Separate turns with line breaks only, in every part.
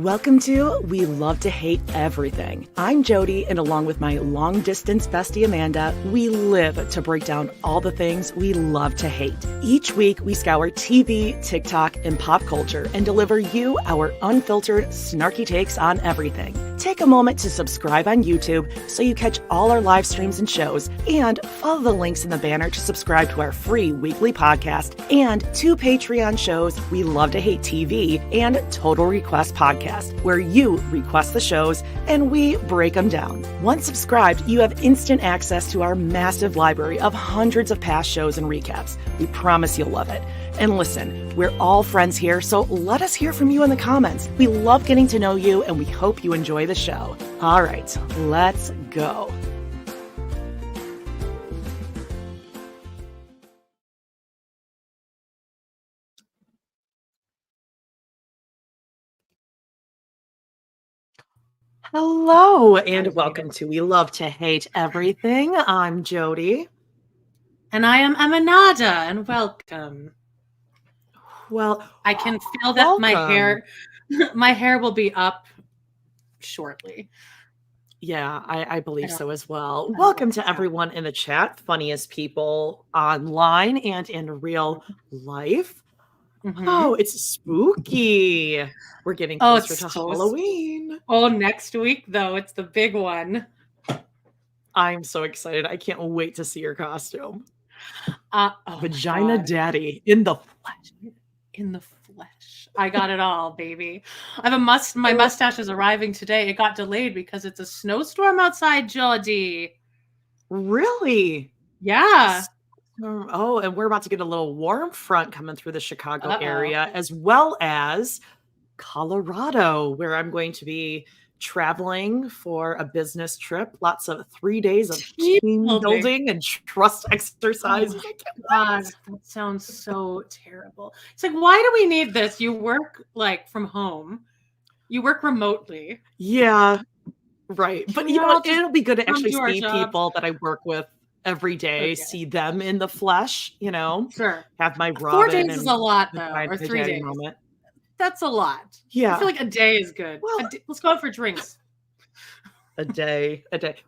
Welcome to We Love to Hate Everything. I'm Jody, and along with my long-distance bestie Amanda, we live to break down all the things we love to hate. Each week, we scour TV, TikTok, and pop culture and deliver you our unfiltered, snarky takes on everything. Take a moment to subscribe on YouTube so you catch all our live streams and shows, and follow the links in the banner to subscribe to our free weekly podcast and 2 Patreon shows, We Love to Hate TV and Total Request Podcast, where you request the shows and we break them down. Once subscribed, you have instant access to our massive library of hundreds of past shows and recaps. We promise you'll love it. And listen, we're all friends here, so let us hear from you in the comments. We love getting to know you, and we hope you enjoy the show. All right, let's go. Hello, and welcome to We Love to Hate Everything. I'm Jody.
And I am Amanda, and welcome.
Well,
I can feel that my hair will be up shortly.
Yeah, I believe so as well. Welcome to everyone in the chat, funniest people online and in real life.
Mm-hmm.
Oh, it's spooky. We're getting closer to Halloween.
Oh, next week, though, it's the big one.
I'm so excited. I can't wait to see your costume. Vagina
God.
Daddy in the flesh.
In the flesh. I got it all, baby. I have my mustache is arriving today. It got delayed because it's a snowstorm outside, Jody.
Really?
Yeah.
Oh, and we're about to get a little warm front coming through the Chicago area, as well as Colorado, where I'm going to be traveling for a business trip. Lots of 3 days of team building and trust exercises.
Oh God, that sounds so terrible. It's like, why do we need this? You work like from home. You work remotely.
Yeah, right. But you know what? It'll be good to actually see people that I work with every day, see them in the flesh, you know.
Sure.
Have my Robin.
4 days is a lot, though, or 3 days.
Moment.
That's a lot.
Yeah.
I feel like a day is good.
Well,
let's go out for drinks.
A day.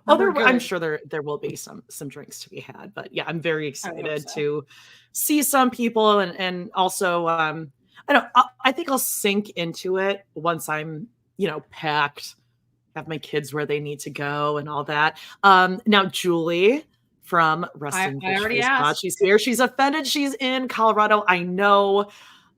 Well, I'm sure there will be some drinks to be had, but yeah, I'm very excited to see some people and also I think I'll sink into it once I'm, packed, have my kids where they need to go and all that. Now Julie from Wrestling Face Pod, she's here. She's offended. She's in Colorado. I know.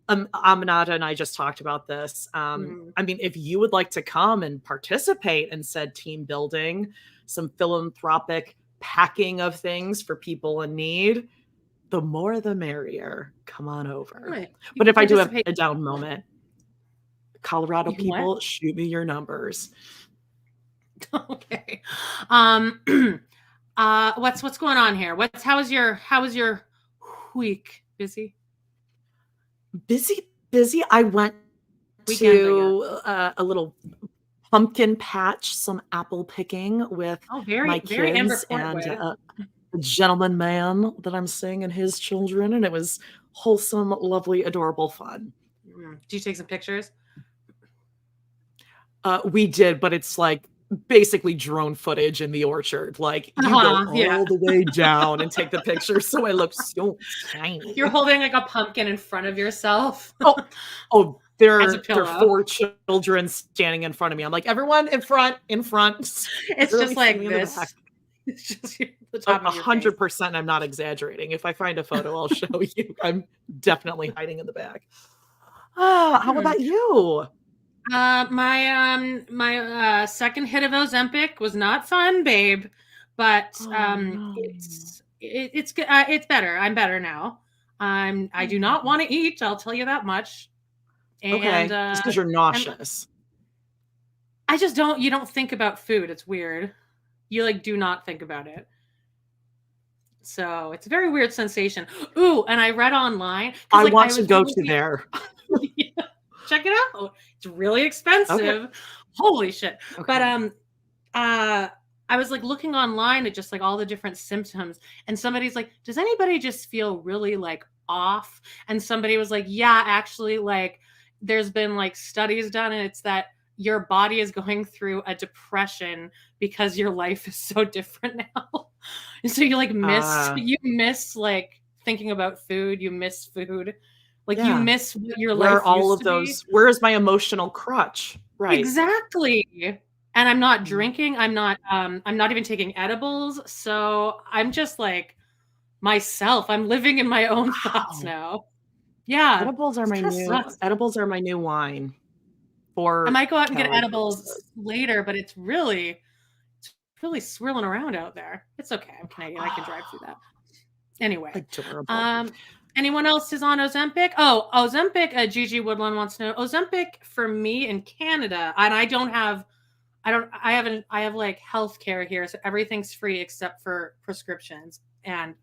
Aminata and I just talked about this. I mean, if you would like to come and participate in said team building, some philanthropic packing of things for people in need, the more the merrier. Come on over. Right. But if I do have a down moment, Colorado people, shoot me your numbers.
Okay. What's going on here? How was your week?
Busy. I went to a little pumpkin patch, some apple picking with my kids and a gentleman man that I'm seeing and his children, and it was wholesome, lovely, adorable fun.
Did you take some pictures?
We did, but it's like basically drone footage in the orchard. Like you go all the way down and take the picture, so I look so tiny.
You're holding like a pumpkin in front of yourself.
Oh, there are 4 children standing in front of me. I'm like, everyone in front.
It's just like this. It's just the top of your
100%. I'm not exaggerating. If I find a photo, I'll show you. I'm definitely hiding in the back. How about you?
My second hit of Ozempic was not fun, babe, but it's good. It's better. I'm better now. I do not want to eat. I'll tell you that much. And,
okay, just because you're nauseous.
I just don't. You don't think about food. It's weird. You do not think about it. So it's a very weird sensation. Ooh, and I read online.
I want to go to there.
Yeah. Check it out. It's really expensive. Okay. Holy shit. Okay. But I was looking online at just all the different symptoms, and somebody's like, does anybody just feel really off? And somebody was like, yeah, actually there's been studies done, and it's that your body is going through a depression because your life is so different now. And so you like miss like thinking about food. You miss food. Like you miss what your
Where
life
all
used
of
to be.
those, where is my emotional crutch? Right.
Exactly. And I'm not drinking. I'm not even taking edibles. So I'm just like myself. I'm living in my own thoughts now. Yeah.
Edibles are my new wine
I
for
might go out and get
calorie
edibles
purposes.
later, but it's really swirling around out there. It's okay. I'm Canadian. I can drive through that. Anyway.
Adorable.
Anyone else is on Ozempic? Oh, Ozempic. Gigi Woodland wants to know Ozempic for me in Canada, and I have like healthcare here, so everything's free except for prescriptions. And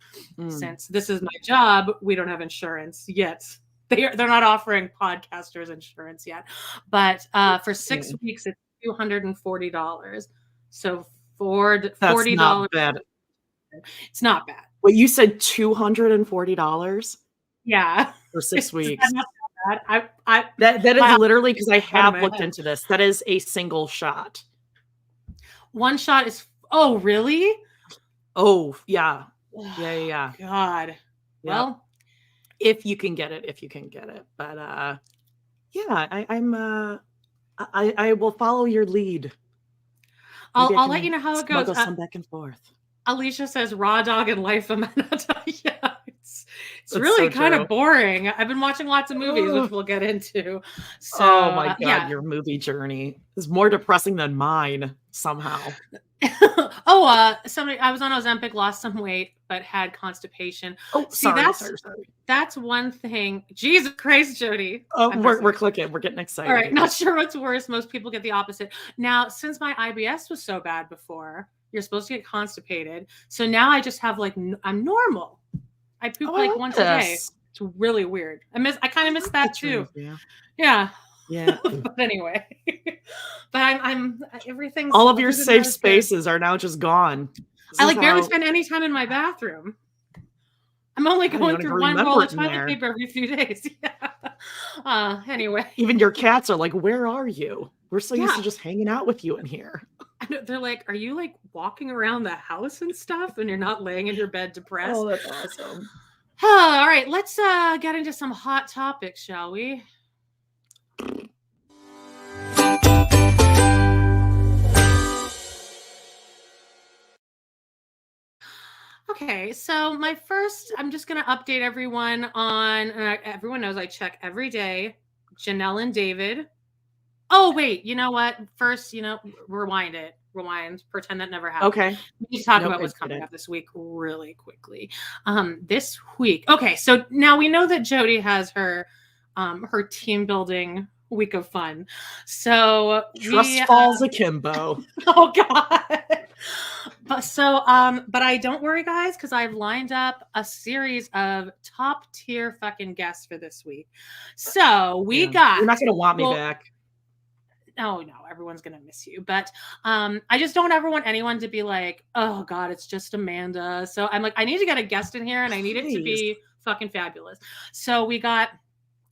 since this is my job, we don't have insurance yet. They're not offering podcasters insurance yet. But for 6 weeks, it's $240. So $40.
That's not bad.
It's not bad.
Wait, you said $240?
Yeah.
For 6 weeks.
Not bad.
That is literally, because I have looked into this. That is a single shot.
One shot is, oh, really?
Oh, yeah. Yeah.
God. Yep. Well,
if you can get it. But yeah, I will follow your lead.
I'll let you know how it goes.
Smuggle some back and forth.
Alicia says raw dog and life Amenata. Yeah, it's really kind of boring. I've been watching lots of movies, which we'll get into. So,
oh my God, your movie journey is more depressing than mine somehow.
I was on Ozempic, lost some weight, but had constipation.
Oh, sorry.
That's one thing. Jesus Christ, Jody.
Oh, we're clicking. We're getting excited.
All right, not sure what's worse. Most people get the opposite. Now, since my IBS was so bad before, you're supposed to get constipated. So now I just have I'm normal. I poop once a day. It's really weird. I kind of miss that too. Yeah. But anyway, but I'm everything's
all of your safe spaces are now just gone.
I barely spend any time in my bathroom. I'm only going through one roll of toilet paper every few days. Yeah. Anyway,
even your cats are like, "Where are you? We're so used to just hanging out with you in here."
They're like, "Are you walking around the house and stuff, and you're not laying in your bed depressed?"
Oh, that's awesome.
All right, let's get into some hot topics, shall we? Okay, so I'm just going to update everyone on, everyone knows I check every day, Janelle and David. Oh, wait, you know what? First, rewind, pretend that never happened.
Okay.
We need to talk about what's coming up this week really quickly. This week. Okay, so now we know that Jody has her team building week of fun. So
trust falls akimbo.
Oh God. But I don't worry, guys, because I've lined up a series of top tier fucking guests for this week. So we got.
You're not gonna want me back.
Oh no, everyone's gonna miss you. But I just don't ever want anyone to be like, oh God, it's just Amanda. So I'm like, I need to get a guest in here, and I need it to be fucking fabulous. So we got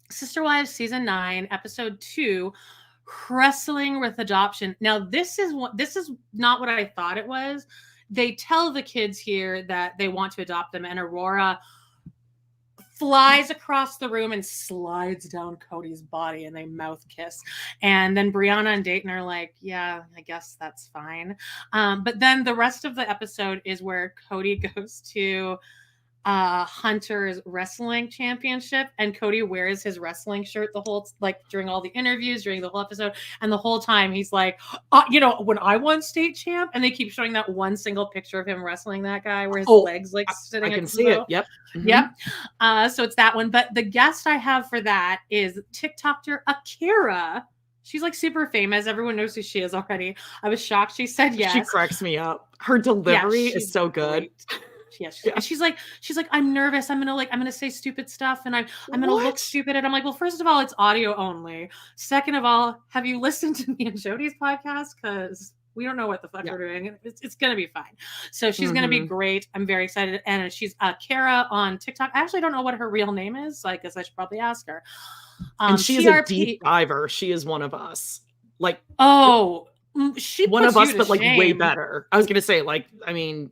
Sister Wives Season 9, Episode 2. Wrestling with adoption. Now, this is not what I thought it was. They tell the kids here that they want to adopt them, and Aurora flies across the room and slides down Cody's body, and they mouth kiss. And then Brianna and Dayton are like, yeah, I guess that's fine. But then the rest of the episode is where Cody goes to Hunter's wrestling championship, and Cody wears his wrestling shirt the whole during all the interviews, during the whole episode, and the whole time he's like, when I won state champ, and they keep showing that one single picture of him wrestling that guy where his legs sitting.
I can see it. Yep.
Mm-hmm. Yep. So it's that one. But the guest I have for that is TikToker Akira. She's super famous. Everyone knows who she is already. I was shocked she said yes.
She cracks me up. Her delivery is so good.
Yes. Yeah. And she's like, I'm nervous. I'm gonna say stupid stuff, and I'm gonna look stupid. And I'm like, well, first of all, it's audio only. Second of all, have you listened to me and Jody's podcast? Because we don't know what the fuck we're doing. It's gonna be fine. So she's gonna be great. I'm very excited. And she's Kara on TikTok. I actually don't know what her real name is, so I guess I should probably ask her.
And she is a deep diver. She is one of us. Like,
she
one
puts
of us,
you to
but like way
shame.
better. I was gonna say, like, I mean,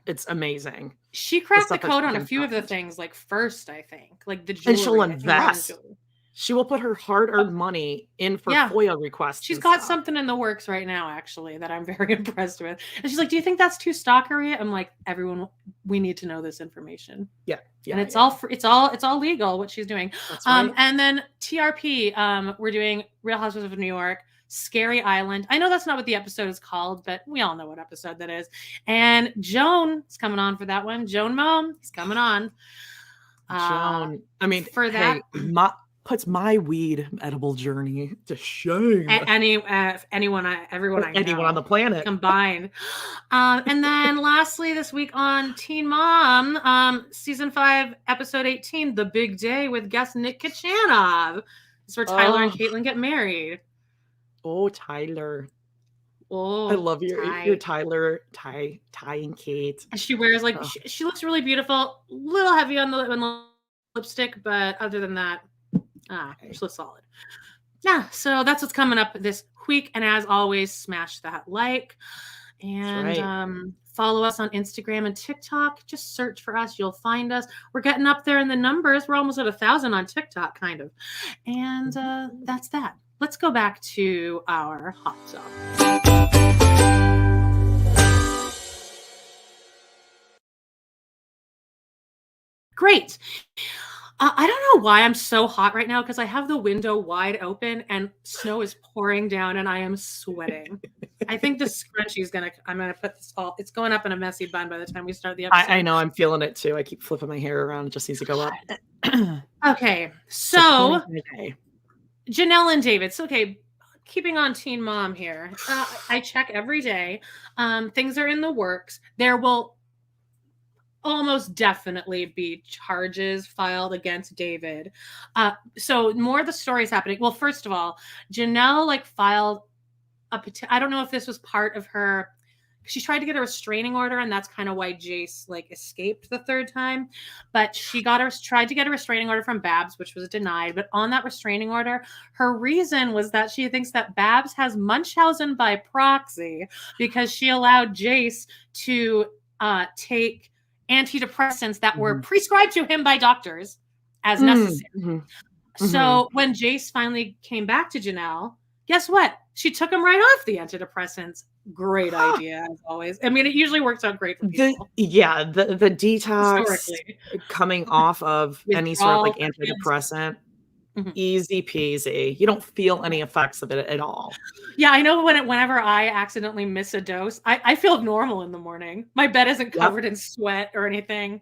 it's amazing.
She
The
cracked the
stuff that
code
she
on a
can
few of the
find.
things, like, first, I think, like the
And she'll
jewelry. I think buying
invest.
jewelry.
She will put her hard-earned money in for
Yeah.
FOIA requests
She's
and
got
stuff.
something in the works right now, actually, that I'm very impressed with. And she's like, "Do you think that's too stalkery?" I'm like, "Everyone, we need to know this information."
Yeah,
And
yeah,
it's
yeah.
all it's all legal what she's doing.
That's right.
And then TRP, we're doing Real Housewives of New York, Scary Island. I know that's not what the episode is called, but we all know what episode that is. And Joan is coming on for that one. Joan Mom, he's coming on.
Joan, I mean,
for that,
hey, puts my weed edible journey to shame.
everyone I
Anyone
know
on the planet
combined. And then lastly, this week on Teen Mom, season 5, episode 18, The Big Day with guest Nick Kachanov. It's where Tyler and Caitlin get married.
Oh, Tyler.
Oh,
I love your Tyler, Ty and Kate.
And she wears like she looks really beautiful. A little heavy on the lipstick, but other than that, she looks solid. Yeah, so that's what's coming up this week. And as always, smash that like and follow us on Instagram and TikTok. Just search for us. You'll find us. We're getting up there in the numbers. We're almost at 1,000 on TikTok, kind of. And that's that. Let's go back to our hot sauce. Great. I don't know why I'm so hot right now because I have the window wide open and snow is pouring down and I am sweating. I think the scrunchie is I'm gonna put this it's going up in a messy bun by the time we start the episode.
I know, I'm feeling it too. I keep flipping my hair around. It just needs to go up.
Okay, so Janelle and David. So, okay, keeping on Teen Mom here. I check every day. Things are in the works. There will almost definitely be charges filed against David. So more of the stories happening. Well, first of all, Janelle filed I don't know if this was part of her. She tried to get a restraining order, and that's kind of why Jace escaped the third time. But she tried to get a restraining order from Babs, which was denied. But on that restraining order, her reason was that she thinks that Babs has Munchausen by proxy because she allowed Jace to take antidepressants that were prescribed to him by doctors as necessary. So when Jace finally came back to Janelle, guess what? She took him right off the antidepressants. Great idea, as always. I mean, it usually works out great for people.
The detox coming off of any sort of antidepressant, easy peasy. You don't feel any effects of it at all.
Yeah, I know whenever I accidentally miss a dose, I feel normal in the morning. My bed isn't covered in sweat or anything.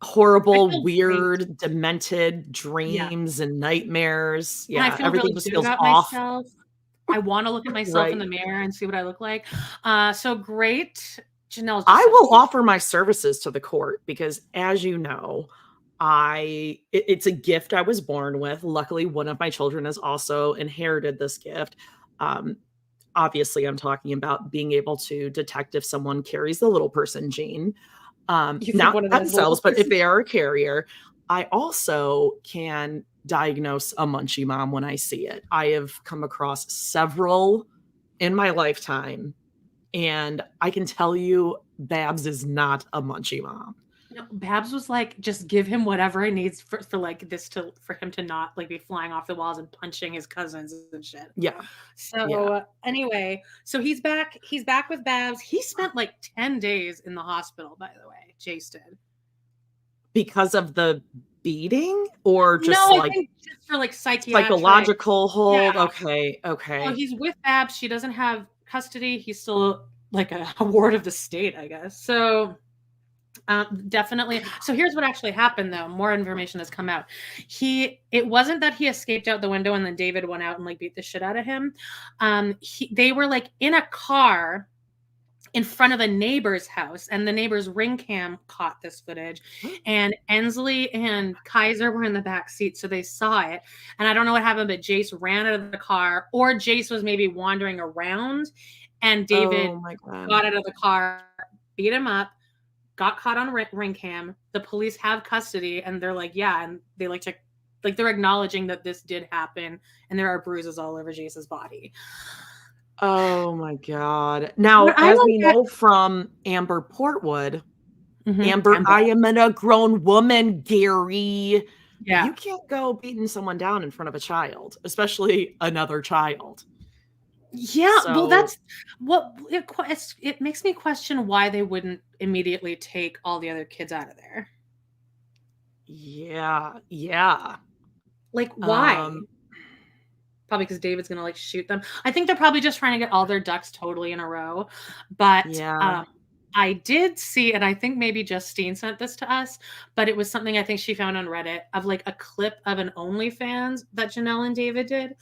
Horrible, weird, demented dreams and nightmares. Yeah,
and I feel
everything
really
just
good
feels
about
off.
myself. I want to look at myself in the mirror and see what I look like. So great. Janelle.
I will offer my services to the court because, as you know, it's a gift I was born with. Luckily, one of my children has also inherited this gift. Obviously, I'm talking about being able to detect if someone carries the little person gene. Not themselves, but if they are a carrier. I also can diagnose a munchie mom when I see it. I have come across several in my lifetime, and I can tell you Babs is not a munchie mom.
No, Babs was just give him whatever he needs for him to not be flying off the walls and punching his cousins and shit.
Yeah.
So anyway, so he's back with Babs. He spent 10 days in the hospital, by the way. Jace did.
Because of the beating or just
I think just for
psychological hold.
Yeah.
Okay.
Well, he's with Babs. She doesn't have custody. He's still a ward of the state, I guess. So definitely. So here's what actually happened, though. More information has come out. It wasn't that he escaped out the window and then David went out and beat the shit out of him. They were in a car in front of a neighbor's house, and the neighbor's ring cam caught this footage, and Ensley and Kaiser were in the back seat, so they saw it. And I don't know what happened, but Jace ran out of the car, or Jace was maybe wandering around, and David got out of the car, beat him up, got caught on ring cam. The police have custody, and they're and they to Like they're acknowledging that this did happen and there are bruises all over Jace's body.
Oh my God. Now,
What I
as
don't
we
get
know from Amber Portwood, Amber,
Amber.
I am a grown woman, Gary.
Yeah.
You can't go beating someone down in front of a child, especially another child.
Yeah, well,
So,
that's what it makes me question why they wouldn't immediately take all the other kids out of there.
yeah.
Like, why? Probably because David's gonna like shoot them. I think they're probably just trying to get all their ducks totally in a row. But
Yeah.
I did see, and I think maybe Justine sent this to us, but it was something I think she found on Reddit of like a clip of an OnlyFans that Janelle and David did.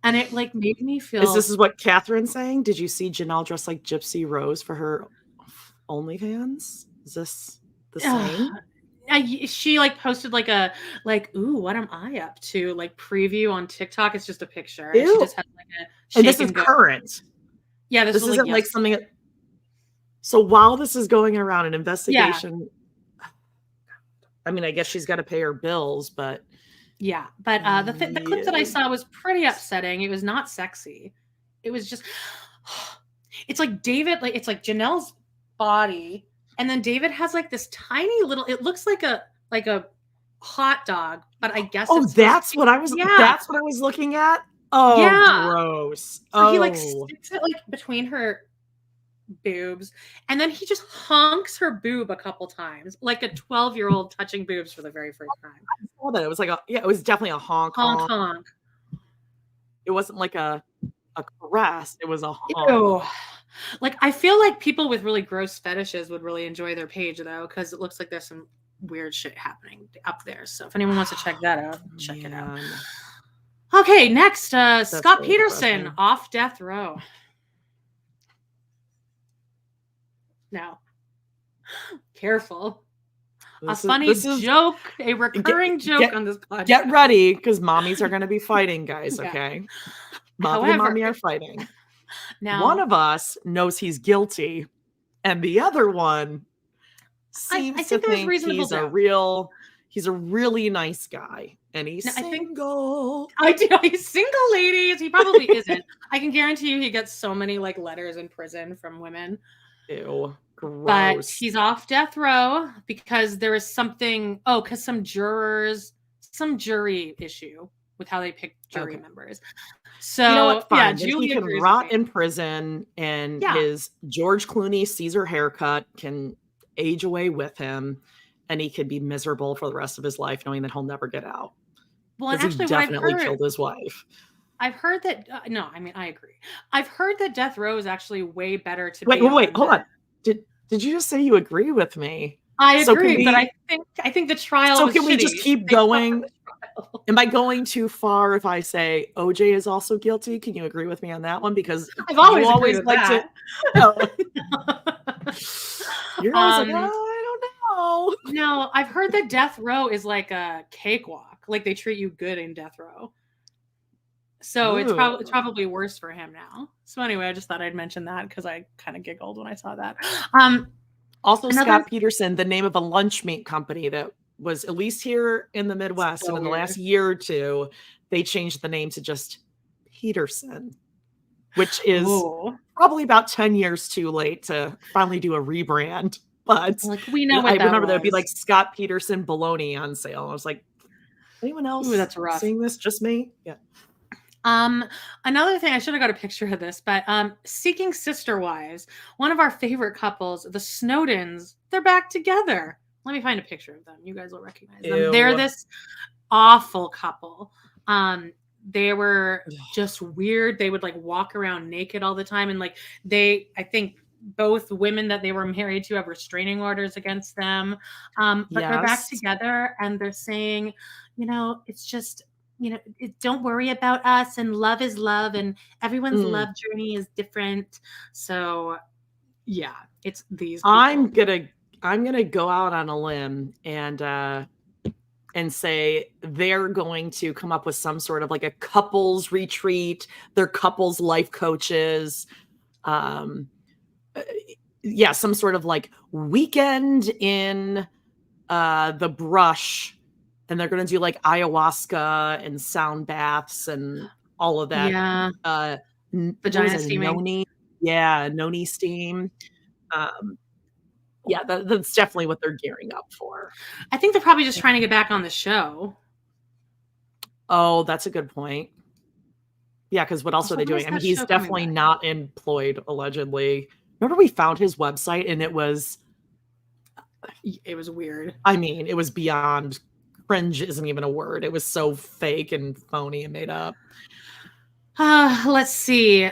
And it like made me
Is this
feel
what Catherine's saying? Did you see Janelle dressed like Gypsy Rose for her OnlyFans? Is this the same?
she like posted like a ooh, what am I up to like preview on TikTok. It's just a picture and she
Ew.
just has like a
And
shake
this is
and go.
current.
Yeah,
This
was
isn't like something. So while this is going around an investigation, I mean, I guess she's got to pay her bills, but
yeah. But the clip that I saw was pretty upsetting. It was not sexy. It was just it's like David, like it's like Janelle's body, and then David has like this tiny little. It looks like a hot dog, but I guess it's
that's what I was.
Yeah,
that's what I was looking at. Oh,
yeah.
Gross.
So he like sticks it like between her boobs, and then he just honks her boob a couple times, like a 12-year-old touching boobs for the very first time.
I saw that. It was like it was definitely a honk. It wasn't like a caress. It was a honk.
Ew. Like I feel like people with really gross fetishes would really enjoy their page though, because it looks like there's some weird shit happening up there. So if anyone wants to check that out, check it out. Okay, next, Scott Peterson off death row. No. Careful. A funny joke, a recurring joke on this podcast.
Get ready, because mommies are going to be fighting, guys, okay? Mommy and mommy are fighting. Now, one of us knows he's guilty, and the other one seems to think he's a really nice guy. And he's single.
He's single, ladies. He probably isn't. I can guarantee you he gets so many like letters in prison from women.
Ew, gross.
But he's off death row because there is something. Oh, because some jury issue with how they pick jury members. So
you know what? Fine.
Julie
he can rot in prison, and his George Clooney Caesar haircut can age away with him, and he could be miserable for the rest of his life, knowing that he'll never get out.
Well, and actually,
he definitely killed his wife.
I've heard that. No, I mean, I agree. I've heard that death row is actually way better to.
Wait, hold on. Did you just say you agree with me?
I agree, but I think the trial.
So can we just keep going? Am I going too far if I say OJ is also guilty? Can you agree with me on that one? Because
I've always liked
that. You're always like, I don't know.
No, I've heard that death row is like a cakewalk. Like they treat you good in death row. So it's probably worse for him now. So anyway, I just thought I'd mention that because I kind of giggled when I saw that.
Also, Scott Peterson, the name of a lunch meat company that was at least here in the Midwest, and in the last year or two, they changed the name to just Peterson, which is probably about 10 years too late to finally do a rebrand. But
like we know,
I remember there'd be like Scott Peterson bologna on sale. I was like, anyone else seeing this? Just me? Yeah.
Another thing, I should have got a picture of this, but Seeking Sister Wives, one of our favorite couples, the Snowdens, they're back together. Let me find a picture of them. You guys will recognize them. They're this awful couple. They were just weird. They would like walk around naked all the time. And like I think both women that they were married to have restraining orders against them. But they're back together and they're saying, it's just, don't worry about us, and love is love, and everyone's love journey is different. So yeah, it's these people.
I'm gonna go out on a limb and say they're going to come up with some sort of like a couples retreat. They're couples life coaches. Some sort of like weekend in the brush and they're going to do like ayahuasca and sound baths and all of that.
Yeah.
What was
Vagina
it?
steaming.
Noni? Yeah, Noni steam. Yeah, that's definitely what they're gearing up for.
I think they're probably just trying to get back on the show.
Oh, that's a good point. Yeah, because what else
Also,
are they
when
doing?
is
I mean,
that
he's
show coming
definitely
back?
not employed, allegedly. Remember we found his website and it was,
It was weird.
I mean, it was beyond cringe isn't even a word. It was so fake and phony and made up.
Let's see.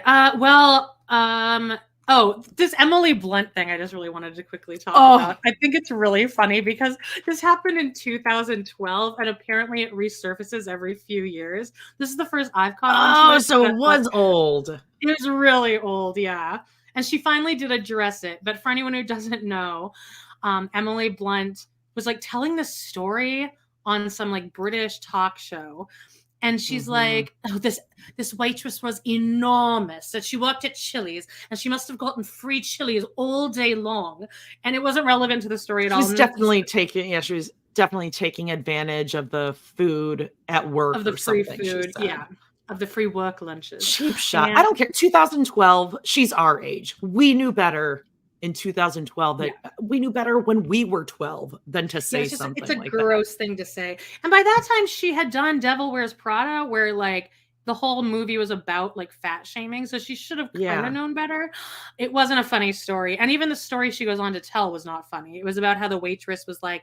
Oh, this Emily Blunt thing I just really wanted to quickly talk about. I think it's really funny because this happened in 2012 and apparently it resurfaces every few years. This is the first I've caught on to it.
So it was old.
It was really old, yeah. And she finally did address it. But for anyone who doesn't know, Emily Blunt was like telling this story on some like British talk show. And she's like, oh, this waitress was enormous. That she worked at Chili's and she must have gotten free Chili's all day long. And it wasn't relevant to the story at all.
She was definitely taking advantage of the food at work
of the
or
free
something.
food, yeah. Of the free work lunches.
Cheap shot. I don't care. 2012, she's our age. We knew better in 2012 that we knew better when we were 12 than to say something
it's a
like
gross thing to say. And by that time she had done Devil Wears Prada, where like the whole movie was about like fat shaming, so she should have kind of known better. It wasn't a funny story, and even the story she goes on to tell was not funny. It was about how the waitress was like,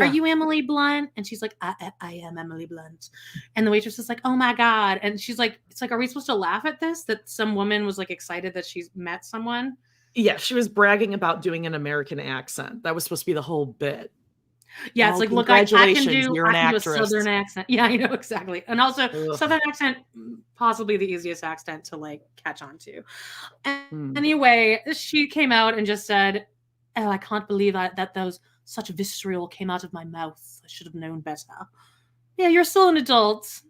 are you Emily Blunt? And she's like, I am Emily Blunt. And the waitress is like, oh my God. And she's like, it's like, are we supposed to laugh at this, that some woman was like excited that she's met someone?
Yeah, she was bragging about doing an American accent. That was supposed to be the whole bit.
Yeah, it's like, look, I can do
you're an actress.
A Southern accent. Yeah, I know, exactly. And also, Southern accent, possibly the easiest accent to like catch on to. Anyway, she came out and just said, oh, I can't believe that those such visceral came out of my mouth. I should have known better. Yeah, you're still an adult.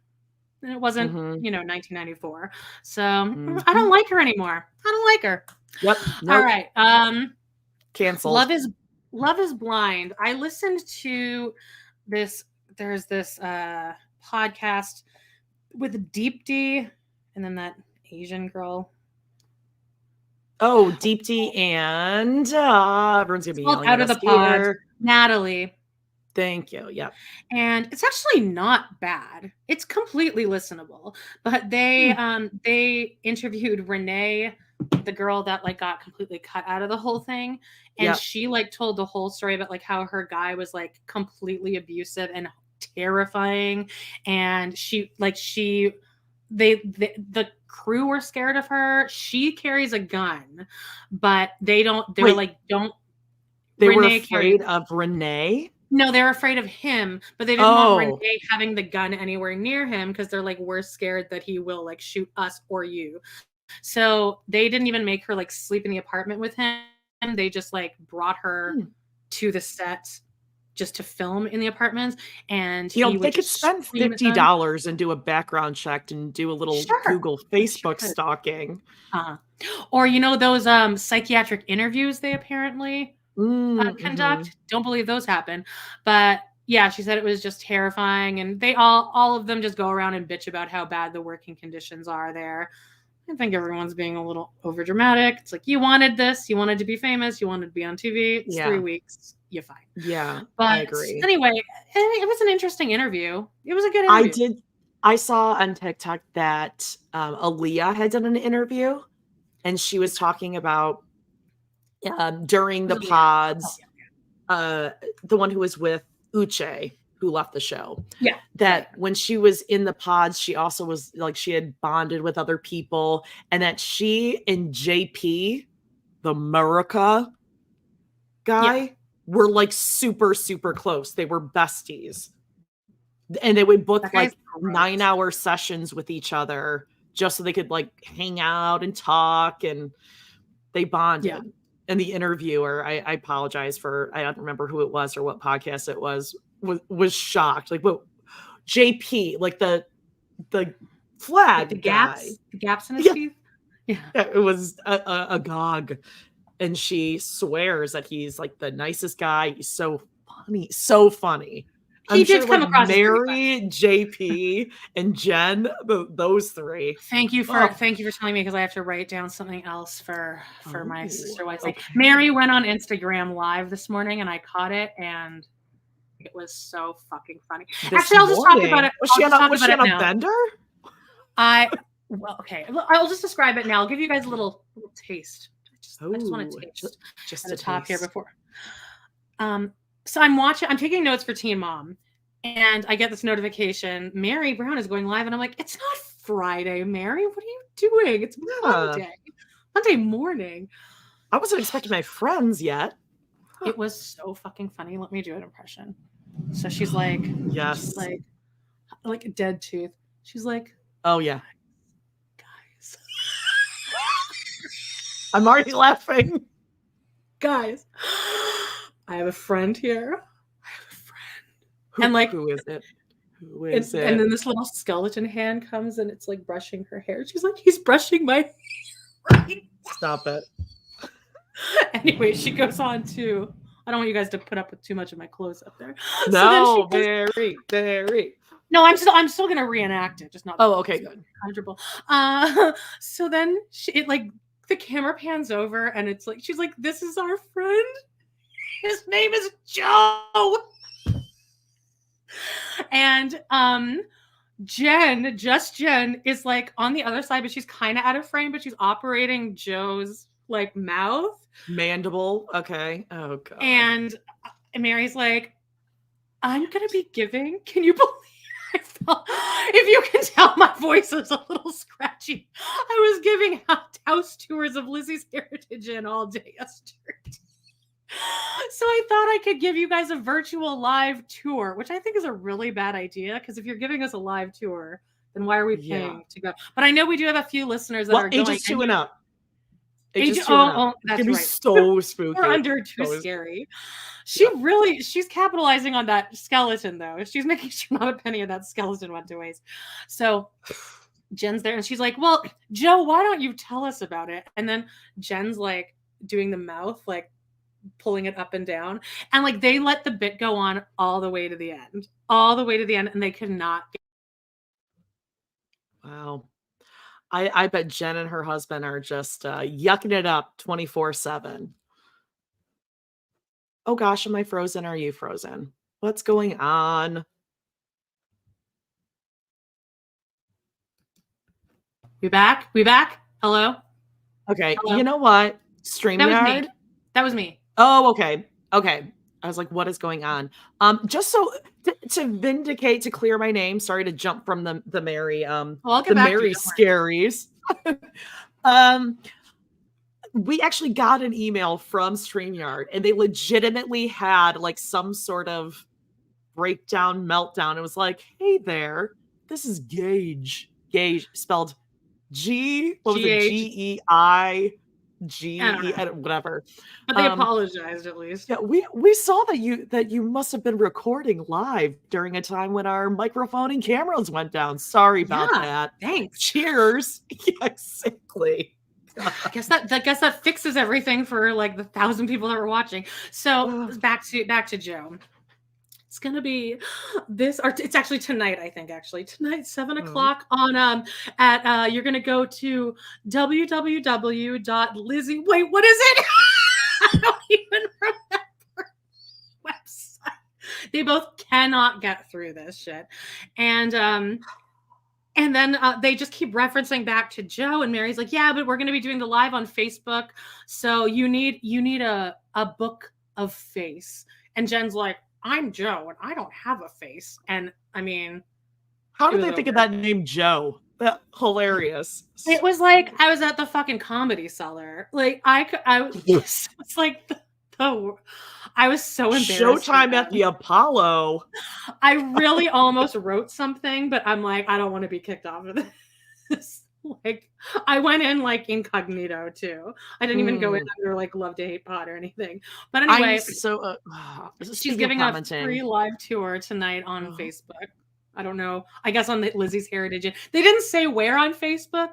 And it wasn't, 1994. So I don't like her anymore. I don't like her.
Yep.
Nope. All right.
Canceled.
Love is Blind. I listened to this. There's this podcast with Deep D and then that Asian girl.
Oh, Deep D and everyone's gonna be yelling
out of the pod. Natalie.
Thank you. Yep.
And it's actually not bad. It's completely listenable. But they interviewed Renee, the girl that like got completely cut out of the whole thing, and she like told the whole story about like how her guy was like completely abusive and terrifying, and the crew were scared of her. She carries a gun, but they don't. They were like, don't.
They were afraid of Renee.
No, they're afraid of him, but they didn't want Renee having the gun anywhere near him because they're like, we're scared that he will like shoot us or you. So they didn't even make her like sleep in the apartment with him. They just like brought her to the set just to film in the apartments. And
they could spend $50 and do a background check and do a little Google Facebook stalking.
Or those psychiatric interviews they apparently conduct. Don't believe those happen. But yeah, she said it was just terrifying, and they all of them just go around and bitch about how bad the working conditions are there. I think everyone's being a little over dramatic. It's like, you wanted this, you wanted to be famous, you wanted to be on TV. It's 3 weeks, you're fine.
Yeah,
but
I agree.
Anyway, it was an interesting interview. It was a good interview.
I saw on TikTok that Aaliyah had done an interview, and she was talking about during the pods, the one who was with Uche, who left the show.
Yeah.
That when she was in the pods, she also was like, she had bonded with other people, and that she and JP, the Murica guy, were like super, super close. They were besties. And they would book like 9-hour sessions with each other just so they could like hang out and talk, and they bonded. Yeah. And the interviewer, I apologize for, I don't remember who it was or what podcast it was shocked. Like, what, JP, like the flag,
like
the
gaps in his teeth.
Yeah, it was a gog, and she swears that he's like the nicest guy. He's so funny,
He did come across as pretty
Mary, JP, and Jen, those three.
Thank you for telling me, because I have to write down something else for my Sister Wives. Okay. Mary went on Instagram Live this morning, and I caught it, and it was so fucking funny. Actually, I'll just talk about it.
Was she on a bender?
Okay. I'll just describe it now. I'll give you guys a little taste. I just want to taste
just
at the top here before. So I'm taking notes for Teen Mom, and I get this notification. Mary Brown is going live, and I'm like, it's not Friday, Mary. What are you doing? It's Monday morning.
I wasn't expecting my friends yet.
It was so fucking funny. Let me do an impression. So she's like,
yes,
she's like a dead tooth. She's like,
oh yeah,
guys.
I'm already laughing.
Guys, I have a friend here. And like,
who is it? Who is it?
And then this little skeleton hand comes, and it's like brushing her hair. She's like, he's brushing my hair. Right?
Stop it.
Anyway, she goes on to, I don't want you guys to put up with too much of my clothes up there.
No, very.
No, I'm still gonna reenact it, just not.
Oh, okay, good.
Comfortable. So then the camera pans over, and it's like, she's like, this is our friend. His name is Joe. And Jen is like on the other side, but she's kind of out of frame, but she's operating Joe's like mouth.
Mandible. Okay. Oh god.
And Mary's like, I'm gonna be giving. Can you believe if you can tell, my voice is a little scratchy. I was giving house tours of Lizzie's Heritage Inn all day yesterday. So I thought I could give you guys a virtual live tour, which I think is a really bad idea, because if you're giving us a live tour, then why are we paying to go? But I know we do have a few listeners that are
ages 2 and up.
That's right.
So spooky.
We're under too scary. She's capitalizing on that skeleton, though. She's making sure not a penny of that skeleton went to waste. So Jen's there, and she's like, well, Joe, why don't you tell us about it? And then Jen's like doing the mouth, like pulling it up and down, and like they let the bit go on all the way to the end, and they could not.
Wow. I bet Jen and her husband are just yucking it up 24/7. Oh gosh, am I frozen? Are you frozen? What's going on?
We back? Hello?
Okay.
Hello?
You know what? StreamYard?
That was me.
Oh, okay. I was like, what is going on? Just so to vindicate, to clear my name. Sorry to jump from the Mary the Mary scaries. We actually got an email from StreamYard, and they legitimately had like some sort of breakdown, meltdown. It was like, hey there, this is Gage spelled G. What was it? GEI. Whatever.
But they apologized at least.
Yeah, we saw that you must have been recording live during a time when our microphone and cameras went down. Sorry about that.
Thanks.
Cheers. Yeah, exactly.
I guess that fixes everything for like the 1,000 people that were watching. So back to Joe. It's gonna be this, or it's actually tonight. I think tonight, 7 o'clock on you're gonna go to www.lizzie. Wait, what is it? I don't even remember the website. They both cannot get through this shit, and then they just keep referencing back to Joe, and Mary's like, yeah, but we're gonna be doing the live on Facebook, so you need a book of face, and Jen's like, I'm Joe, and I don't have a face. And I mean,
how did they think of that name, Joe? That hilarious.
It was like I was at the fucking Comedy Cellar. Like I was like I was so embarrassed.
Showtime at the Apollo.
I really almost wrote something, but I'm like, I don't want to be kicked off of this. Like I went in like incognito too. I didn't even go in under like love to hate pod or anything. But anyway, she's giving a free live tour tonight on Facebook. I don't know. I guess on the Lizzie's Heritage Inn. They didn't say where on Facebook.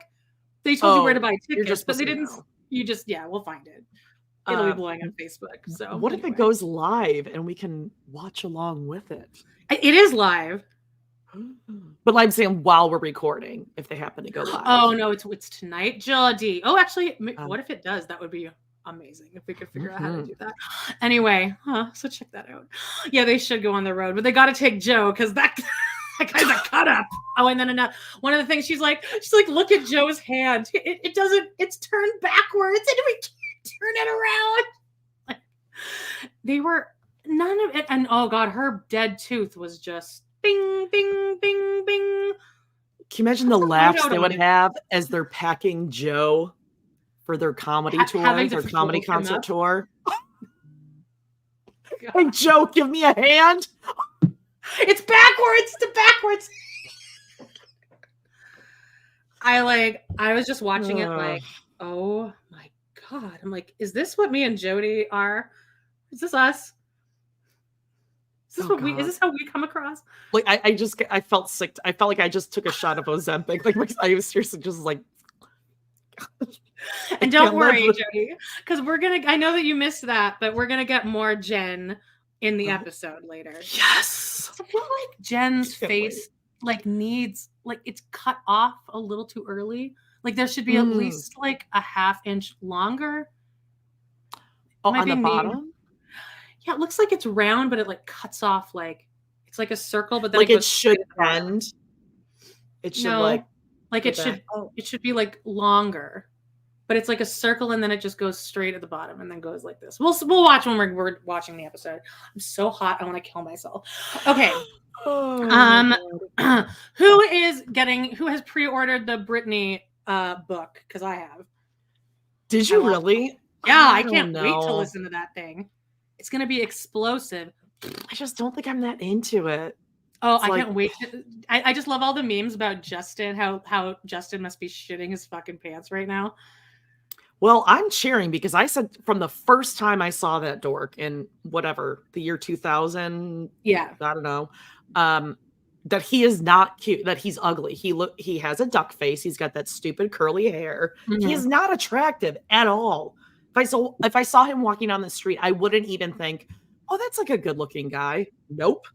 They told you where to buy tickets, but they didn't. You just we'll find it. It'll be blowing up Facebook. So
what if it goes live and we can watch along with it?
It is live.
But I'm saying while we're recording, if they happen to go live.
Oh no, it's tonight, Jody. Oh, actually, what if it does? That would be amazing if we could figure out how to do that. Anyway, so check that out. Yeah, they should go on the road, but they got to take Joe because that guy's a cut up. Oh, and then one of the things she's like, look at Joe's hand. It doesn't. It's turned backwards, and we can't turn it around. They were none of it, and oh god, her dead tooth was just. Bing, bing, bing, bing.
Can you imagine the laughs they would have as they're packing Joe for their comedy tour, their comedy concert tour? Hey, Joe, give me a hand.
It's backwards. It's backwards. I was just watching it like, oh my god. I'm like, is this what me and Jody are? Is this us? Is this how we come across?
Like I felt sick. I felt like I just took a shot of Ozempic. Like I was seriously just like.
And don't worry, Jody, because I know that you missed that, but we're gonna get more Jen in the episode later.
Yes.
I feel like Jen's face needs it's cut off a little too early. Like there should be at least like a half inch longer.
Oh, on the bottom.
Yeah, it looks like it's round, but it cuts off it's like a circle, but then
it should end. It should
it should be longer, but it's like a circle, and then it just goes straight at the bottom, and then goes like this. We'll watch when we're watching the episode. I'm so hot, I want to kill myself. Okay, who has pre-ordered the Britney book? Because I have.
Did you really?
Yeah, I can't wait to listen to that thing. It's going to be explosive.
I just don't think I'm that into it.
Oh, I can't wait. I just love all the memes about Justin, how Justin must be shitting his fucking pants right now.
Well, I'm cheering because I said from the first time I saw that dork in the year 2000.
Yeah.
I don't know. That he is not cute, that he's ugly. He has a duck face. He's got that stupid curly hair. Mm-hmm. He is not attractive at all. If I saw him walking down the street, I wouldn't even think, oh, that's like a good looking guy. Nope.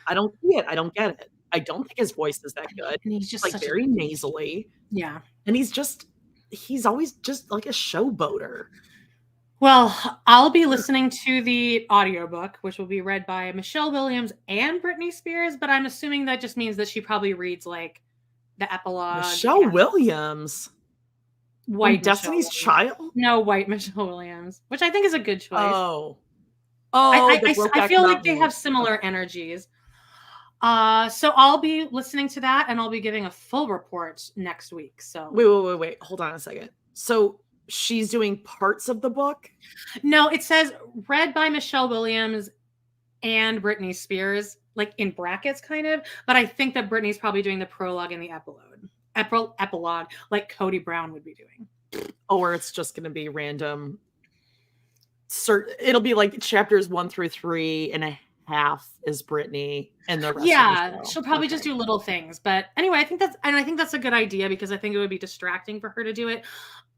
I don't see it. I don't get it. I don't think his voice is that good.
And he's just
very nasally.
Yeah.
And he's always just like a showboater.
Well, I'll be listening to the audiobook, which will be read by Michelle Williams and Britney Spears, but I'm assuming that just means that she probably reads the epilogue.
Michelle Williams.
White
Destiny's Child?
No, white Michelle Williams, which I think is a good choice.
Oh,
I feel like they have similar energies. So I'll be listening to that, and I'll be giving a full report next week. So
wait, hold on a second. So she's doing parts of the book?
No, it says read by Michelle Williams and Britney Spears, in brackets kind of, but I think that Britney's probably doing the prologue and the epilogue like Cody Brown would be doing.
Or it's just going to be random. It'll be chapters 1 through 3 and a half is Britney, and the rest
she'll probably just do little things. But anyway, I think that's a good idea, because I think it would be distracting for her to do it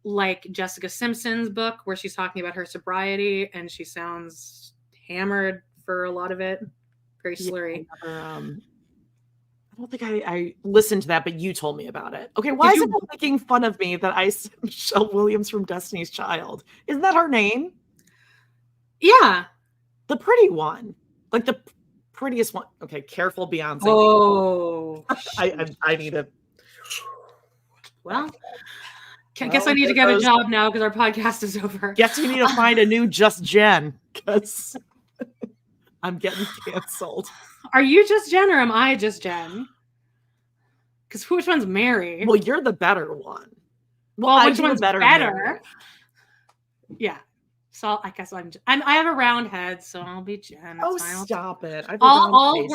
like Jessica Simpson's book, where she's talking about her sobriety and she sounds hammered for a lot of it, very slurry.
I don't think I listened to that, but you told me about it. Okay, why is it making fun of me that I said Michelle Williams from Destiny's Child? Isn't that her name?
Yeah.
The pretty one. The prettiest one. Okay, careful, Beyonce.
Oh.
I need to.
Well, I guess I need to get a job now because our podcast is over.
Guess we need to find a new Just Jen, because I'm getting canceled.
Are you just Jen, or am I just Jen? Because which one's Mary?
Well, you're the better one.
Well, which one's better? Yeah. So I guess I have a round head, so I'll be Jen.
Oh, stop it!
I'll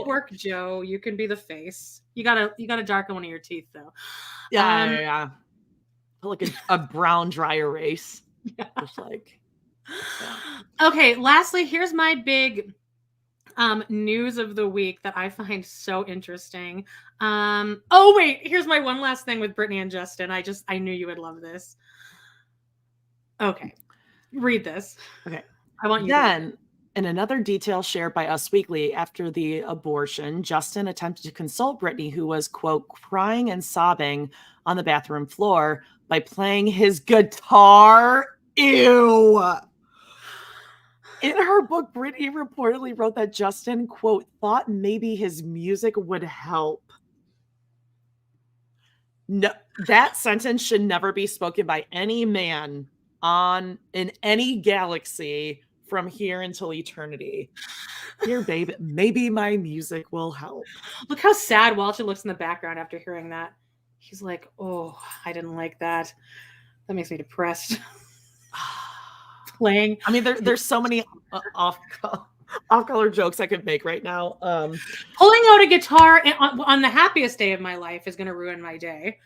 work Joe. You can be the face. You gotta darken one of your teeth, though.
Yeah. Like a brown dry erase.
Yeah.
Just
Okay. Lastly, here's my big news of the week that I find so interesting. Oh wait, here's my one last thing with Britney and Justin. I knew you would love this. Okay. Read this.
Okay.
I want you to
Then, in another detail shared by Us Weekly, after the abortion, Justin attempted to console Brittany, who was, quote, crying and sobbing on the bathroom floor by playing his guitar. Ew. In her book, Brittany reportedly wrote that Justin, quote, thought maybe his music would help. No, that sentence should never be spoken by any man in any galaxy from here until eternity. Here, babe, maybe my music will help.
Look how sad Walter looks in the background after hearing that. He's like, oh, I didn't like that. That makes me depressed. Playing.
I mean, there's so many off-color jokes I could make right now.
Pulling out a guitar on the happiest day of my life is going to ruin my day.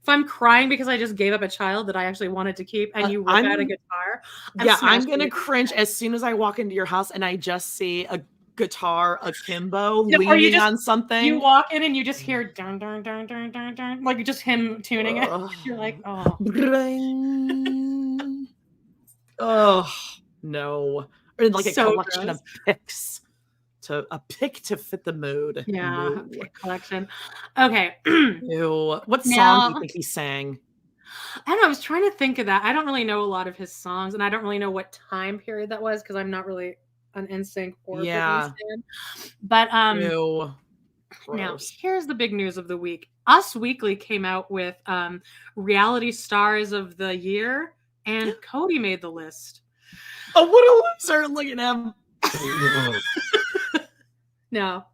If I'm crying because I just gave up a child that I actually wanted to keep, and you whip out a guitar,
I'm going to cringe as soon as I walk into your house and I just see a guitar akimbo leaning on something.
You walk in and you just hear dun dun dun dun dun dun, like just him tuning it. You're like, oh.
Oh no. Or like a collection
gross.
of picks. A pick to fit the mood.
Yeah, a pick collection. Okay.
Ew. What song do you think he sang?
I don't know. I was trying to think of that. I don't really know a lot of his songs, and I don't really know what time period that was because I'm not really an NSYNC or Britney fan. But
Ew.
now here's the big news of the week. Us Weekly came out with reality stars of the year, and Cody made the list.
Oh, what a loser! Look at him.
No,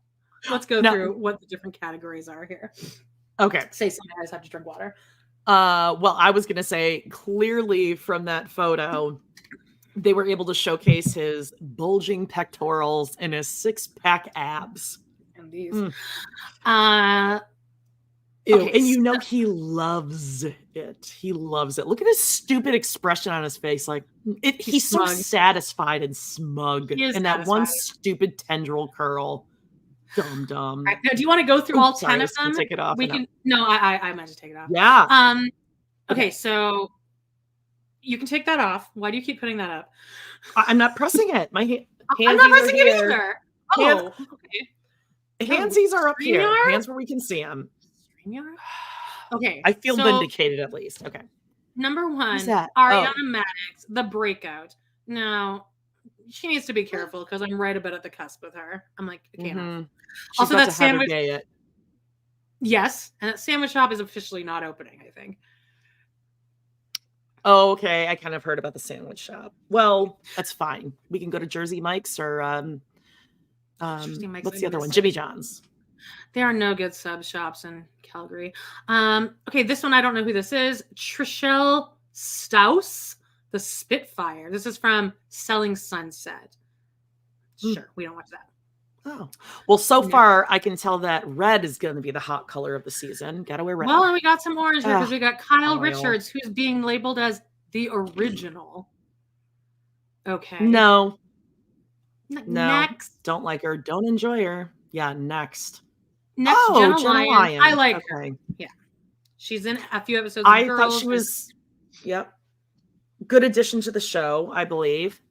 let's go through what the different categories are here.
Okay.
Say something. I just have to drink water.
Well, I was gonna say clearly from that photo, they were able to showcase his bulging pectorals and his 6-pack abs.
And these.
Ew.
Okay,
and you know he loves it. He loves it. Look at his stupid expression on his face. Like he's so satisfied and smug. And that one stupid tendril curl. Dumb.
Right, now, do you want to go through all 10 of them?
Take it off.
We can. No, I meant to take it off.
Yeah.
Okay, so you can take that off. Why do you keep putting that up?
I'm not pressing it. My hands.
I'm not pressing it either. Oh, okay.
Handsies are up here. Hands where we can see them.
Okay.
I feel vindicated at least. Okay.
Number 1, Ariana Madix, The Breakout. Now, she needs to be careful because I'm right about at the cusp with her. I'm like, I can't. Also, that sandwich. Yes, and that sandwich shop is officially not opening, I think.
Oh, okay. I kind of heard about the sandwich shop. Well, that's fine. We can go to Jersey Mike's or what's the other one? Jimmy John's.
There are no good sub shops in Calgary. Okay, this one I don't know who this is. Trishelle Staus, The Spitfire. This is from Selling Sunset. Sure, we don't watch that.
Oh, well, so far I can tell that red is going to be the hot color of the season. Gotta wear red.
Well, and we got some orange here because we got Kyle Richards, who's being labeled as the original. Okay.
No.
Next.
Don't like her. Don't enjoy her. Yeah, next.
Next, Jenna Lyons. I like her. Yeah. She's in a few episodes of Girls.
Thought she was, good addition to the show, I believe.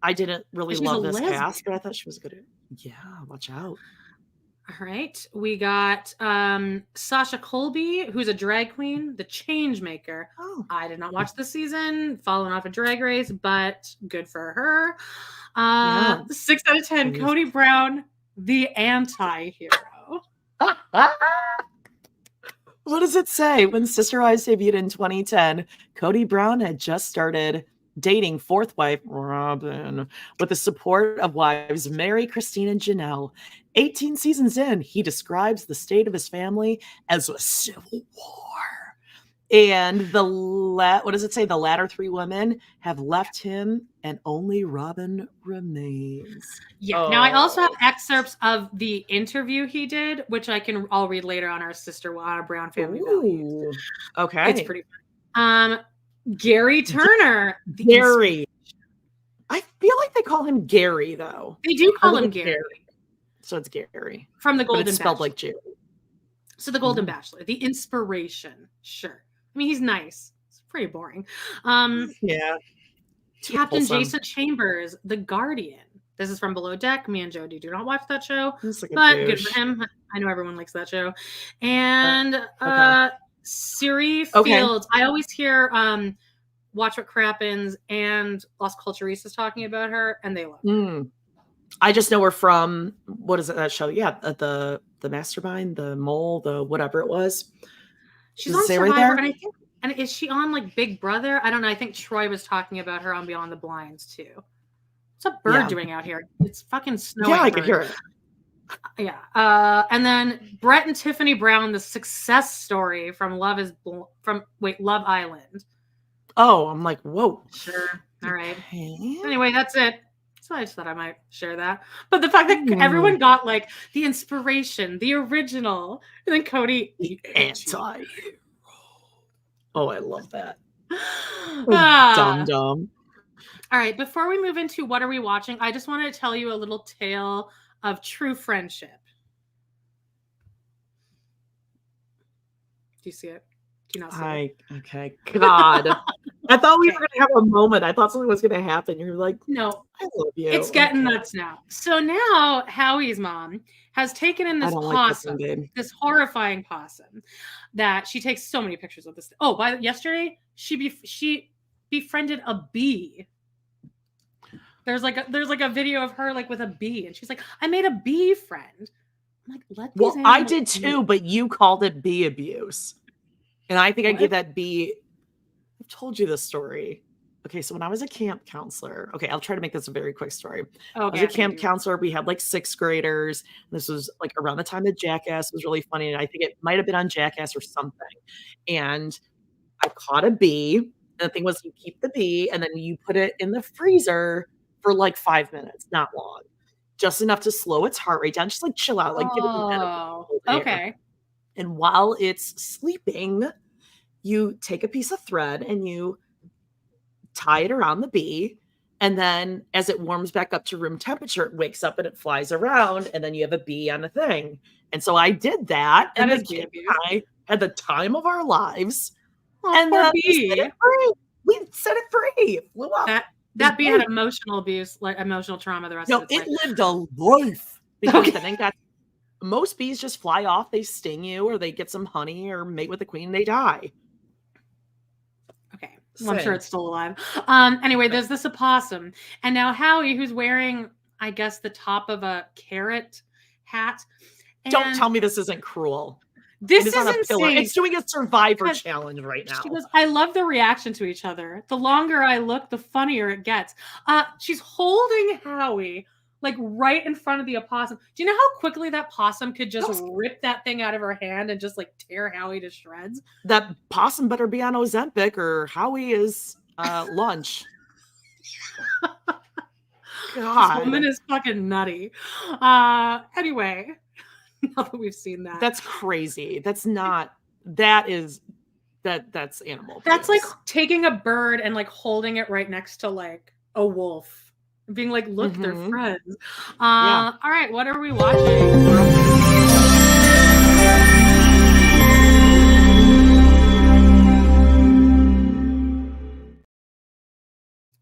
I didn't really love this cast, but I thought she was good. Yeah, watch out.
All right. We got Sasha Colby, who's a drag queen, the change maker.
Oh.
I did not watch this season, falling off a Drag Race, but good for her. 6 out of 10, Cody Brown, the anti-hero.
What does it say? When Sister Wives debuted in 2010, Cody Brown had just started dating fourth wife Robin with the support of wives Mary, Christine, and Janelle. 18 seasons in, he describes the state of his family as a civil war. And what does it say? The latter 3 women have left him and only Robin remains.
Yeah. Oh. Now I also have excerpts of the interview he did, which I'll read later on our Sister Brown family values.
Okay.
It's pretty fun. Gary Turner.
Gary. I feel like they call him Gary though.
They do call him Gary.
So it's Gary.
From the Golden
Bachelor. It's spelled
Bachelor.
like Jerry.
So the Golden Bachelor, the inspiration. Sure. I mean, he's nice. It's pretty boring.
Yeah.
Captain
wholesome.
Jason Chambers, The Guardian. This is from Below Deck. Me and Jody do not watch that show,
He's like a
but good
douche.
for him. I know everyone likes that show. And
Okay.
Siri
Okay.
Fields. I always hear Watch What Crappens and Las Culturistas talking about her, and they love her.
I just know her from, what is it, that show? Yeah, the Mastermind, the Mole, the whatever it was.
She's
Does it
on
say
Survivor,
right there?
and I think, and is she on like Big Brother? I don't know. I think Troy was talking about her on Beyond the Blinds too. What's a bird doing out here? It's fucking snowing.
Yeah, I can hear it.
Yeah. And then Brett and Tiffany Brown, the success story from Love Island.
Oh, I'm like, whoa.
Sure. All right.
Okay.
Anyway, that's it. So I just thought I might share that. But the fact that everyone got like the inspiration, the original, and then Cody,
the anti-hero. Oh, I love that. Dumb.
All right, before we move into what are we watching, I just wanted to tell you a little tale of true friendship. Do you see it? Do you not see it?
Okay. God. I thought we were going to have a moment. I thought something was going to happen. You're like,
no,
I love you.
It's getting nuts now. So now Howie's mom has taken in this possum, this horrifying possum that she takes so many pictures of this. Oh, yesterday she befriended a bee. There's like a video of her like with a bee, and she's like, I made a bee friend. I'm like,
I did too, but you called it bee abuse. And I think I gave that bee. I've told you this story. Okay, so when I was a camp counselor, I'll try to make this a very quick story. I was a camp counselor. We had like 6th graders. This was like around the time that Jackass was really funny. And I think it might have been on Jackass or something. And I caught a bee. And the thing was, you keep the bee and then you put it in the freezer for like 5 minutes, not long, just enough to slow its heart rate down, just like chill out, like give it a minute.
Okay.
And while it's sleeping, you take a piece of thread and you tie it around the bee. And then as it warms back up to room temperature, it wakes up and it flies around. And then you have a bee on a thing. And so I did that. And the kid and I had the time of our lives. And then we set it free. Flew up.
That bee had emotional abuse, like emotional trauma the rest of its life.
It lived a life. Because I think that most bees just fly off, they sting you, or they get some honey or mate with the queen and they die.
Okay. Well, I'm sure it's still alive. Anyway, there's this opossum. And now Howie, who's wearing, I guess, the top of a carrot hat.
Don't tell me this isn't cruel.
This is on a pillar.
It's doing a survivor challenge right now.
She goes, I love the reaction to each other. The longer I look, the funnier it gets. She's holding Howie like right in front of the opossum. Do you know how quickly that possum could just rip that thing out of her hand and just like tear Howie to shreds?
That possum better be on Ozempic or Howie is lunch. God.
This woman is fucking nutty. Anyway, now that we've seen that.
That's crazy. That's animal abuse.
That's like taking a bird and like holding it right next to like a wolf. Being like, look, they're friends. All right, what are we watching?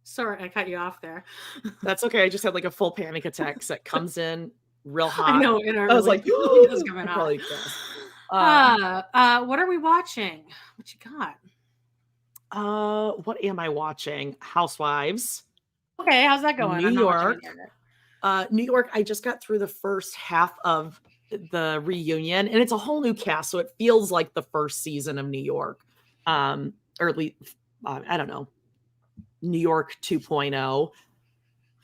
Sorry, I cut you off there.
That's okay. I just had like a full panic attack because it comes in real hot.
I know.
I was like,
it does come in hot. What are we watching? What you got?
What am I watching? Housewives.
Okay, how's that going?
New York. I just got through the first half of the reunion, and it's a whole new cast, so it feels like the first season of New York, or at least I don't know, New York 2.0.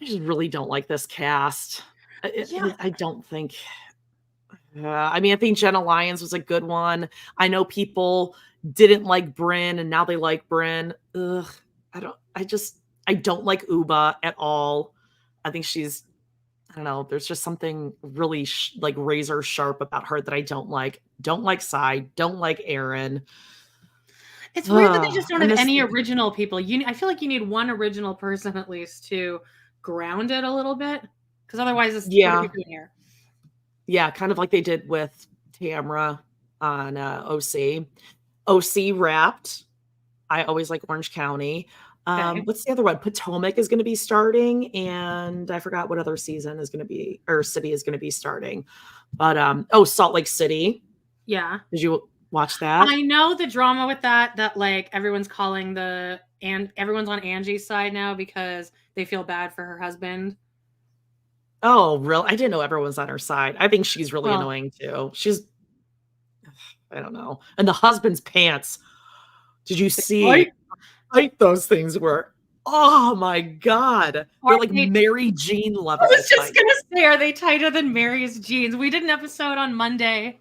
I just really don't like this cast. I don't think. I think Jenna Lyons was a good one. I know people didn't like Brynn, and now they like Brynn. Ugh, I don't like Uba at all. I think she's, I don't know, there's just something really like razor sharp about her that I don't like. Don't like Sai. Don't like Aaron.
It's weird that they just don't have any original people. I feel like you need one original person at least to ground it a little bit. Because otherwise it's here.
Yeah, kind of like they did with Tamra on OC. OC Wrapped. I always like Orange County.
Okay.
What's the other one? Potomac is going to be starting, and I forgot what other season is going to be, or city is going to be starting. But Salt Lake City.
Yeah.
Did you watch that?
I know the drama with that like everyone's calling and everyone's on Angie's side now because they feel bad for her husband.
Oh, really? I didn't know everyone's on her side. I think she's really
Well,
annoying too. I don't know. And the husband's pants. Did you see
right?
how tight those things were? Oh my God. They're
Are
like
they
Mary Jean
I
level
was just
tight.
gonna say, are they tighter than Mary's jeans? We did an episode on Monday,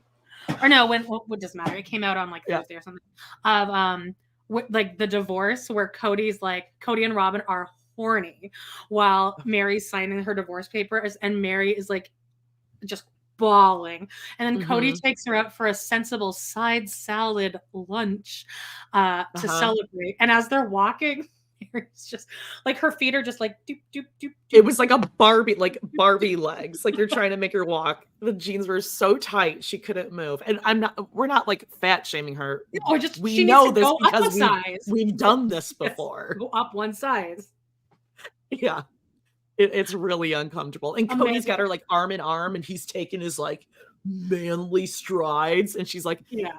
or no, what doesn't matter. It came out on like
Yeah.
Thursday or something. Of like the divorce where Cody's like Cody and Robin are horny while Mary's signing her divorce papers, and Mary is like just bawling. And then Cody
Mhm.
takes her out for a sensible side salad lunch to
Uh-huh.
celebrate. And as they're walking, it's just like her feet are just like doop doop doop
It
doop.
was like a Barbie legs. Like you're trying to make her walk. The jeans were so tight she couldn't move. And we're not like fat shaming her.
Or just
We
she needs
know
to
this
go up
because
a size.
we've done this
Yes,
before.
go up one size.
Yeah. It's really uncomfortable. And Cody's got
Amazing.
her like arm in arm and he's taking his like manly strides. And she's like,
Yeah.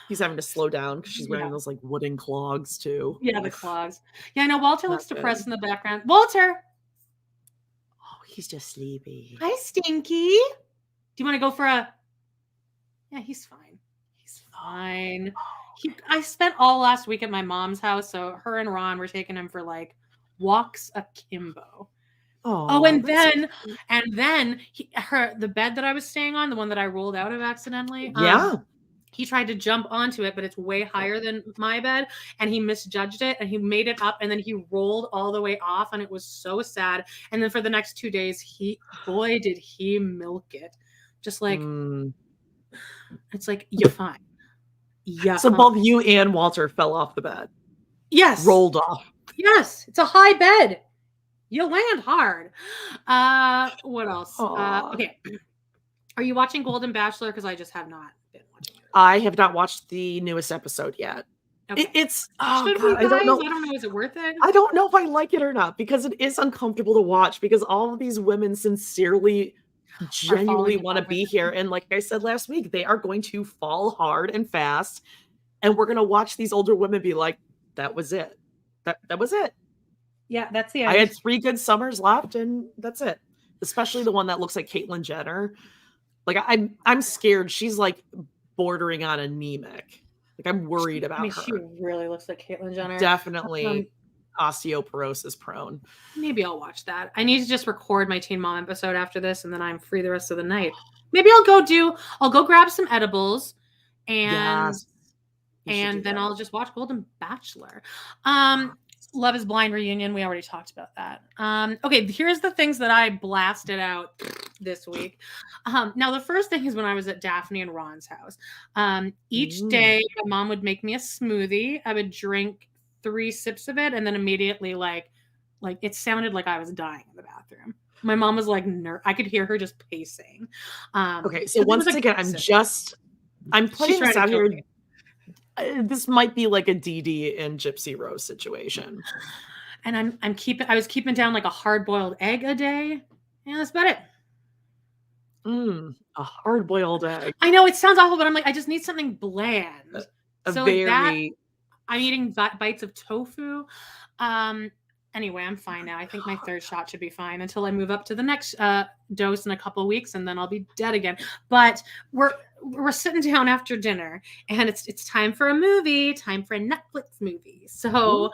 he's having to slow down because she's wearing
Yeah.
those like wooden clogs too.
Yeah, the
Oof,
clogs. Yeah, I know Walter
not
looks
good.
depressed in the background. Walter,
Oh, he's just sleepy.
hi Stinky. Do you want to go for a Yeah, he's fine. He's fine. I spent all last week at my mom's house, so her and Ron were taking him for like walks akimbo. Oh,
Oh, that's so sweet.
the bed that I was staying on, the one that I rolled out of accidentally,
Yeah.
he tried to jump onto it, but it's way higher than my bed, and he misjudged it, and he made it up, and then he rolled all the way off, and it was so sad. And then for the next 2 days, boy, did he milk it. Just like,
Mm.
it's like, you're fine. Yeah.
So both you and Walter fell off the bed.
Yes.
Rolled off.
Yes. It's a high bed. You land hard. What else?
Aw.
Okay. Are you watching Golden Bachelor? Because I just have not been watching it.
I have not watched the newest episode yet.
Okay.
It's
Should
God,
we, guys?
I don't know.
I don't know. Is it worth it?
I don't know if I like it or not because it is uncomfortable to watch because all of these women sincerely, genuinely
falling in
want to
love
be
with
here. And like I said last week, they are going to fall hard and fast. And we're going to watch these older women be like, that was it. That was it.
Yeah, that's the end.
I had 3 good summers left and that's it. Especially the one that looks like Caitlyn Jenner. Like I'm scared. She's like bordering on anemic. Like I'm worried about her.
She really looks like Caitlyn Jenner.
Definitely osteoporosis prone.
Maybe I'll watch that. I need to just record my Teen Mom episode after this, and then I'm free the rest of the night. Maybe I'll go grab some edibles, and
Yes, you should do
then
that.
I'll just watch Golden Bachelor. Love is Blind reunion. We already talked about that. Okay, here's the things that I blasted out this week. Now, the first thing is when I was at Daphne and Ron's house. Each day, my mom would make me a smoothie. I would drink 3 sips of it, and then immediately, like it sounded like I was dying in the bathroom. My mom was like, I could hear her just pacing.
Okay, so once again, I'm putting this out here. This might be like a DD and Gypsy Rose situation.
And I was keeping down like a hard-boiled egg a day. Yeah, that's about it.
A hard-boiled egg.
I know it sounds awful, but I'm like, I just need something bland. I'm eating bites of tofu. Anyway, I'm fine now. I think my 3rd shot should be fine until I move up to the next dose in a couple of weeks, and then I'll be dead again. But we're sitting down after dinner, and it's time for a movie, time for a Netflix movie. So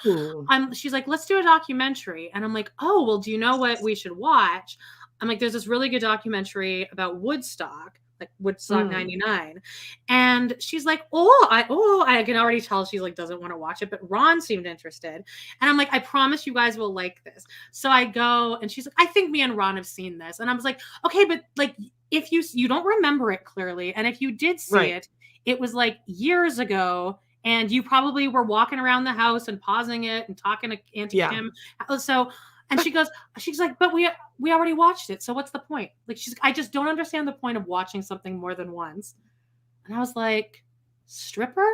she's like, let's do a documentary, and I'm like, oh well, do you know what we should watch? I'm like, there's this really good documentary about Woodstock. Like Woodstock 99. And she's like, I can already tell she's like doesn't want to watch it, but Ron seemed interested. And I'm like, I promise you guys will like this. So I go and she's like, I think me and Ron have seen this. And I was like, okay, but like if you don't remember it clearly, and if you did see it was like years ago, and you probably were walking around the house and pausing it and talking to Auntie Kim. So and she's like, but we already watched it. So what's the point? Like, I just don't understand the point of watching something more than once. And I was like, stripper?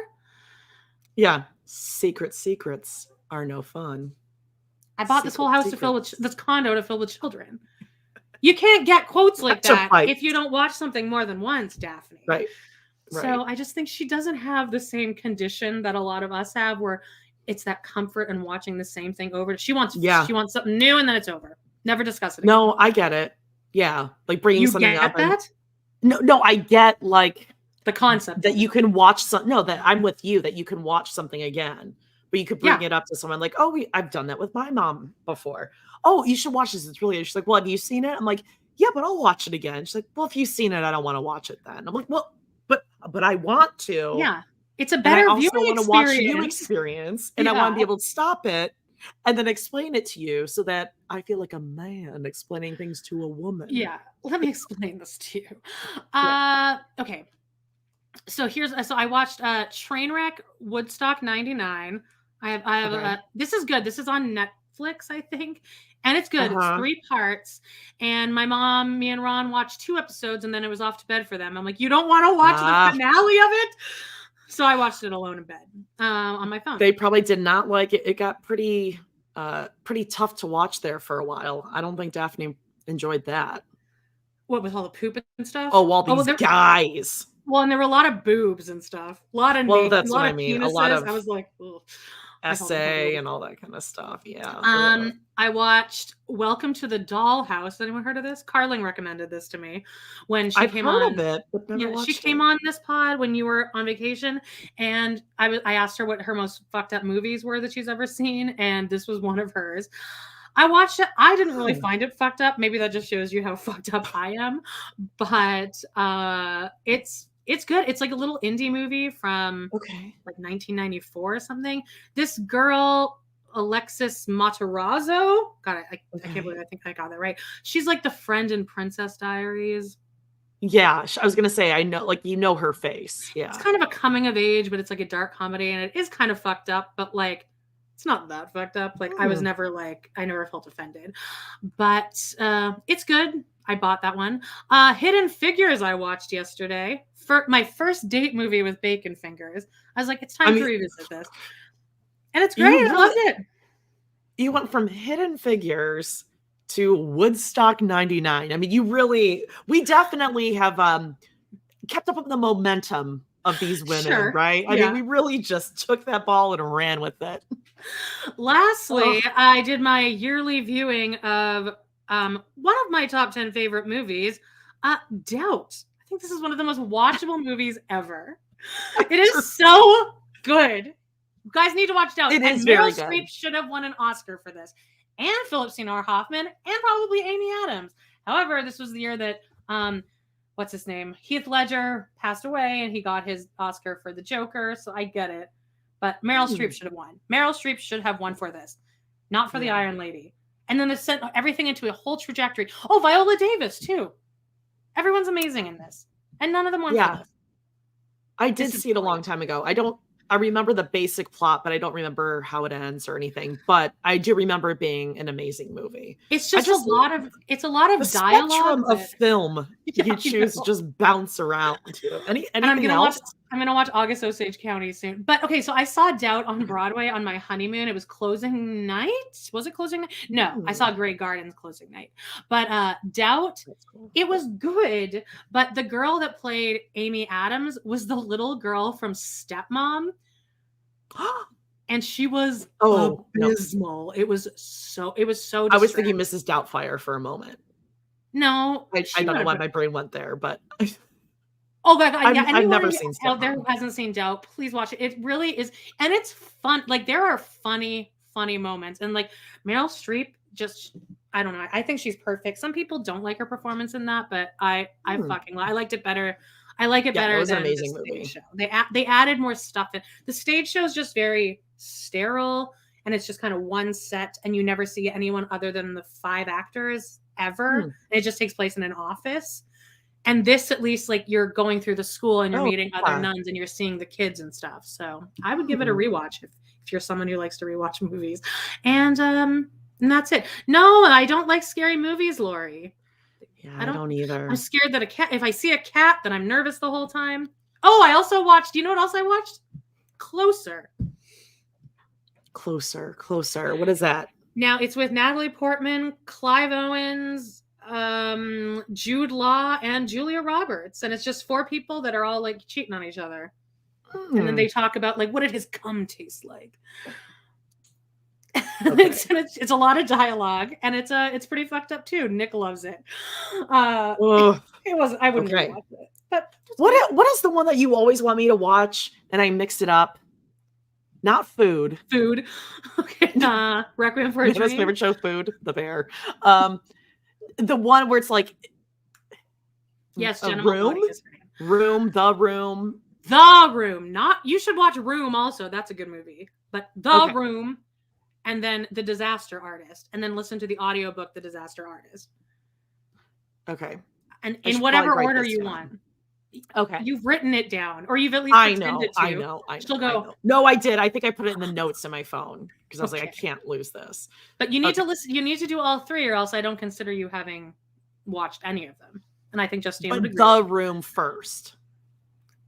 Yeah. Secrets. are no fun.
I bought this whole house to fill with
Secrets.
this condo to fill with children. You can't get quotes like
Such a
that
fight.
if you don't watch something more than once, Daphne.
Right.
So I just think she doesn't have the same condition that a lot of us have, where it's that comfort in watching the same thing over. She wants something new, and then it's over. Never discuss it again.
No, I get it. Yeah, like bringing
You
something
get
up.
that?
No, I get like
the concept
that you can watch some. No, that I'm with you that you can watch something again, but you could bring it up to someone like, oh, I've done that with my mom before. Oh, you should watch this. It's really. She's like, well, have you seen it? I'm like, yeah, but I'll watch it again. She's like, well, if you've seen it, I don't want to watch it then. I'm like, well, but I want to.
Yeah, it's a better viewing experience. I also want to watch you experience,
and I want to be able to stop it and then explain it to you so that I feel like a man explaining things to a woman.
Yeah, let me explain this to you. Okay. So I watched Trainwreck Woodstock 99. I have this is good. This is on Netflix, I think. And it's good. It's 3 parts. And my mom, me and Ron watched 2 episodes, and then it was off to bed for them. I'm like, you don't want to watch the finale of it? So I watched it alone in bed on my phone.
They probably did not like it. It got pretty tough to watch there for a while. I don't think Daphne enjoyed that.
What, with all the poop and stuff?
Oh, all these guys.
Well, and there were a lot of boobs and stuff. A lot of
that's what I mean.
Penises.
A lot of
I was like, ugh.
Essay and all that kind of stuff. Yeah.
I watched Welcome to the Dollhouse. Anyone heard of this? Carling recommended this to me when she came on.
I've heard of it, but never watched
she came on this pod when you were on vacation, and I asked her what her most fucked up movies were that she's ever seen, and this was one of hers. I watched it. I didn't really find it fucked up. Maybe that just shows you how fucked up I am. But it's good. It's like a little indie movie from like 1994 or something. This girl, Alexis Matarazzo, God, I can't believe I think I got that right. She's like the friend in Princess Diaries.
Yeah, I was gonna say, I know, like, you know her face. Yeah,
it's kind of a coming of age, but it's like a dark comedy, and it is kind of fucked up, but like it's not that fucked up. Like I was never like, I never felt offended, but it's good. I bought that one. Hidden Figures I watched yesterday. For my first date movie with Bacon Fingers. I was like, it's time to revisit this. And it's great. I loved it.
You went from Hidden Figures to Woodstock 99. I mean, we definitely have kept up with the momentum of these women, right? I mean, we really just took that ball and ran with it.
Lastly, I did my yearly viewing of one of my top 10 favorite movies, Doubt. I think this is one of the most watchable movies ever. It is so good. You guys need to watch Doubt.
It is
Meryl
very good.
Streep should have won an Oscar for this. And Philip Seymour Hoffman, and probably Amy Adams. However, this was the year that what's his name? Heath Ledger passed away, and he got his Oscar for The Joker, so I get it. But Meryl Streep should have won. Meryl Streep should have won for this, not for The Iron Lady. And then they sent everything into a whole trajectory. Oh, Viola Davis, too. Everyone's amazing in this. And none of them won for this.
I did see it a long time ago. I remember the basic plot, but I don't remember how it ends or anything. But I do remember it being an amazing movie.
It's just a lot of dialogue.
Spectrum of film you choose to just bounce around to. Anything else?
I'm gonna watch August Osage County soon. But okay, so I saw Doubt on Broadway on my honeymoon. It was closing night. Was it closing night? No, I saw Grey Gardens closing night. But Doubt, it was good. But the girl that played Amy Adams was the little girl from Stepmom. And she was abysmal. No. It was so distracting.
I was thinking Mrs. Doubtfire for a moment.
No,
I don't know why my brain went there, but
oh my God, yeah.
I've never seen
out there who hasn't seen Doubt, please watch it. It really is, and it's fun. Like there are funny moments, and like Meryl Streep, just I don't know. I think she's perfect. Some people don't like her performance in that, but I liked it better. I like it better than the stage show. They added more stuff in. The stage show is just very sterile, and it's just kind of one set, and you never see anyone other than the 5 actors ever. And it just takes place in an office. And this, at least, like you're going through the school and you're meeting other nuns and you're seeing the kids and stuff. So I would give it a rewatch if you're someone who likes to rewatch movies. And that's it. No, I don't like scary movies, Lori.
Yeah, I don't either.
I'm scared that if I see a cat, then I'm nervous the whole time. Oh, I also watched, do you know what else I watched? Closer.
Closer. What is that?
Now it's with Natalie Portman, Clive Owens, Jude Law, and Julia Roberts, and it's just 4 people that are all like cheating on each other, and then they talk about like what did his cum taste like. Okay. it's a lot of dialogue, and it's pretty fucked up too. Nick loves it. It was I wouldn't really watch it. But
what is the one that you always want me to watch and I mixed it up? Not Food.
Okay. Requiem for a Dream.
My favorite show, Food, the bear. The one where it's like
yes,
a
Jenna
room. The Room.
Not you should watch Room also. That's a good movie. But The Room, and then The Disaster Artist, and then listen to the audiobook The Disaster Artist.
Okay.
And in whatever order you want.
Okay.
You've written it down, or you've at least pretended to.
I know.
She'll go.
I know. No, I did. I think I put it in the notes to my phone because I was like, I can't lose this.
But you need to listen. You need to do all 3, or else I don't consider you having watched any of them. And I think Justine would agree.
The Room first.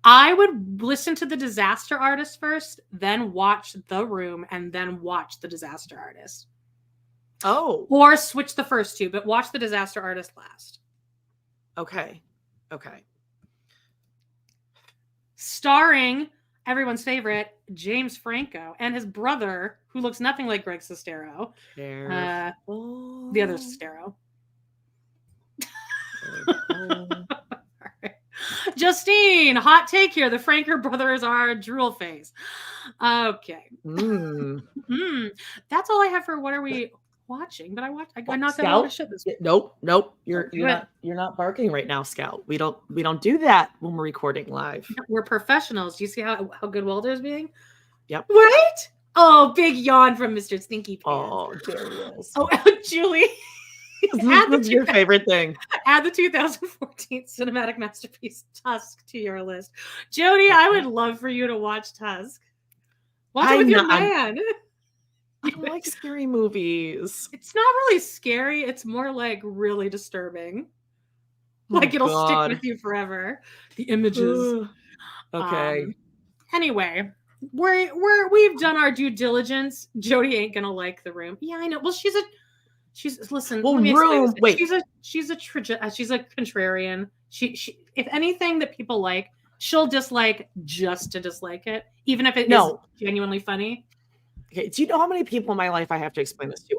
I would listen to The Disaster Artist first, then watch The Room, and then watch The Disaster Artist.
Oh.
Or switch the first 2, but watch The Disaster Artist last.
Okay.
Starring everyone's favorite James Franco and his brother, who looks nothing like Greg Sestero. The other Sestero. Justine, hot take here. The Franco brothers are drool face. Okay. That's all I have for what are we watching? But I knocked out a lot of shit this week.
Nope. You're not barking right now, Scout. We don't do that when we're recording live.
We're professionals. Do you see how good Walter's being?
Yep.
Right? Oh, big yawn from Mr. Stinky Pants.
Oh, there he is.
Oh, Julie.
What's your favorite thing?
Add the 2014 cinematic masterpiece Tusk to your list. Jody, I would love for you to watch Tusk. Watch it with your man.
I don't like scary movies.
It's not really scary. It's more like really disturbing. Like it'll stick with you forever. The images.
Okay.
Anyway, we've done our due diligence. Jody ain't gonna like The Room. Yeah, I know. Well, she's listen.
Well, Room. Wait.
She's a contrarian. She if anything that people like, she'll dislike just to dislike it, even if it is genuinely funny.
Okay, do you know how many people in my life I have to explain this to?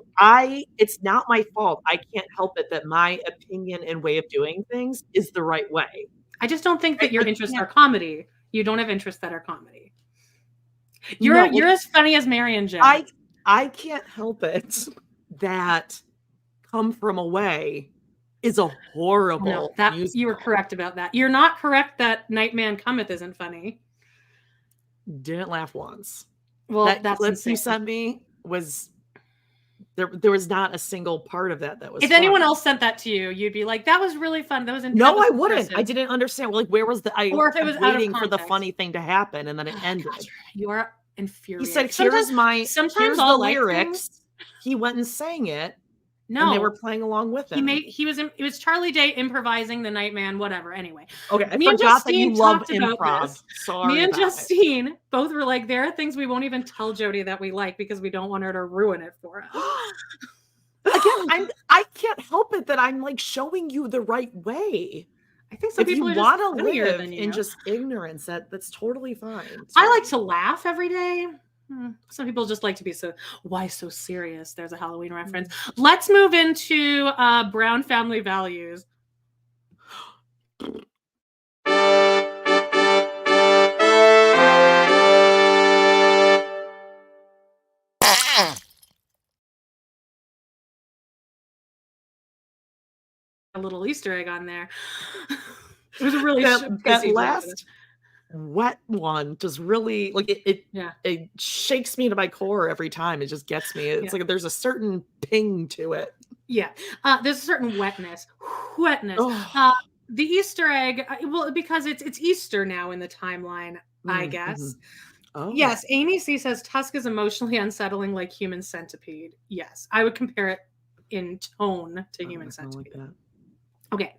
It's not my fault. I can't help it that my opinion and way of doing things is the right way.
I just don't think that your interests are comedy. You don't have interests that are comedy. You're as funny as Mary and Jen.
I can't help it that Come From Away is a horrible musical.
You were correct about that. You're not correct that Nightman Cometh isn't funny.
Didn't laugh once.
Well,
that clip you sent me was there was not a single part of that was.
If anyone else sent that to you, you'd be like, "That was really fun. That was
No, I wouldn't. I didn't understand. Like, where was
or if it was
waiting for the funny thing to happen, and then it ended.
Gosh, you are infuriating.
He said, "Here's the lyrics." He went and sang it.
No,
and they were playing along with him.
It was Charlie Day improvising the Nightman, whatever. Anyway,
okay. I forgot that you love improv. Sorry,
me and Justine both were like, there are things we won't even tell Jody that we like because we don't want her to ruin it for us.
Again, I can't help it that I'm like showing you the right way.
I think some people
want to live in just ignorance. That's totally fine.
I like to laugh every day. Some people just like to be why so serious? There's a Halloween reference. Let's move into Brown family values. A little Easter egg on there. It was a really
that last wet one just really like it shakes me to my core every time. It just gets me. It's like there's a certain ping to it.
Yeah, there's a certain wetness. The Easter egg, well, because it's Easter now in the timeline, I guess. Mm-hmm. Oh. Yes, Amy C says Tusk is emotionally unsettling like Human Centipede. Yes, I would compare it in tone to Human Centipede. Like that. Okay.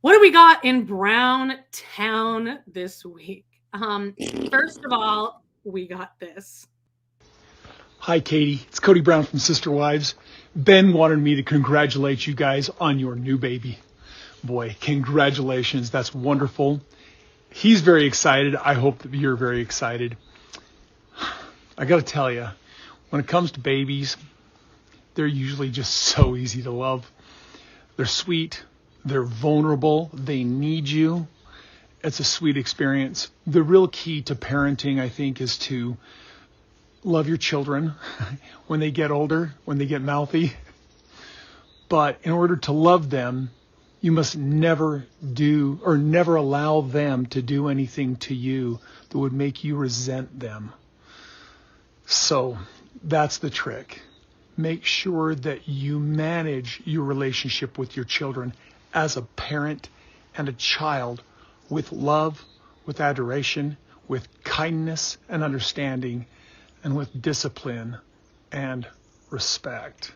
What do we got in Brown Town this week? First of all, we got this.
Hi, Katie. It's Cody Brown from Sister Wives. Ben wanted me to congratulate you guys on your new baby. Boy, congratulations. That's wonderful. He's very excited. I hope that you're very excited. I got to tell you, when it comes to babies, they're usually just so easy to love. They're sweet. They're vulnerable. They need you. It's a sweet experience. The real key to parenting, I think, is to love your children when they get older, when they get mouthy. But in order to love them, you must never allow them to do anything to you that would make you resent them. So that's the trick. Make sure that you manage your relationship with your children as a parent and a child with love, with adoration, with kindness and understanding, and with discipline and respect.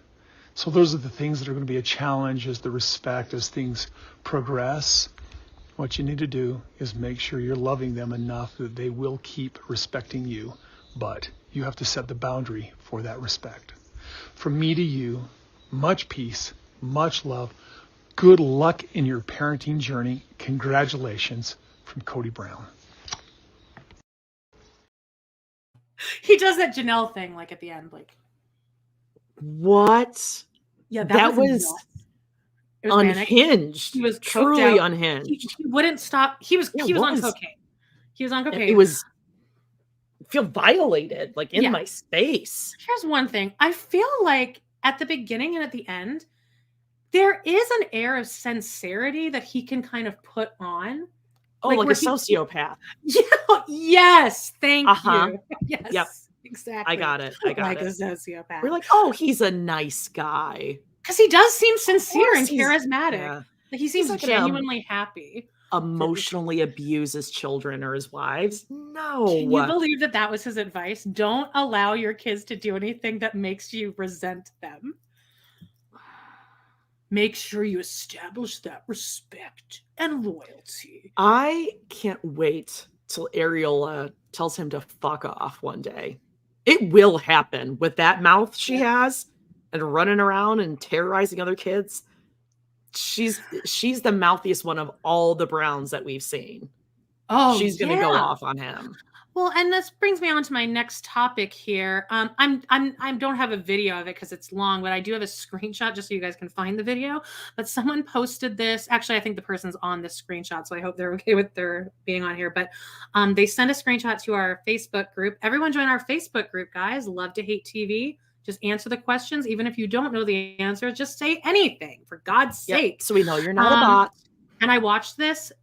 So those are the things that are going to be a challenge, as the respect, as things progress. What you need to do is make sure you're loving them enough that they will keep respecting you, but you have to set the boundary for that respect. From me to you, much peace, much love. Good luck in your parenting journey. Congratulations from Cody Brown.
He does that Janelle thing, like at the end, like.
What?
Yeah,
that was
nuts. It was
unhinged.
He was
truly unhinged.
He wouldn't stop. He was on cocaine. He was on cocaine.
It was feel violated, like in my space.
Here's one thing. I feel like at the beginning and at the end, there is an air of sincerity that he can kind of put on.
Oh, like a sociopath.
Yeah. Yes. Thank you. Yes.
Yep.
Exactly.
I got it.
Like a sociopath.
We're like, oh, he's a nice guy.
Because he does seem sincere and charismatic.
Yeah.
Like he seems like genuinely happy.
Emotionally abuse his children or his wives. No.
Can you believe that was his advice? Don't allow your kids to do anything that makes you resent them. Make sure you establish that respect and loyalty.
I can't wait till Ariel tells him to fuck off one day. It will happen with that mouth she has and running around and terrorizing other kids. She's the mouthiest one of all the Browns that we've seen.
Oh,
she's gonna go off on him.
Well, and this brings me on to my next topic here. I don't have a video of it because it's long, but I do have a screenshot just so you guys can find the video. But someone posted this. Actually, I think the person's on this screenshot, so I hope they're okay with their being on here. But they sent a screenshot to our Facebook group. Everyone join our Facebook group, guys. Love to Hate TV. Just answer the questions. Even if you don't know the answer, just say anything, for God's sake.
So we know you're not a bot.
And I watched this.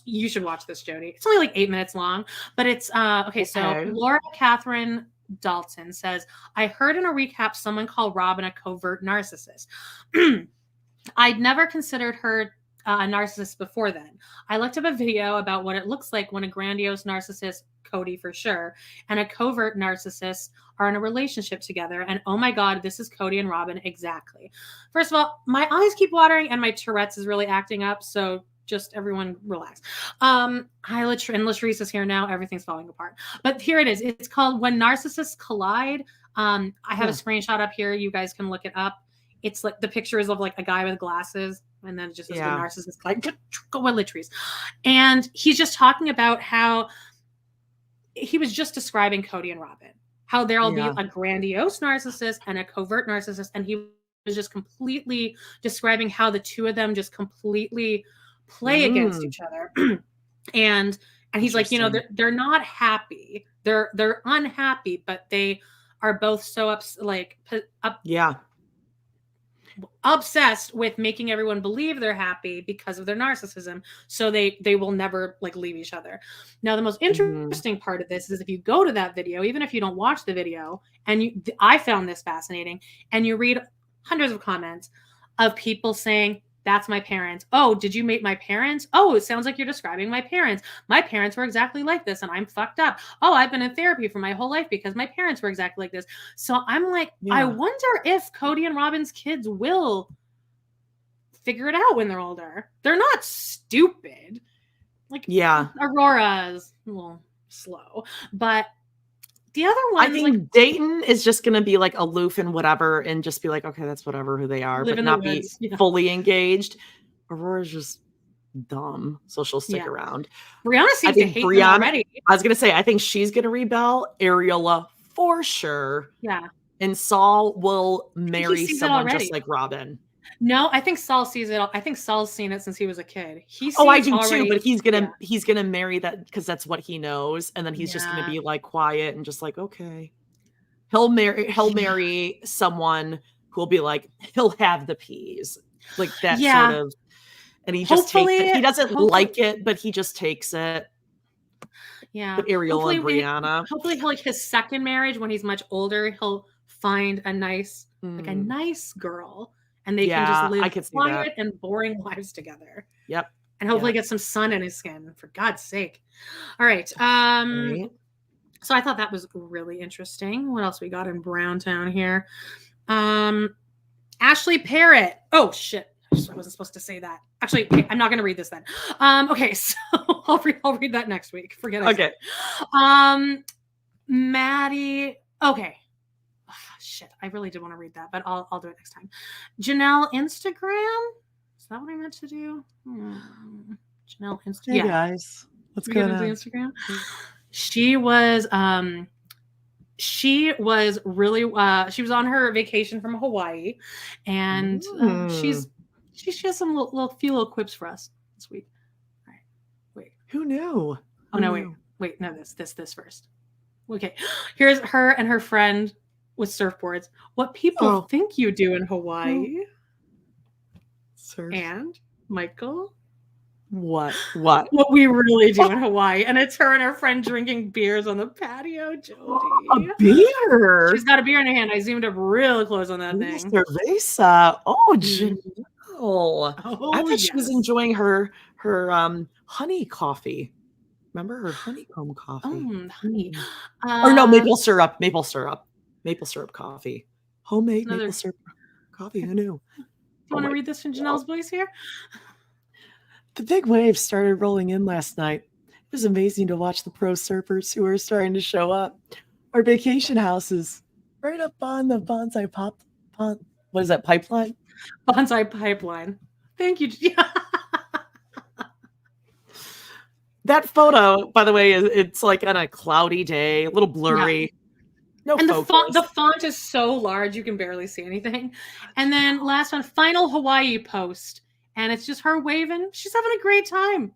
You should watch this, Jody. It's only like 8 minutes long, but it's okay. So Laura Catherine Dalton says, I heard in a recap someone called Robin a covert narcissist. I'd never considered her a narcissist before then. I looked up a video about what it looks like when a grandiose narcissist, Cody for sure, and a covert narcissist are in a relationship together. And oh my God, this is Cody and Robin exactly. First of all, my eyes keep watering and my Tourette's is really acting up. So just everyone relax. And Latrice is here now. Everything's falling apart. But here it is. It's called When Narcissists Collide. I have a screenshot up here. You guys can look it up. It's like the pictures of like a guy with glasses, and then it just says the narcissist collide. Go with Latrice. And he's just talking about how he was just describing Cody and Robin, how there'll be a grandiose narcissist and a covert narcissist. And he was just completely describing how the two of them just completely play against each other. and he's like, they're not happy. They're unhappy, but they are both so obsessed with making everyone believe they're happy because of their narcissism. So they will never like leave each other. Now, the most interesting part of this is if you go to that video, even if you don't watch the video, and I found this fascinating, and you read hundreds of comments of people saying, that's my parents. Oh, did you meet my parents? Oh, it sounds like you're describing my parents. My parents were exactly like this and I'm fucked up. Oh, I've been in therapy for my whole life because my parents were exactly like this. So I'm like, I wonder if Cody and Robin's kids will figure it out when they're older. They're not stupid. Like, Aurora's a little slow, but The other
I
ones,
think
like,
Dayton is just going to be like aloof and whatever and just be like, okay, that's whatever who they are,
live
but
in the
not be
woods. Yeah.
fully engaged. Aurora's just dumb, so she'll stick
Yeah.
around.
Brianna
I
seems to
think
hate them
Brianna,
already.
I was going to say, I think she's going to rebel. Ariola for sure.
Yeah.
And Saul will
he
marry
sees it
someone just
already.
like Robin.
No, I think Saul sees it. I think Saul's seen it since he was a kid. He
Oh, I
sees
do
already.
too, but he's gonna marry that because that's what he knows, and then he's just gonna
Yeah.
be like quiet and just like, okay. He'll marry someone who'll be like, he'll have the peas. Like that sort
Yeah.
of, and he just takes it. He doesn't like it, but he just takes it.
Yeah.
But Ariel and Brianna.
Hopefully, like his second marriage, when he's much older, he'll find a nice girl, and they can just live quiet and boring lives together.
Yep.
And hopefully get some sun in his skin, for God's sake. All right. So I thought that was really interesting. What else we got in Browntown here? Ashley Parrott. Oh shit. I wasn't supposed to say that. Actually, I'm not going to read this then. Okay, so I'll read that next week. Forget it.
Okay.
Maddie. Okay. Oh, shit, I really did want to read that, but I'll do it next time. Janelle Instagram. Is that what I meant to do? Janelle Instagram.
Hey guys, what's going on?
Instagram. She was really she was on her vacation from Hawaii, and she has some few little quips for us this week. All right, wait.
Who knew?
Oh no, wait. No, this first. Okay, here's her and her friend with surfboards. What people think you do in Hawaii?
Surf.
And Michael.
What
we really do in Hawaii. And it's her and her friend drinking beers on the patio, Jody.
A beer?
She's got a beer in her hand. I zoomed up real close on that thing.
Cerveza. Oh, Janelle. I thought she was enjoying her honey coffee. Remember her honeycomb coffee?
Honey.
Or no, maple syrup coffee. Homemade maple syrup coffee. Who knew?
Do you want to read this in Janelle's voice here?
The big waves started rolling in last night. It was amazing to watch the pro surfers who were starting to show up. Our vacation houses right up on the bonsai what is that, pipeline?
Bonsai pipeline. Thank you.
That photo, by the way, it's like on a cloudy day, a little blurry. No
and
focus.
the font is so large you can barely see anything. And then last one, final Hawaii post. And it's just her waving. She's having a great time.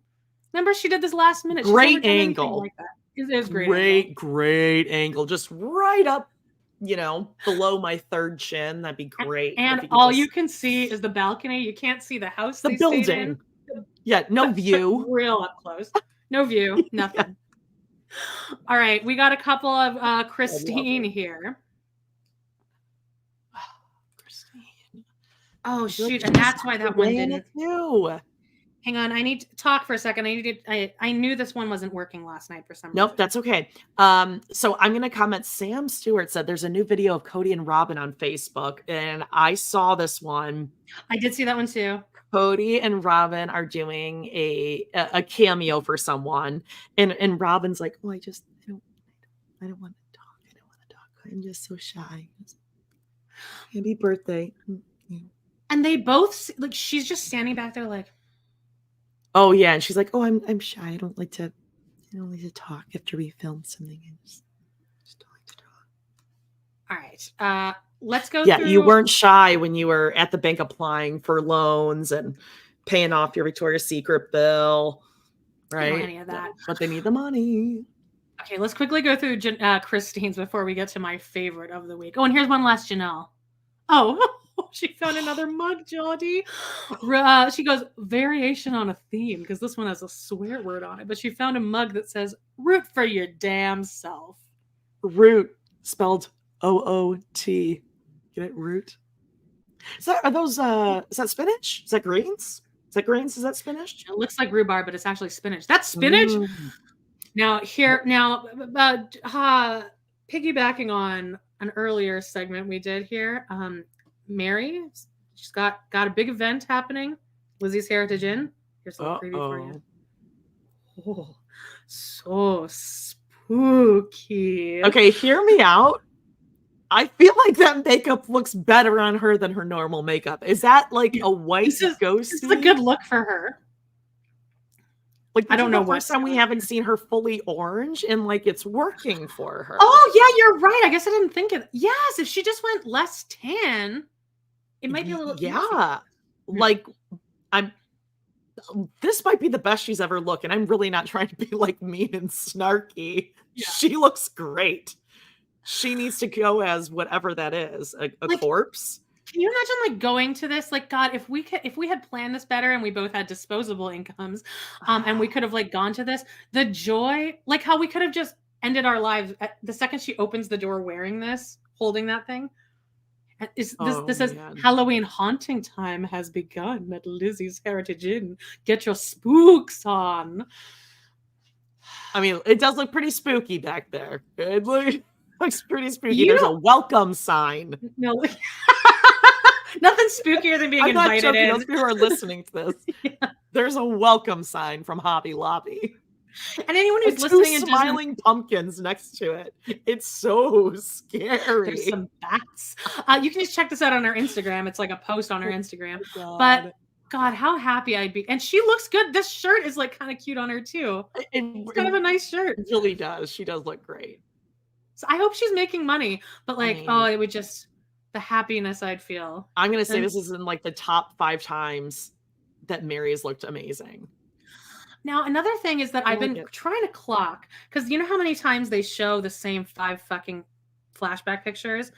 Remember, she did this last minute.
Great angle.
Like that. It is great.
Great angle. Just right up, below my third chin. That'd be great.
And all you can see is the balcony. You can't see the house.
The building. Yeah, no view.
Real up close. No view. Nothing. All right, we got a couple of Christine here. Oh shoot! And that's why that one didn't. Hang on, I need to talk for a second. I knew this one wasn't working last night for some reason.
Nope, that's okay. So I'm gonna comment. Sam Stewart said there's a new video of Cody and Robin on Facebook, and I saw this one.
I did see that one too.
Cody and Robin are doing a cameo for someone, and Robin's like, "Oh, I don't want to talk. I don't want to talk. I'm just so shy. Happy birthday."
And they both she's just standing back there like,
oh yeah, and she's like, "Oh, I'm shy. I don't like to talk after we film something. I just don't like to talk."
All right, let's go.
Yeah, you weren't shy when you were at the bank applying for loans and paying off your Victoria's Secret bill, right?
I don't any of that,
but they need the money.
Okay, let's quickly go through Christine's before we get to my favorite of the week. Oh, and here's one last Janelle. Oh. She found another mug, Jody. She goes, variation on a theme, because this one has a swear word on it. But she found a mug that says, root for your damn self.
Root, spelled O-O-T. Get it? Root. Is that spinach? Is that greens? Is that spinach?
It looks like rhubarb, but it's actually spinach. That's spinach? Now, piggybacking on an earlier segment we did here, Mary, she's got a big event happening. Lizzie's Heritage Inn. Here's a little preview for you. Oh, so spooky.
Okay, hear me out. I feel like that makeup looks better on her than her normal makeup. Is that like a white ghost?
This is a good look for her.
Like,
I don't know
the first time we haven't seen her fully orange, and like it's working for her.
Oh yeah, you're right. I guess I didn't think of it. Yes, if she just went less tan, it might be a little easier.
Like this might be the best she's ever looked, and I'm really not trying to be like mean and snarky. Yeah. She looks great. She needs to go as whatever that is, a like, corpse.
Can you imagine like going to this? Like, God, if we had planned this better and we both had disposable incomes, and we could have like gone to this, the joy, like how we could have just ended our lives at the second she opens the door wearing this, holding that thing. This says Halloween haunting time has begun at Lizzie's Heritage Inn. Get your spooks on.
I mean, it does look pretty spooky back there. It looks pretty spooky. There's a welcome sign.
No. Nothing spookier than being invited in.
Those people are listening to this. Yeah. There's a welcome sign from Hobby Lobby.
And anyone who's listening,
smiling pumpkins next to it. It's so scary.
There's some bats. You can just check this out on our Instagram. It's like a post on our Instagram. But God, how happy I'd be. And she looks good. This shirt is like kind of cute on her too. It's kind of a nice shirt.
It really does. She does look great.
So I hope she's making money. But like, it would just, the happiness I'd feel.
I'm going to say this is in like the top 5 times that Mary has looked amazing.
Now, another thing is that I've been trying to clock, because you know how many times they show the same 5 fucking flashback pictures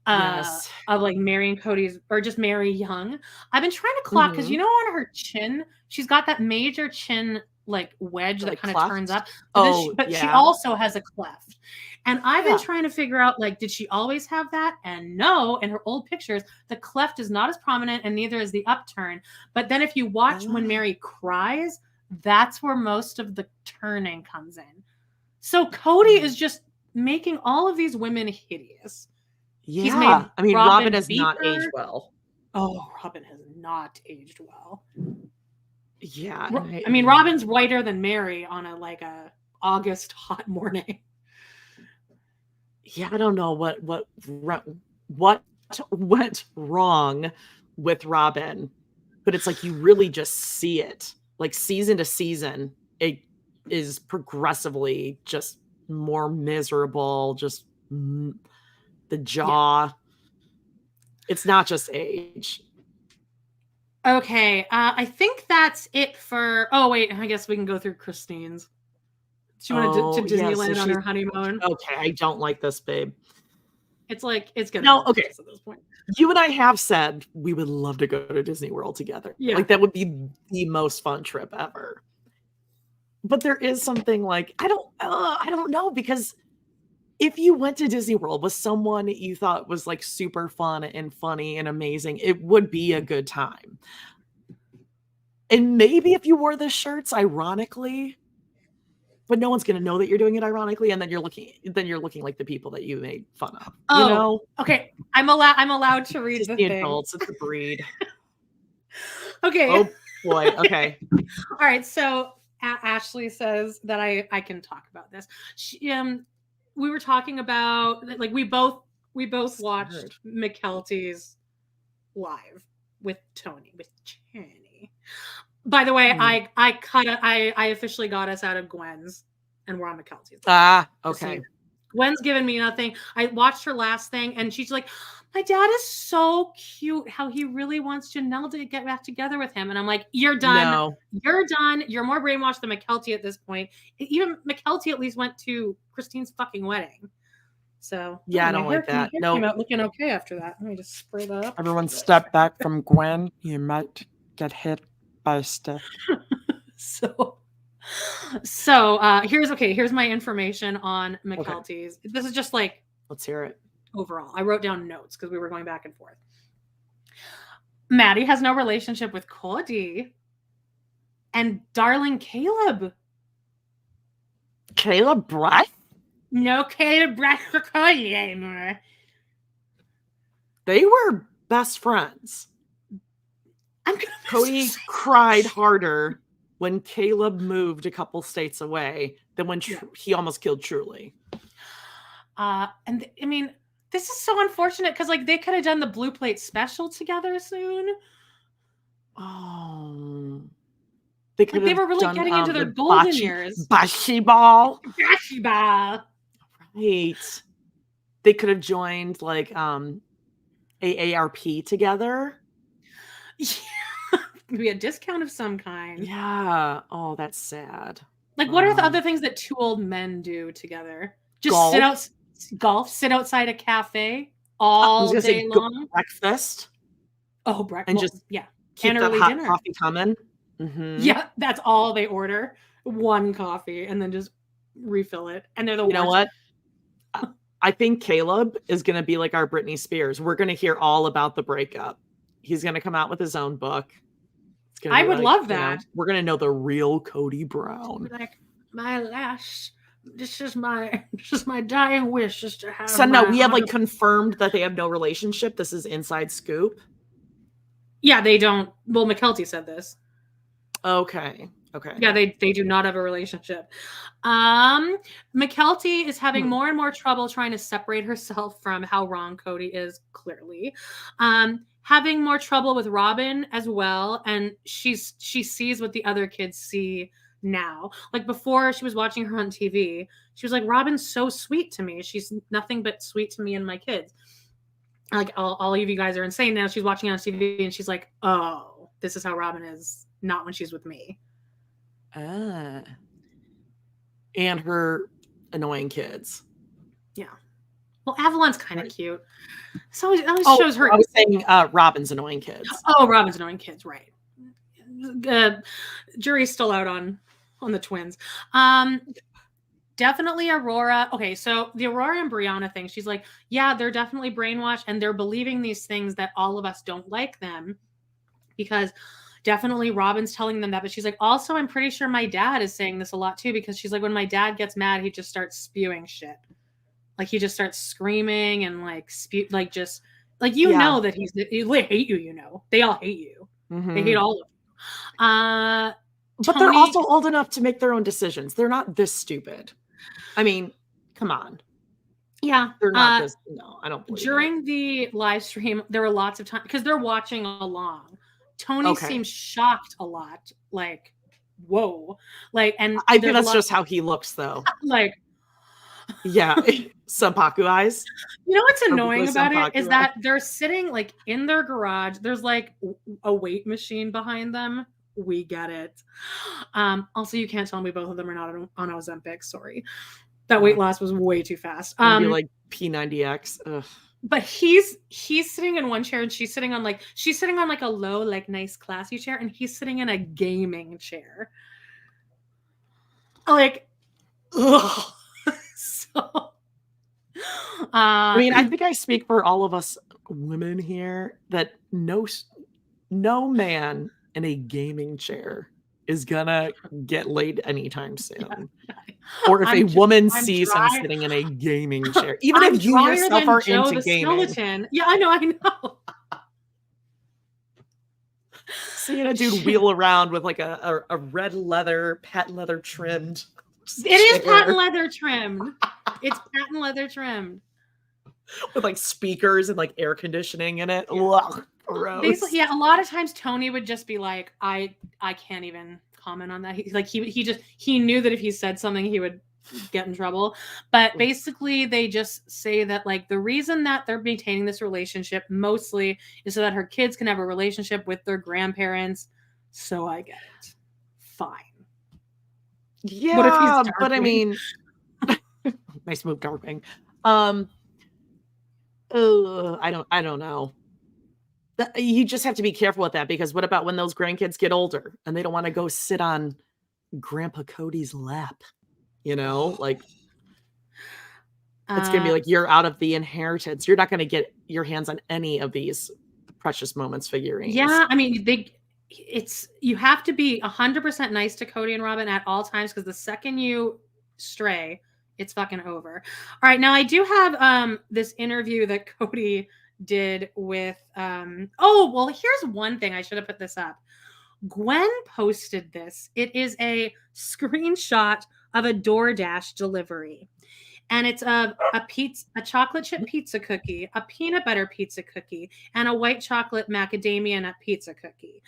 of like Mary and Cody's, or just Mary young. I've been trying to clock because you know on her chin, she's got that major chin like wedge that kind of turns up. But she also has a cleft. And I've been trying to figure out, like, did she always have that? And no, in her old pictures, the cleft is not as prominent and neither is the upturn. But then if you watch when Mary cries, that's where most of the turning comes in. So Cody is just making all of these women hideous.
Yeah. He's made I mean, Robin has not aged well.
Oh, Robin has not aged well.
Yeah.
I mean, Robin's whiter than Mary on a August hot morning.
Yeah, I don't know what went wrong with Robin, but it's like you really just see it. Like season to season, it is progressively just more miserable. Just the jaw. Yeah. It's not just age.
Okay, I think that's it for. Oh wait, I guess we can go through Christine's. She went to Disneyland on her honeymoon.
Okay, I don't like this, babe.
It's like it's gonna.
No, okay. At this point, you and I have said we would love to go to Disney World together. Yeah, like that would be the most fun trip ever. But there is something like I don't know, because if you went to Disney World with someone you thought was like super fun and funny and amazing, it would be a good time. And maybe if you wore the shirts ironically. But no one's going to know that you're doing it ironically, and then you're looking like the people that you made fun of.
Oh,
you know?
Okay. I'm allowed to read the
adults. It's a breed.
Okay.
Oh boy. Okay.
All right. So Ashley says that I can talk about this. She, we were talking about like we both watched McKelty's live with Channy. By the way, I officially got us out of Gwen's, and we're on McKelty's.
Okay.
So Gwen's given me nothing. I watched her last thing, and she's like, "My dad is so cute. How he really wants Janelle to get back together with him." And I'm like, "You're done. No. You're done. You're more brainwashed than McKelty at this point. Even McKelty at least went to Christine's fucking wedding." So
yeah, I don't like that.
No, came out looking okay after that. Let me just spray that up.
Everyone step back from Gwen. You might get hit by a stick.
So here's my information on McKelty's. Okay. This is just like,
let's hear it.
Overall, I wrote down notes because we were going back and forth. Maddie has no relationship with Cody and darling Caleb.
Caleb Breath?
No Caleb Breath for Cody anymore.
They were best friends. Cody cried harder when Caleb moved a couple states away than when he almost killed Truly.
And I mean, this is so unfortunate because like they could have done the Blue Plate special together soon.
Oh,
like they were really getting into their golden years.
Basketball.
Basketball.
Right. They could have joined like AARP together.
Yeah. Maybe a discount of some kind.
Yeah. Oh, that's sad.
Like, what are the other things that two old men do together? Just
golf.
Sit outside a cafe all day long.
Breakfast.
Oh, breakfast.
And just keep that hot coffee coming. Mm-hmm.
Yeah, that's all they order. One coffee and then just refill it. And they're the
You know what? I think Caleb is going to be like our Britney Spears. We're going to hear all about the breakup. He's going to come out with his own book.
I would love that.
We're going to know the real Cody Brown.
Like, my last, this is my dying wish is to have.
So no, we have like confirmed that they have no relationship. This is inside scoop.
Yeah, they don't. Well, McKelty said this.
Okay.
Yeah, they do not have a relationship. McKelty is having more and more trouble trying to separate herself from how wrong Cody is, clearly. Having more trouble with Robin as well, and she sees what the other kids see now. Like before, she was watching her on TV. She was like, Robin's so sweet to me. She's nothing but sweet to me and my kids. Like all of you guys are insane now. She's watching on TV and she's like, oh, this is how Robin is, not when she's with me.
And her annoying kids.
Yeah. Well, Avalon's kind of cute. So it always shows her.
I was saying Robin's annoying kids.
Oh, Robin's annoying kids, right. Jury's still out on the twins. Definitely Aurora. Okay, so the Aurora and Brianna thing, she's like, yeah, they're definitely brainwashed and they're believing these things that all of us don't like them because definitely Robin's telling them that. But she's like, also, I'm pretty sure my dad is saying this a lot too because she's like, when my dad gets mad, he just starts spewing shit. Like he just starts screaming and like spew, like just like know that they hate you. You know, they all hate you. Mm-hmm. They hate all of you.
But they're also old enough to make their own decisions. They're not this stupid. I mean, come on.
Yeah,
they're not this. No, I don't believe
during the live stream, there were lots of times because they're watching along. Tony seems shocked a lot. Like, whoa, like, and
I think that's just how he looks, though.
Like.
Yeah, Senpaku eyes.
You know what's annoying about it is that they're sitting like in their garage. There's like a weight machine behind them. We get it. Also, you can't tell me both of them are not on Ozempic. Sorry, that weight loss was way too fast.
Like P90X. Ugh.
But he's sitting in one chair and she's sitting on like a low, like nice, classy chair, and he's sitting in a gaming chair. Like, ugh. So,
I mean, I think I speak for all of us women here that no man in a gaming chair is gonna get laid anytime soon. Yeah. Or if a woman sees him sitting in a gaming chair, even if you yourself are into gaming.
Skeleton. Yeah, I know.
Seeing a dude wheel around with like a red leather, patent leather trimmed.
It is patent leather trimmed. It's patent leather trimmed.
With like speakers and like air conditioning in it. Yeah. Ugh, gross.
Basically, yeah, a lot of times Tony would just be like, I can't even comment on that. He knew that if he said something, he would get in trouble. But basically, they just say that like the reason that they're maintaining this relationship mostly is so that her kids can have a relationship with their grandparents. So I get it. Fine.
Yeah, but I mean, nice move, Darkwing. I don't know. You just have to be careful with that because what about when those grandkids get older and they don't want to go sit on Grandpa Cody's lap? You know, like it's gonna be like you're out of the inheritance. You're not gonna get your hands on any of these Precious Moments figurines.
Yeah, I mean you have to be 100% nice to Cody and Robin at all times because the second you stray, it's fucking over. All right, now I do have this interview that Cody did with here's one thing. I should have put this up. Gwen posted this. It is a screenshot of a DoorDash delivery. And it's a chocolate chip pizza cookie, a peanut butter pizza cookie, and a white chocolate macadamia nut pizza cookie.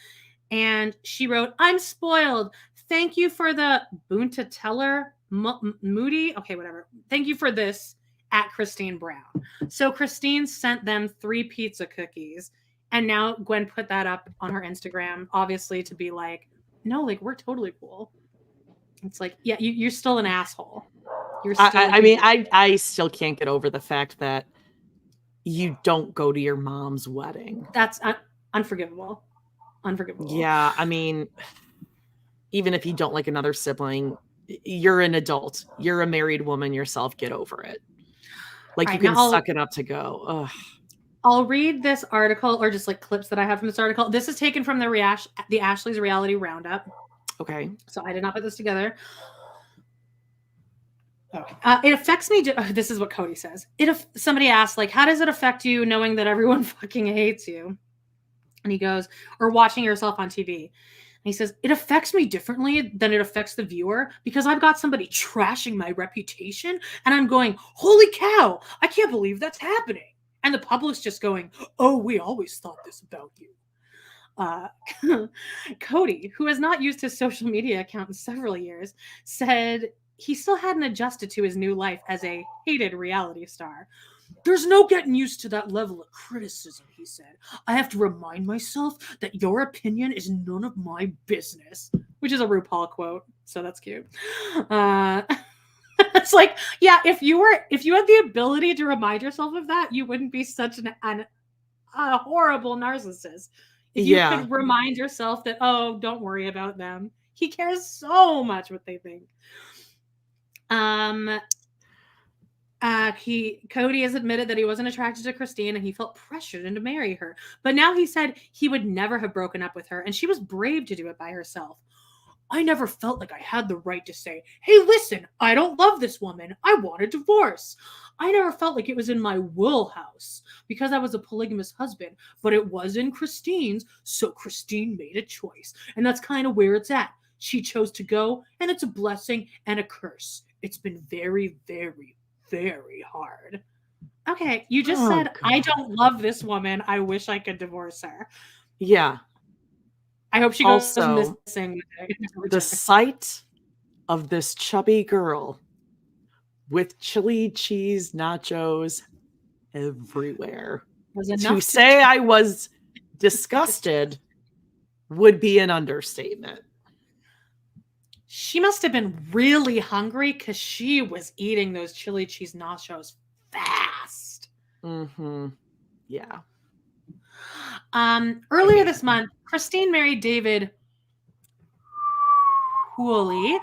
And she wrote, "I'm spoiled. Thank you for the Boonta Moody. Okay, whatever. Thank you for this at Christine Brown." So Christine sent them 3 pizza cookies. And now Gwen put that up on her Instagram, obviously to be like, no, like, we're totally cool. It's like, yeah, you're still an asshole. You're still
I still can't get over the fact that you don't go to your mom's wedding.
That's unforgivable. Unforgivable.
Yeah, I mean, even if you don't like another sibling, you're an adult. You're a married woman yourself. Get over it. Like, you can suck it up to go. Ugh.
I'll read this article, or just like clips that I have from this article. This is taken from the Ashley's Reality Roundup.
Okay.
So I did not put this together. Okay. It affects me. This is what Cody says. Somebody asked, like, how does it affect you knowing that everyone fucking hates you? And he goes, or watching yourself on TV. And he says, it affects me differently than it affects the viewer because I've got somebody trashing my reputation and I'm going, holy cow, I can't believe that's happening. And the public's just going, oh, we always thought this about you. Cody, who has not used his social media account in several years, said he still hadn't adjusted to his new life as a hated reality star. There's no getting used to that level of criticism, he said. I have to remind myself that your opinion is none of my business, which is a RuPaul quote. So that's cute. It's like, yeah, if you had the ability to remind yourself of that, you wouldn't be such a horrible narcissist. If you could remind yourself that, oh, don't worry about them. He cares so much what they think. Cody has admitted that he wasn't attracted to Christine and he felt pressured into marrying her. But now he said he would never have broken up with her, and she was brave to do it by herself. I never felt like I had the right to say, hey, listen, I don't love this woman. I want a divorce. I never felt like it was in my wheelhouse because I was a polygamous husband, but it was in Christine's, so Christine made a choice. And that's kind of where it's at. She chose to go, and it's a blessing and a curse. It's been very, very, very hard. Okay, you just said, God. I don't love this woman. I wish I could divorce her.
Yeah.
I hope she goes missing.
The sight of this chubby girl with chili cheese nachos everywhere. To say I was disgusted would be an understatement.
She must have been really hungry because she was eating those chili cheese nachos fast.
Mm-hmm. Yeah.
Earlier this month, Christine married David Hooley,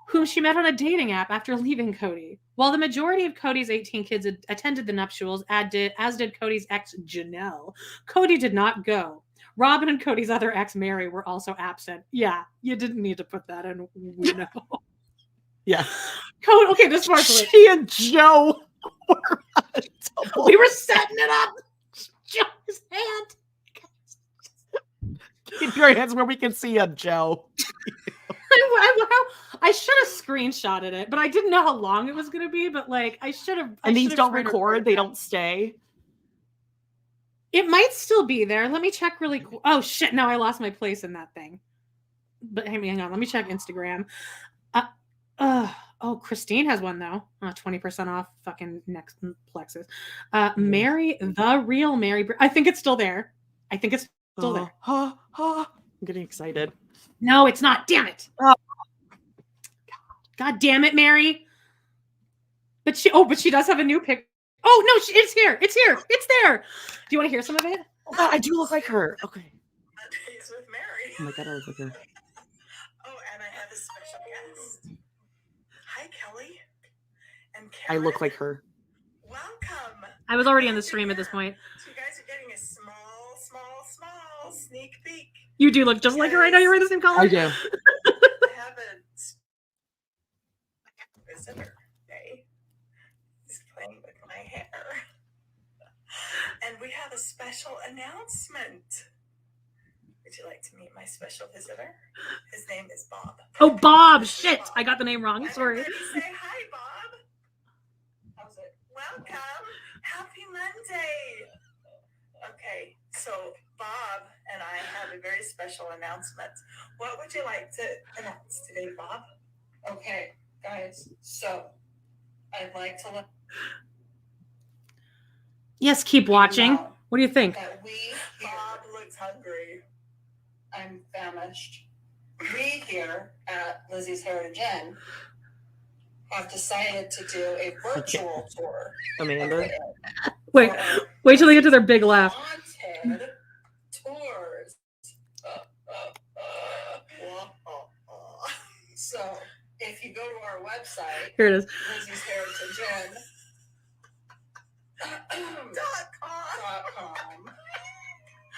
whom she met on a dating app after leaving Cody. While the majority of Cody's 18 kids attended the nuptials, as did Cody's ex, Janelle, Cody did not go. Robin and Cody's other ex, Mary, were also absent. Yeah, you didn't need to put that in. We know.
Yeah.
Cody, okay, this part's
she and Joe were
we were setting it up. Joe's hand.
Keep your hands where we can see you, Joe.
I should have screenshotted it, but I didn't know how long it was going to be. But like, I should have.
And these don't record; they don't stay.
It might still be there. Let me check really quick. Oh shit! Now I lost my place in that thing. But hang on. Let me check Instagram. Oh, Christine has one though. 20% off. Fucking next plexus. Mary, the real Mary. I think it's still there. I think it's still there.
I'm getting excited.
No, it's not. Damn it. God damn it, Mary. But she does have a new pic. Oh no, it's here. It's here. It's there. Do you want to hear some of it?
Oh God, I do look like her. Okay.
Days with Mary.
Oh my God, I look like her.
Oh, and I have a special guest. Hi, Kelly. And Karen.
I look like her.
Welcome.
I was already on the stream at this point.
So you guys are getting a small sneak peek.
You do look just like her. I know you're wearing the same color.
I do.
I haven't. Visitor day. He's playing with my hair. And we have a special announcement. Would you like to meet my special visitor? His name is Bob.
Oh, Bob.
This is
Shit.
Bob.
I got the name wrong. Sorry.
Everybody say hi, Bob. How's it? Welcome. Happy Monday. Okay, so Bob and I have a very special announcement. What would you like to announce today, Bob? Okay, guys, so I'd like to let
Yes, keep watching.
know
What do you think?
that we here, Bob looks hungry. I'm famished. We here at Lizzie's Heritage Inn have decided to do a virtual tour.
Amanda.
Wait till they get to their big laugh.
Haunted tours. So if you go to our website,
Here it is.
Lizzie's Heritage Inn. .com.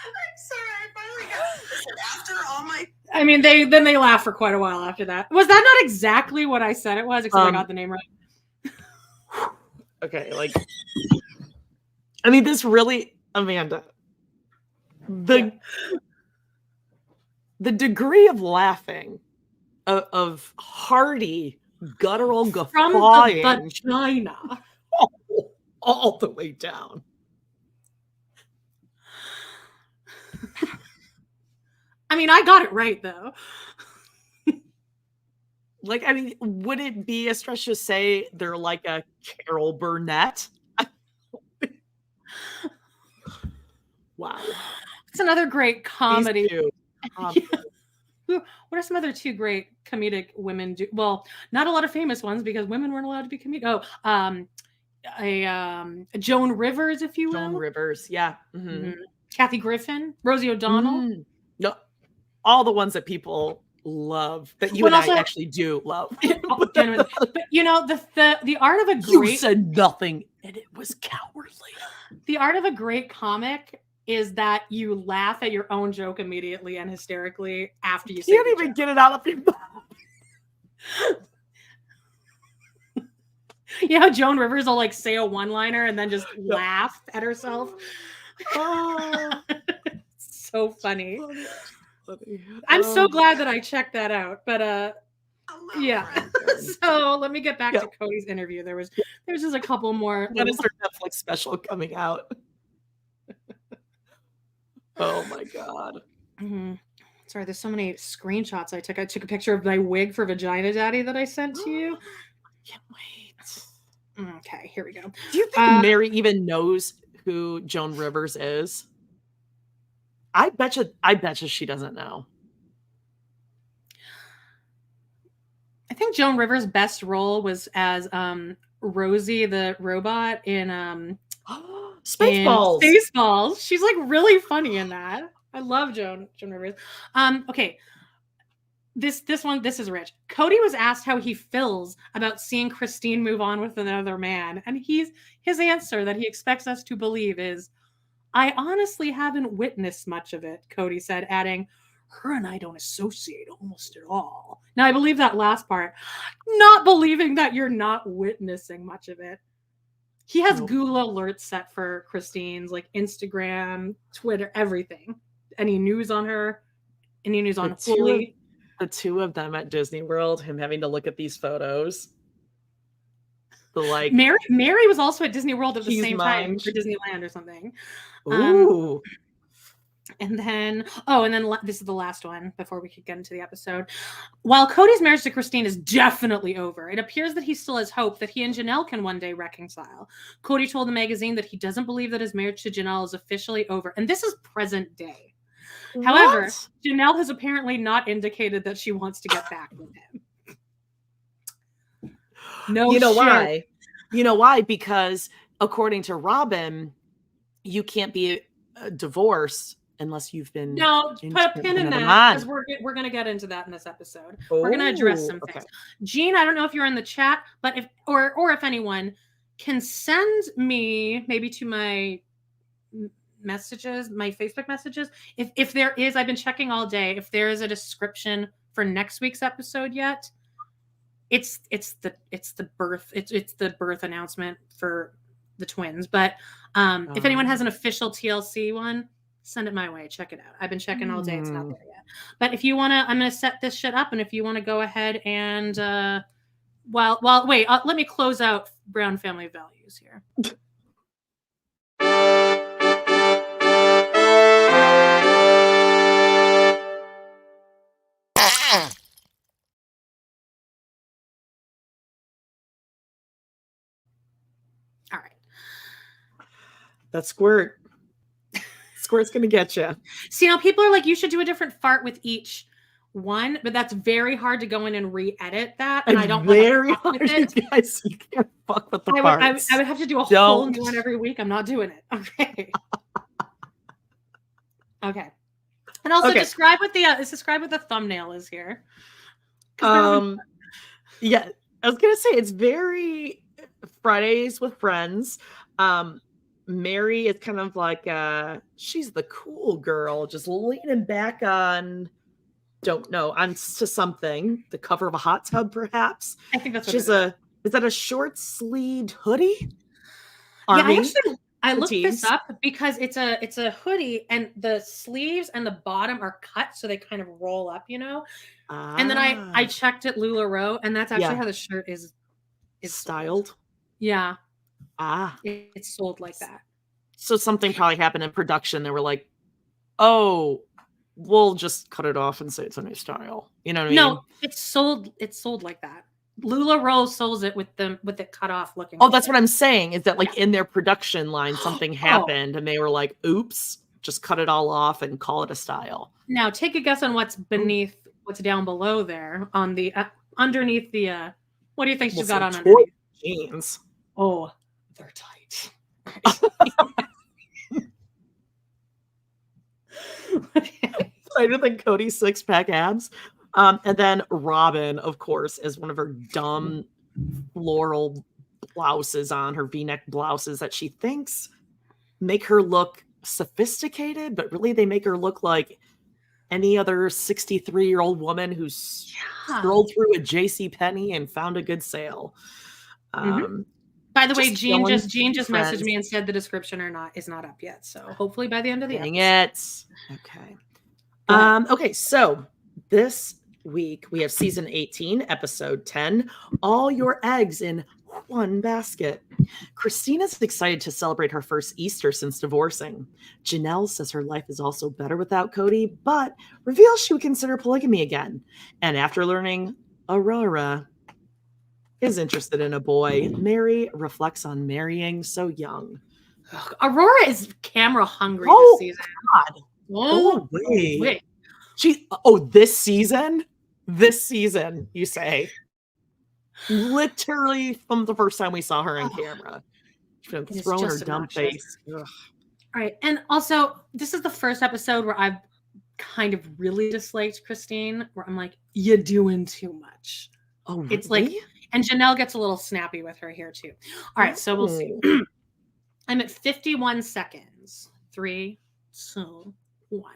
I'm sorry, I finally got listen, after all my
I mean, they laugh for quite a while after that. Was that not exactly what I said it was? Except I got the name right.
Okay, like, I mean, this really, Amanda, the degree of laughing, of hearty, guttural
From
guffawing,
the vagina.
all the way down.
I mean, I got it right though.
Like, I mean, would it be a stretch to say they're like a Carol Burnett? Wow.
It's another great comedy.
These two.
What are some other two great comedic women do? Well, not a lot of famous ones because women weren't allowed to be comedic. Joan Rivers, if you will.
Joan Rivers, yeah. Mm-hmm.
Mm-hmm. Kathy Griffin, Rosie O'Donnell.
Mm-hmm. No, all the ones that people love, that you
But
and
also,
I actually do love.
Genuinely. But you know, the art of a great,
You said nothing, and it was cowardly.
The art of a great comic is that you laugh at your own joke immediately and hysterically after you say
can't
the
even
joke.
get it out of your mouth.
You know, Joan Rivers will like say a one-liner and then just laugh at herself.
Oh,
So funny.
funny.
I'm so glad that I checked that out. But yeah. So let me get back to Cody's interview. There's just a couple more.
When is their Netflix special coming out? Oh my god.
Mm-hmm. Sorry, there's so many screenshots I took. I took a picture of my wig for Vagina Daddy that I sent to you.
Can't wait.
Okay, here we go.
Do you think Mary even knows who Joan Rivers is? I bet you she doesn't know.
I think Joan Rivers' best role was as Rosie the robot in
Spaceballs.
Spaceballs. She's like really funny in that. I love Joan Rivers. Okay. This is rich. Cody was asked how he feels about seeing Christine move on with another man, and his answer that he expects us to believe is, "I honestly haven't witnessed much of it," Cody said, adding, "Her and I don't associate almost at all." Now I believe that last part, not believing that you're not witnessing much of it. He has Google alerts set for Christine's, like Instagram, Twitter, everything. Any news on her? Any news on Fully?
The two of them at Disney World, him having to look at these photos. The like
Mary was also at Disney World at the same time for Disneyland or something.
Ooh.
And then this is the last one before we could get into the episode. While Cody's marriage to Christine is definitely over, it appears that he still has hope that he and Janelle can one day reconcile. Cody told the magazine that he doesn't believe that his marriage to Janelle is officially over. And this is present day.
What?
However, Janelle has apparently not indicated that she wants to get back with him. No,
you know why? You know why? Because according to Robin, you can't be divorced unless you've been.
No, put a pin in that because we're going to get into that in this episode. We're going to address some things. Jean, I don't know if you're in the chat, but if anyone can send me maybe to my messages, my Facebook messages, if there is, I've been checking all day, if there is a description for next week's episode yet. It's the birth announcement for the twins, but if anyone has an official TLC one, Send it my way. Check it out. I've been checking all day. It's not there yet. But if you want to, I'm going to set this shit up. And if you want to go ahead and, wait, let me close out Brown family values here. All right.
That squirt. Squirt's going to get you.
See, now people are like, you should do a different fart with each one, but that's very hard to go in and re-edit that. And I don't
very
want to fuck with it.
You guys, you can't fuck with the farts.
I would have to do a whole new one every week. I'm not doing it. Okay. Okay. And also describe what the thumbnail is here.
Yeah, I was gonna say it's very Fridays with Friends. Mary is kind of like she's the cool girl, just leaning back on to something, the cover of a hot tub, perhaps.
I think that's what
is that a short sleeved hoodie?
Yeah, I looked this up because it's a hoodie and the sleeves and the bottom are cut so they kind of roll up, And then I checked at LuLaRoe and that's actually how the shirt is
styled.
Yeah. It's sold like that. So
something probably happened in production. They were like, "Oh, we'll just cut it off and say it's a new style." You know what I mean?
No, it's sold like that. LuLaRoe sells it with it cut off looking.
Oh, that's what I'm saying. Is that like in their production line something happened and they were like, "Oops, just cut it all off and call it a style."
Now take a guess on what's what's down below there on the underneath the. What do you think she's got on underneath?
Jeans.
Oh, they're tight.
Tighter than Cody's 6-pack abs. And then Robin, of course, is one of her dumb floral blouses on, her V-neck blouses that she thinks make her look sophisticated, but really they make her look like any other 63-year-old woman who's scrolled through a JCPenney and found a good sale.
By the way, Jean just messaged me and said the description is not up yet. So hopefully by the end of the episode.
Okay. Okay, so this week we have season 18, episode 10, All Your Eggs in One Basket. Christina's excited to celebrate her first Easter since divorcing. Janelle says her life is also better without Cody, but reveals she would consider polygamy again. And after learning Aurora is interested in a boy, Mary reflects on marrying so young.
Aurora is camera hungry this season.
God.
Oh,
wait. This season, you say. Literally from the first time we saw her on camera. She's been throwing her dumb face. Ugh.
All right. And also, this is the first episode where I've kind of really disliked Christine, where I'm like, you're doing too much.
Oh, really?
It's like, and Janelle gets a little snappy with her here too. All right, so we'll see. I'm at 51 seconds. 3, 2, 1.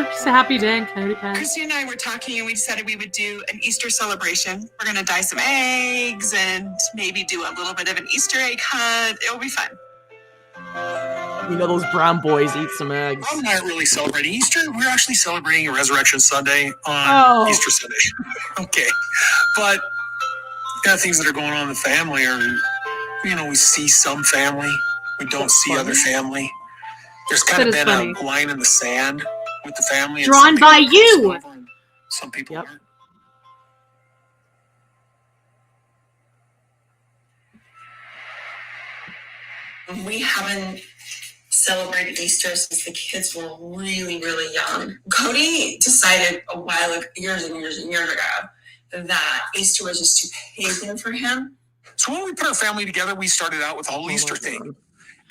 It's a happy day in Connecticut.
Christy and I were talking and we decided we would do an Easter celebration. We're going to dye some eggs and maybe do a little bit of an Easter egg hunt. It'll be fun.
You know, those brown boys eat some eggs.
I'm not really celebrating Easter. We're actually celebrating a Resurrection Sunday on Easter Sunday. Okay. But things that are going on in the family are, we see some family. We don't see other family. There's kind of been a line in the sand with the family.
Drawn by you.
Some people aren't.
We haven't celebrated Easter since the kids were really, really young. Cody decided a while ago, years and years and years ago, that Easter was just too pagan for him.
So when we put our family together, we started out with the whole Easter thing.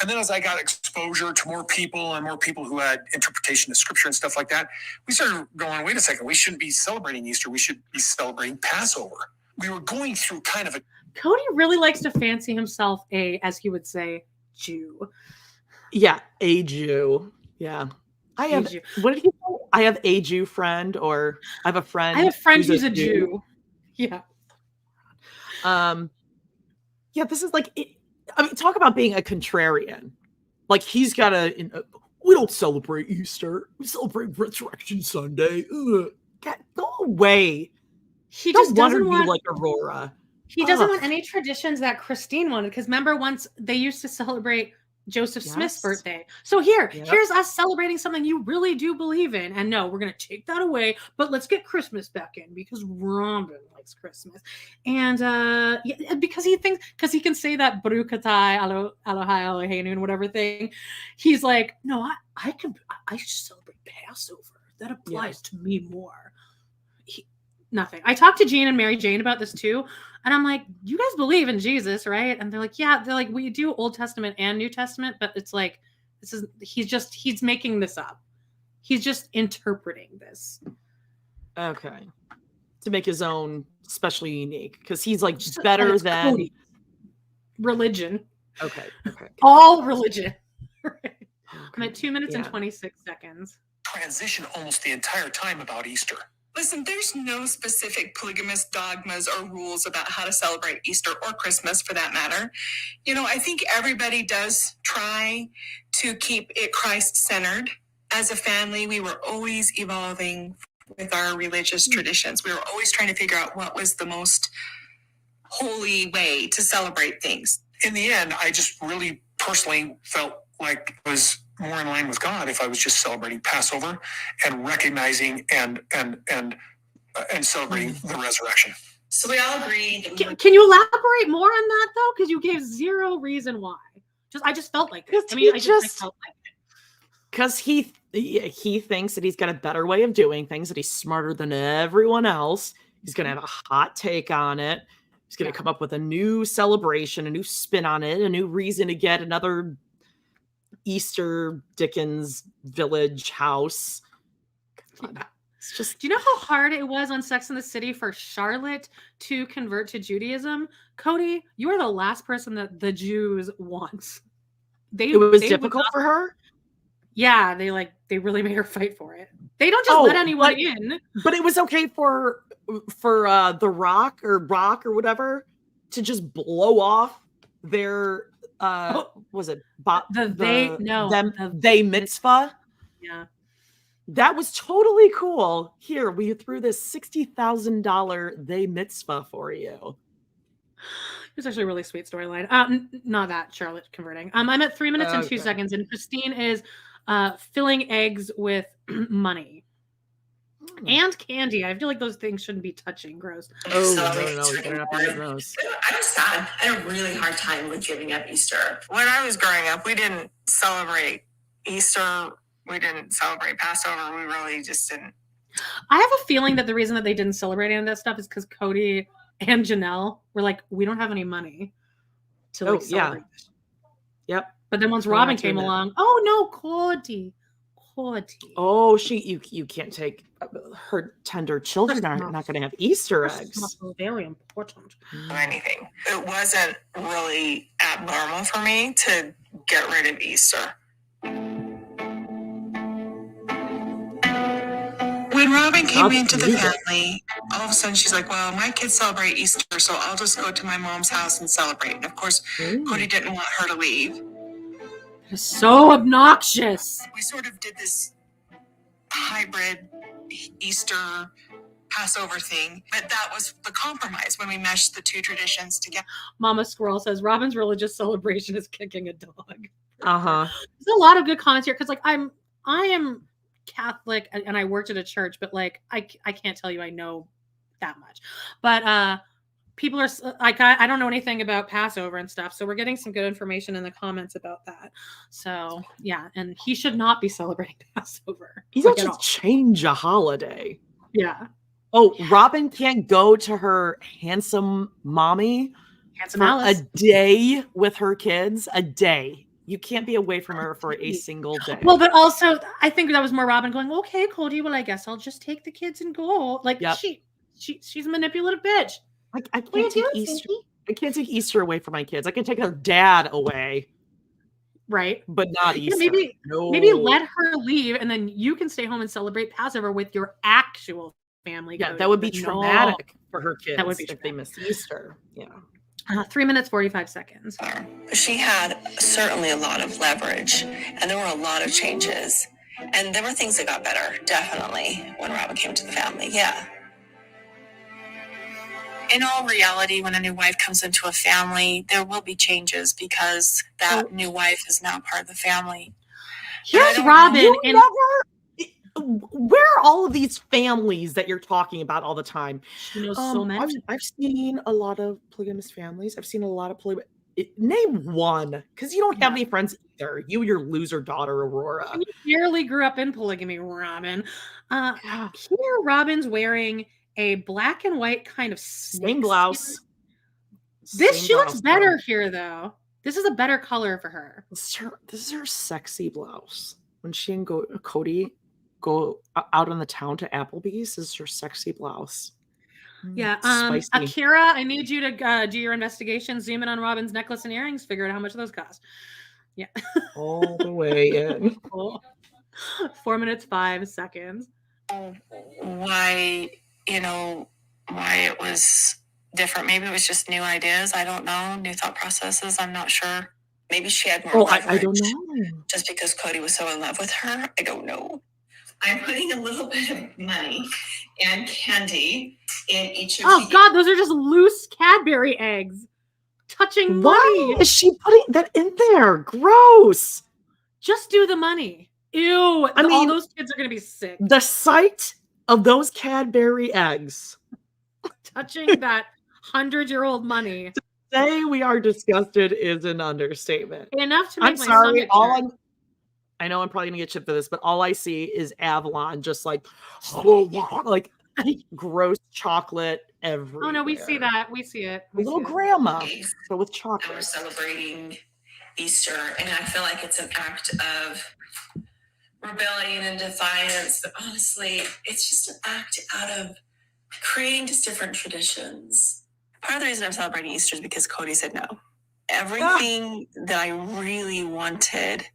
And then as I got exposure to more people and more people who had interpretation of scripture and stuff like that, we started going, wait a second, we shouldn't be celebrating Easter. We should be celebrating Passover. We were going through kind of a...
Cody really likes to fancy himself a, as he would say, Jew.
Yeah, a Jew. Yeah. I have, what did he say? I have a Jew friend, or I have a friend.
I have a friend who's a Jew. Yeah.
Yeah, this is like, I mean, talk about being a contrarian. Like, he's got we don't celebrate Easter. We celebrate Resurrection Sunday. Ugh. God, go away.
He just doesn't
want like Aurora.
He doesn't want any traditions that Christine wanted. Because remember, once they used to celebrate Joseph Smith's birthday. So here's us celebrating something you really do believe in. And no, we're going to take that away, but let's get Christmas back in because Robin likes Christmas. And because he can say that Barukatai, Elohai, Eloheinu, and whatever thing. He's like, no, I should celebrate Passover. That applies to me more. Nothing. I talked to Jean and Mary Jane about this too. And I'm like, you guys believe in Jesus, right? And they're like, yeah. They're like, we do Old Testament and New Testament, but it's like, he's making this up. He's just interpreting this.
Okay. To make his own specially unique. Because he's like better than
Cody. Religion.
Okay.
All religion. Right. I'm at 2 minutes and 26 seconds.
Transition almost the entire time about Easter.
Listen, there's no specific polygamous dogmas or rules about how to celebrate Easter or Christmas for that matter. You know, I think everybody does try to keep it Christ-centered. As a family, we were always evolving with our religious traditions. We were always trying to figure out what was the most holy way to celebrate things.
In the end, I just really personally felt like it was more in line with God if I was just celebrating Passover and recognizing and celebrating the resurrection.
So we all agree.
Can you elaborate more on that though? Because you gave zero reason why. I just felt like it. I just felt like it.
Because he thinks that he's got a better way of doing things, that he's smarter than everyone else. He's going to have a hot take on it. He's going to come up with a new celebration, a new spin on it, a new reason to get another Easter Dickens village house. It's just,
do you know how hard it was on Sex and the City for Charlotte to convert to Judaism? Cody, you are the last person that the Jews want.
It was difficult for her.
Yeah, they really made her fight for it. They don't just let anyone in.
But it was okay for the Rock or whatever to just blow off their was it they mitzvah?
Yeah.
That was totally cool. Here, we threw this $60,000 they mitzvah for you.
It was actually a really sweet storyline. Not that Charlotte converting. I'm at 3 minutes and 2 seconds, and Christine is filling eggs with money. And candy. I feel like those things shouldn't be touching. Gross.
Oh, no. You're gonna have to get gross.
I'm sad. I had a really hard time with giving up Easter. When I was growing up, we didn't celebrate Easter. We didn't celebrate Passover. We really just didn't.
I have a feeling that the reason that they didn't celebrate any of that stuff is because Cody and Janelle were like, we don't have any money to celebrate this.
Yep.
But then once Robin came along, oh no, Cody.
Oh, you can't take her tender children are not going to have Easter eggs.
That's very important.
Anything. It wasn't really abnormal for me to get rid of Easter. When Robin came into the family, all of a sudden she's like, well, my kids celebrate Easter, so I'll just go to my mom's house and celebrate. And of course, Cody didn't want her to leave.
It's so obnoxious.
We sort of did this hybrid Easter Passover thing, but that was the compromise when we meshed the two traditions together.
Mama Squirrel says Robin's religious celebration is kicking a dog.
There's
a lot of good comments here because I am Catholic and I worked at a church, but I can't tell you I know that much. But people are like, I don't know anything about Passover and stuff. So we're getting some good information in the comments about that. So yeah. And he should not be celebrating Passover.
You don't just change a holiday.
Yeah.
Oh, Robin can't go to her handsome mommy for
Alice.
a day with her kids. A day. You can't be away from her for a single day.
Well, but also I think that was more Robin going, okay, Cody, well, I guess I'll just take the kids and go. Like she's a manipulative bitch.
I can't take Easter. I can't take Easter away from my kids. I can take her dad away.
Right.
But not Easter.
Maybe let her leave and then you can stay home and celebrate Passover with your actual family.
Yeah, that would be traumatic for her kids if they missed Easter. Yeah.
3 minutes, 45 seconds.
She had certainly a lot of leverage, and there were a lot of changes. And there were things that got better, definitely, when Robin came to the family. Yeah. In all reality, when a new wife comes into a family, there will be changes because that new wife is now part of the family.
Here's Robin.
Where are all of these families that you're talking about all the time?
She knows so many.
I've seen a lot of polygamous families. I've seen a lot of name one, because you don't have any friends either. You and your loser daughter, Aurora.
You barely grew up in polygamy, Robin. Here, Robin's wearing a black and white kind of
same blouse.
She looks better here, though. This is a better color for her.
This is her sexy blouse. When she and Cody go out on the town to Applebee's, this is her sexy blouse.
Yeah. Akira, I need you to do your investigation. Zoom in on Robin's necklace and earrings. Figure out how much those cost. Yeah.
All the way in.
4 minutes, 5 seconds.
Why it was different. Maybe it was just new ideas. I don't know. New thought processes. I'm not sure. Maybe she had more leverage.
I don't know.
Just because Cody was so in love with her. I don't know. I'm putting a little bit of money and candy in each of
Oh, God, those are just loose Cadbury eggs. Touching money.
Why is she putting that in there? Gross.
Just do the money. Ew. All those kids are going to be sick.
The sight of those Cadbury eggs.
Touching that 100-year-old money.
To say we are disgusted is an understatement.
Enough to make
I'm sorry. I know I'm probably gonna get shit for this, but all I see is Avalon, just like gross chocolate everywhere.
Oh no, we see that. We see it.
Little grandma, but with chocolate.
We're celebrating Easter, and I feel like it's an act of rebellion and defiance. But honestly, it's just an act out of creating just different traditions. Part of the reason I'm celebrating Easter is because Cody said no. Everything that I really wanted,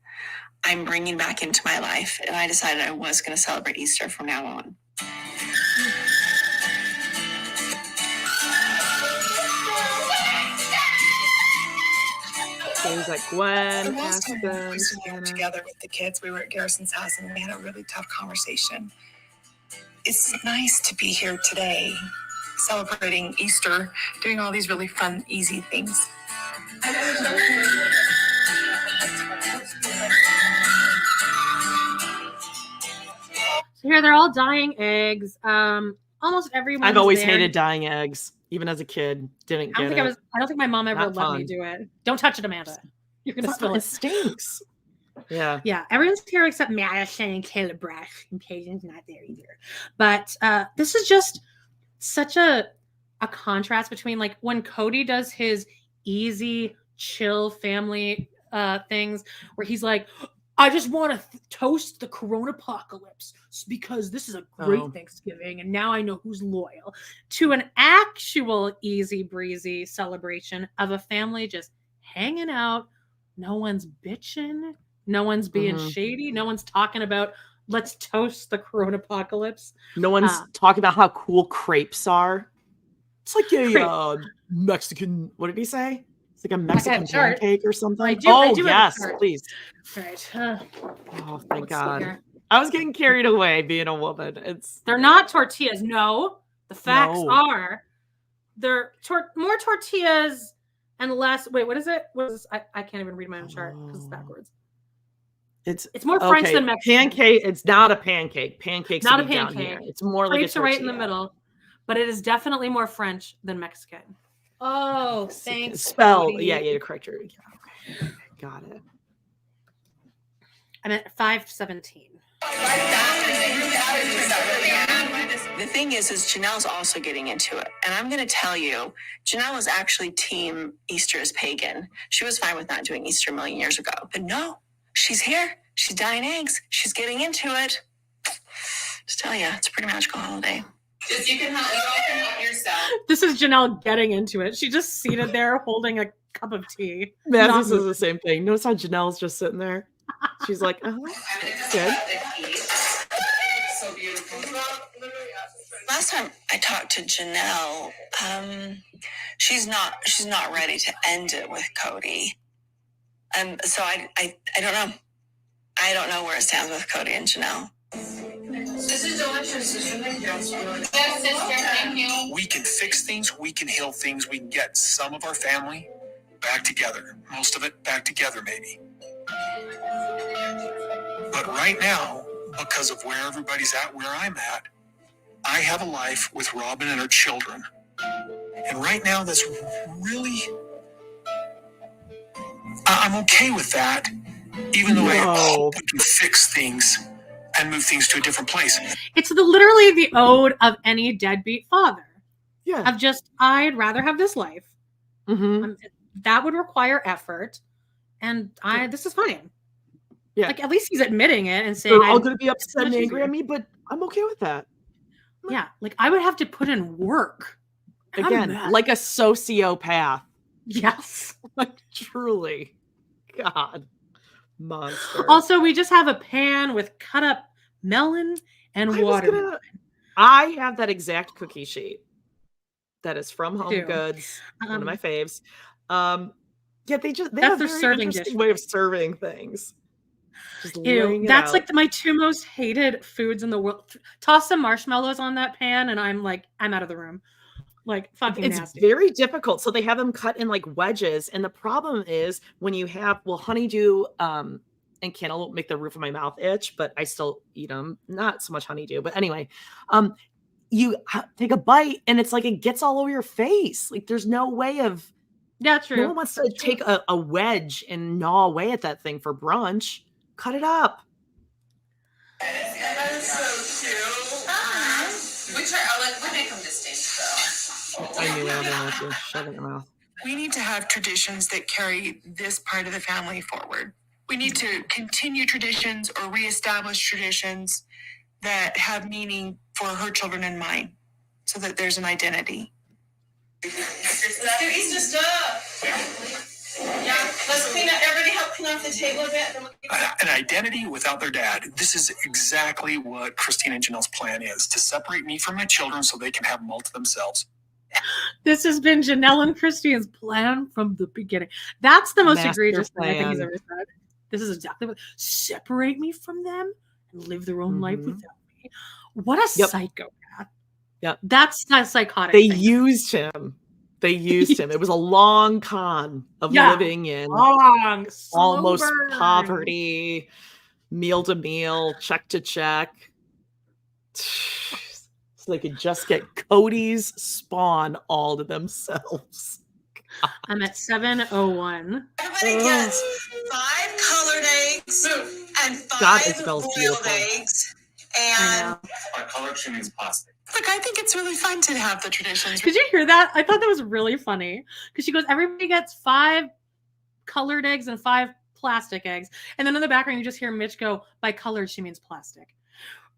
I'm bringing back into my life, and I decided I was going to celebrate Easter from now on.
Things like Gwen,
we were together with the kids. We were at Garrison's house, and we had a really tough conversation. It's nice to be here today, celebrating Easter, doing all these really fun, easy things.
So here they're all dyeing eggs. Almost everyone.
I've always hated dyeing eggs, even as a kid. Didn't get it.
I don't think my mom ever let me do it. Don't touch it, Amanda. You're gonna spill it.
It stinks. Yeah.
Yeah. Everyone's here except Madison and Caleb Brush. And Peyton's not there either. But this is just such a contrast between like when Cody does his easy, chill family things where he's like, I just want to toast the Corona apocalypse because this is a great Thanksgiving and now I know who's loyal, to an actual easy breezy celebration of a family just hanging out. No one's bitching. No one's being shady. No one's talking about let's toast the Corona apocalypse.
No one's talking about how cool crepes are. It's like a Mexican, what did he say? It's like a Mexican pancake or something. I do yes, please.
Right.
Oh, thank God. I was getting carried away being a woman.
They're not tortillas. No, the facts are they're more tortillas and less. Wait, what is it? I can't even read my own chart because it's backwards. It's more French than Mexican.
Pancake. It's not a pancake. Pancake's
not a pancake.
It's more like a tortilla.
Are right in the middle, but it is definitely more French than Mexican. Oh, thanks.
Spell. Yeah, you're correct. Yeah, okay. Got it.
I'm at 5:17.
The thing is Janelle's also getting into it. And I'm going to tell you, Janelle was actually team Easter is pagan. She was fine with not doing Easter a million years ago. But no, she's here. She's dyeing eggs. She's getting into it. Just tell you, it's a pretty magical holiday. Just you can help yourself.
This is Janelle getting into it. She just seated there holding a cup of tea.
Yeah, this is the same thing. Notice how Janelle's just sitting there. She's like, good.
So beautiful. Last time I talked to Janelle, she's not ready to end it with Cody. So I don't know. I don't know where it stands with Cody and Janelle. This is delicious. Yes, sister, thank you.
We can fix things, we can heal things, we can get some of our family back together. Most of it back together, maybe. But right now, because of where everybody's at, where I'm at, I have a life with Robin and her children. And right now, that's really... I'm okay with that, even though I hope we can fix things and move things to a different place.
It's literally the ode of any deadbeat father.
Yeah.
Of just, I'd rather have this life.
Mm-hmm.
That would require effort. And this is fine.
Yeah.
Like, at least he's admitting it and saying,
they're all going to be upset and angry at me, but I'm okay with that.
Yeah. Like, I would have to put in work.
Again, like a sociopath.
Yes.
Like, truly. God. Monster.
Also, we just have a pan with cut up melon and water.
I have that exact cookie sheet that is from Home
Too.
Goods, one of my faves. Yeah, they have
That's
a
their
very
serving
interesting
dish.
way of serving things. Just
Ew, that's like my two most hated foods in the world. Toss some marshmallows on that pan, and I'm out of the room. Like, fucking
it's
nasty.
very difficult. So they have them cut in like wedges, and the problem is when you have honeydew and cantaloupe make the roof of my mouth itch, but I still eat them. Not so much honeydew, but anyway, you take a bite, and it's like it gets all over your face. Like there's no way of.
Yeah, true.
No one wants to take a wedge and gnaw away at that thing for brunch. Cut it up.
That is so cute. We make them distinct though.
I knew I didn't want you to shove it in your mouth.
We need to have traditions that carry this part of the family forward. We need to continue traditions or reestablish traditions that have meaning for her children and mine so that there's an identity. Let's do Easter stuff. Yeah, let's clean up. Everybody help clean off the table a bit.
An identity without their dad. This is exactly what Christine and Janelle's plan is, to separate me from my children so they can have them all to themselves.
This has been Janelle and Christine's plan from the beginning. That's the most egregious thing I think he's ever said. This is exactly what separate me from them and live their own life without me. What a psychopath.
Yep.
That's not psychotic.
They used him. They used him. It was a long con of living in almost poverty, meal to meal, check to check. So they could just get Cody's spawn all to themselves. God.
I'm at 7:01.
Everybody gets 5 colored eggs and 5 boiled eggs. And
By color, she means plastic.
look, I think it's really fun to have the traditions.
Did you hear that? I thought that was really funny because she goes, everybody gets 5 colored eggs and 5 plastic eggs. And then in the background, you just hear Mitch go, by colored, she means plastic.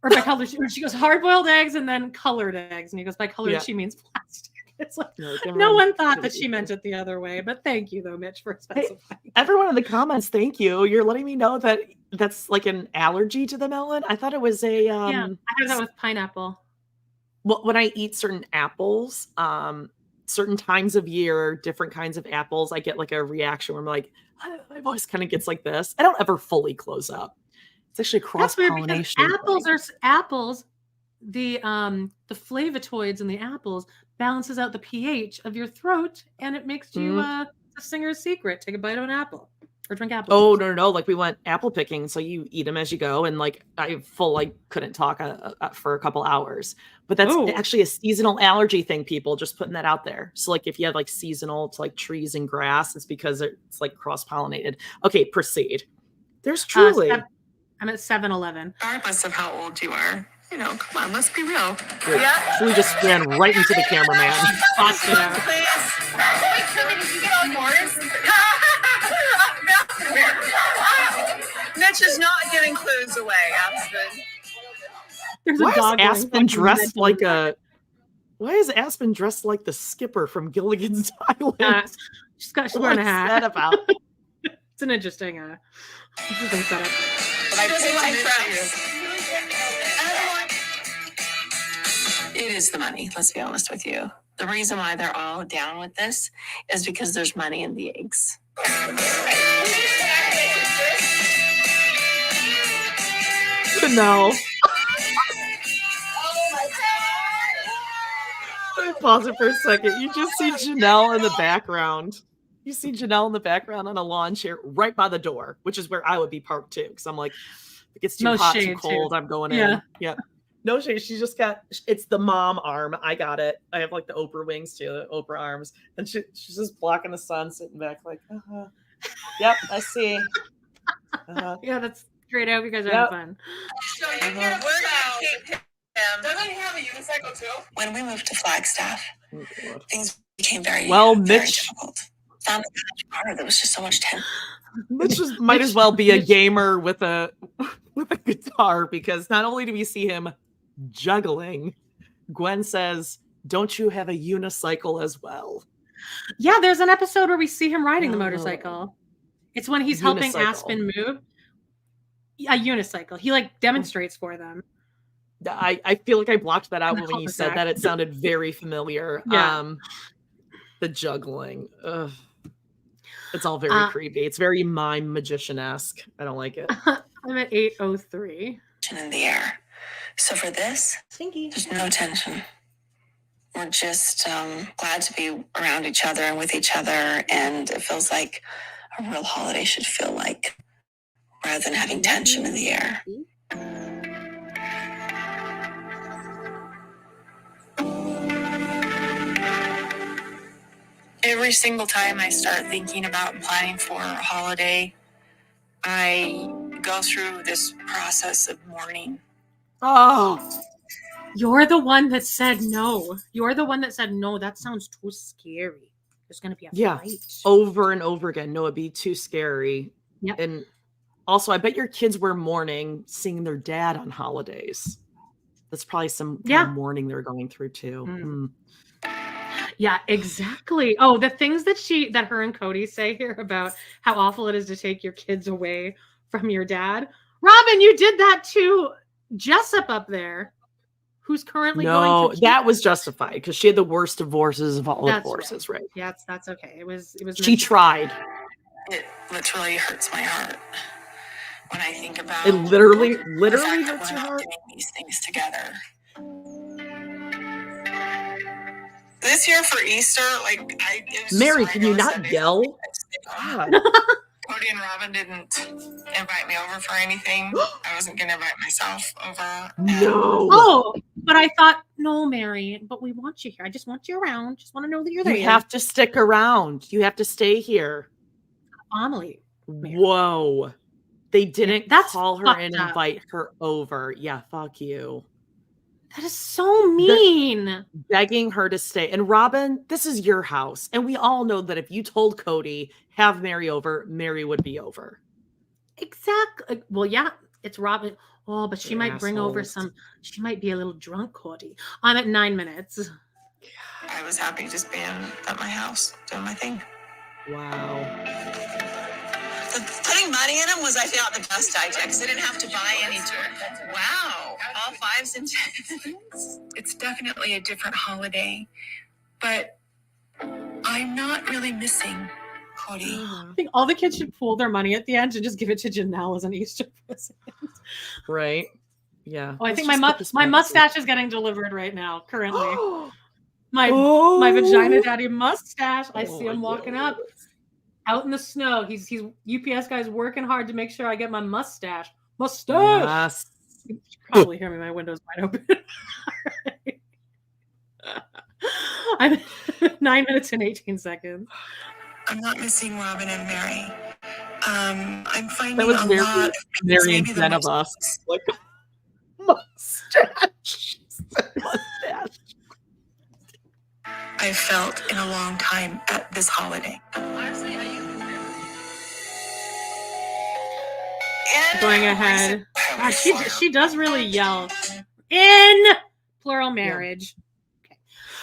Or by colored, she goes, hard-boiled eggs and then colored eggs. And he goes, by colored, she means plastic. It's like, no one thought that she meant it the other way. But thank you, though, Mitch, for specifying.
Hey, everyone in the comments, thank you. You're letting me know that that's like an allergy to the melon. I thought it was a...
yeah, I have that with pineapple.
Well, when I eat certain apples, certain times of year, different kinds of apples, I get like a reaction where I'm like, my voice kind of gets like this. I don't ever fully close up. It's actually cross-pollination.
Apples, the flavonoids in the apples balances out the pH of your throat, and it makes you a singer's secret. Take a bite of an apple or drink apple.
Oh, no. Like we went apple picking, so you eat them as you go, and like I couldn't talk for a couple hours. But that's actually a seasonal allergy thing, people. Just putting that out there. So like if you have like seasonal to like trees and grass, it's because it's like cross-pollinated. Okay, proceed. There's truly...
I'm at 7-11.
Regardless of how old you are, You know, come on, let's be real.
Wait,
Yeah.
Julie just ran right into the cameraman.
Tossed it out.
Please. Wait, Trudy, did you get on board? Mitch is not giving clues away, Aspen.
There's a
Why is
dog going
Aspen
fucking
dressed
mental.
like a? Why is Aspen dressed like the skipper from Gilligan's Island?
She's wearing a
What's
hat.
that about?
It's an interesting setup.
But I picked It is the money, let's be honest with you. The reason why they're all down with this is because there's money in the eggs.
No. Let me pause it for a second. You just see Janelle in the background. You see Janelle in the background on a lawn chair right by the door, which is where I would be parked too. Because I'm like, if it gets too
No
hot, too
shade,
cold,
too.
I'm going
Yeah.
in. Yeah. No shade. She's just got, it's the mom arm. I got it. I have like the Oprah wings too, the Oprah arms. And she's just blocking the sun, sitting back like, uh-huh. Yep, I see. Uh-huh.
Yeah, that's great. I hope you guys are having fun.
So we're gonna keep him. Doesn't he have a unicycle too? When we moved to Flagstaff, things became very,
Well,
very
Mitch-
difficult. Found the car. There was just so much tension.
Mitch might as well be a gamer with a guitar, because not only do we see him juggling, Gwen says, "Don't you have a unicycle as well?"
Yeah, there's an episode where we see him riding the
Oh.
motorcycle. It's when he's helping
Unicycle.
Aspen move. A unicycle. He like demonstrates for them.
I feel like I blocked that out
And
when you
cul-de-sac.
said that. It sounded very familiar.
Yeah.
The juggling. Ugh. It's all very creepy. It's very mime magician-esque. I don't like it.
I'm at 8:03.
In the air. So for this, there's no tension. We're just glad to be around each other and with each other, and it feels like a real holiday should feel like, rather than having tension in the air. Every single time I start thinking about planning for a holiday, I go through this process of mourning.
Oh,
You're the one that said no. You're the one that said no. That sounds too scary. There's gonna be a
yeah.
fight.
Over and over again. No, it'd be too scary.
Yep.
And also, I bet your kids were mourning seeing their dad on holidays. That's probably some kind of mourning they're going through too.
Mm. Yeah, exactly. Oh, the things that her and Cody say here about how awful it is to take your kids away from your dad. Robin, you did that to Jessup up there, who's currently going through
that was justified because she had the worst divorces of all
That's
divorces, right?
Yeah, that's okay. It was
She tried.
It literally hurts my heart when I think about
It literally
the fact that
hurts
we're
your
not
heart.
doing these things together. This year for Easter, it was
Mary,
just
can you
one of those
not
Sundays
yell?
God. Cody and Robin didn't invite me over for anything. I wasn't going to invite myself over.
No.
Oh, but I thought, no, Mary, but we want you here. I just want you around. Just want to know that you're there.
You have to stick around. You have to stay here.
Family.
Whoa. They didn't
That's
call her
fucked
and
up.
invite her over. Yeah, fuck you.
That is so mean.
Begging her to stay. And Robin, this is your house. And we all know that if you told Cody, have Mary over, Mary would be over.
Exactly. Well, yeah, it's Robin. Oh, but she might bring over
assholes.
she might be a little drunk, Cody. I'm at 9 minutes.
I was happy just being at my house, doing my thing.
Wow.
Putting money in them was, I thought, the best idea because I didn't have to buy any to it. Wow, all 5s and 10s. It's definitely a different holiday, but I'm not really missing Cody.
I think all the kids should pool their money at the end and just give it to Janelle as an Easter present.
Right? Yeah.
Oh, I
Let's
think
just
my
put this
my
back.
mustache is getting delivered right now, currently. my
Oh.
my vagina daddy mustache. I see
Oh,
him walking up out in the snow. He's UPS guy's working hard to make sure I get my mustache.
Yes.
You can probably hear me. My window's wide open. I'm 9 minutes and 18 seconds.
I'm not missing Robin and Mary. I'm finding
That was
a
very,
lot.
very
maybe the
zen of
most-
us. Like, Mustache. Mustache.
I felt in a long time at this holiday.
Honestly, I used
And
going ahead. God, she does really yell. In plural marriage. Okay.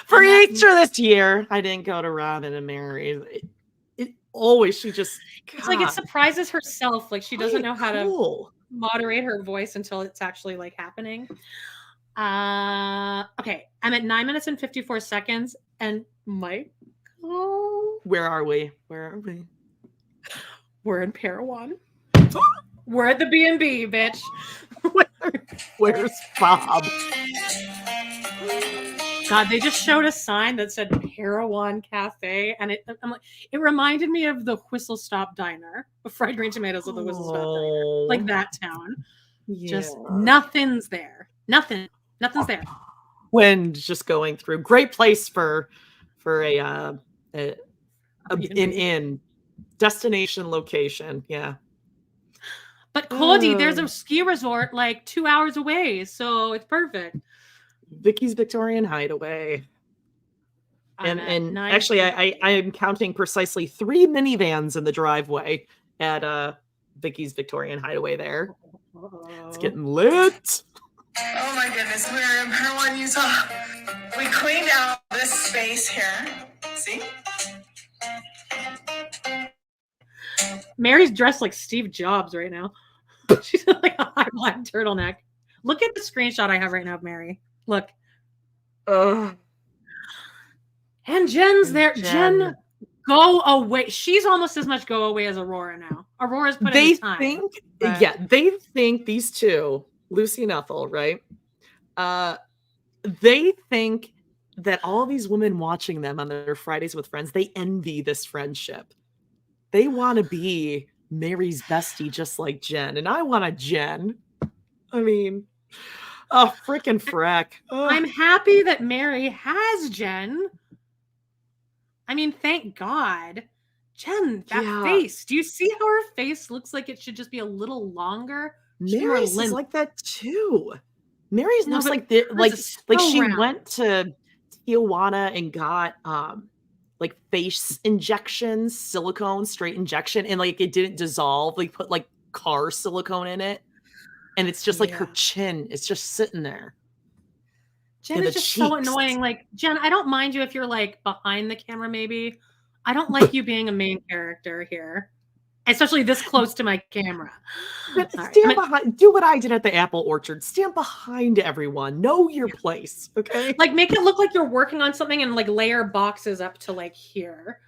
For
And that-
Easter this year, I didn't go to Robin and Mary. It always, she just,
It's like it
God,
surprises herself. Like she doesn't know how to
cool.
moderate her voice until it's actually like happening. Okay, I'm at 9 minutes and 54 seconds, and Mike,
Where are we? Where are we?
we're in Parowan. We're at the B&B, bitch.
Where's Bob?
God, they just showed a sign that said Parowan Cafe, and it reminded me of the Whistle Stop Diner, the fried green tomatoes of the Whistle Stop Diner, like that town.
Yeah.
Just nothing's there. Nothing's there.
When just going through, great place for an inn, destination location. Yeah.
But Cody, there's a ski resort like 2 hours away, so it's perfect.
Vicky's Victorian Hideaway. And actually, I am counting precisely 3 minivans in the driveway at Vicky's Victorian Hideaway there. It's getting lit.
oh my goodness, we're in Parowan, Utah. We cleaned out this space here. See?
Mary's dressed like Steve Jobs right now. She's in like a high black turtleneck. Look at the screenshot I have right now of Mary. Look.
Ugh.
And Jen's there. Jen, go away. She's almost as much go away as Aurora now. Aurora's putting in time.
They think these two, Lucy and Ethel, right? They think that all these women watching them on their Fridays with Friends, they envy this friendship. They want to be Mary's bestie, just like Jen. And I want a Jen. I mean, oh, freaking frack.
I'm happy that Mary has Jen. I mean, thank God. Jen, that face. Do you see how her face looks like it should just be a little longer?
Mary's is like that too. Mary's looks like she went to Tijuana and got like face injections, silicone straight injection, and like it didn't dissolve. Like put like car silicone in it, and it's just like her chin. It's just sitting there.
Jen is just so annoying. Like, Jen, I don't mind you if you're like behind the camera, maybe. I don't like you being a main character here, especially this close to my camera.
But stand behind. Do what I did at the apple orchard. Stand behind everyone. Know your place. Okay.
Like, make it look like you're working on something and like layer boxes up to like here.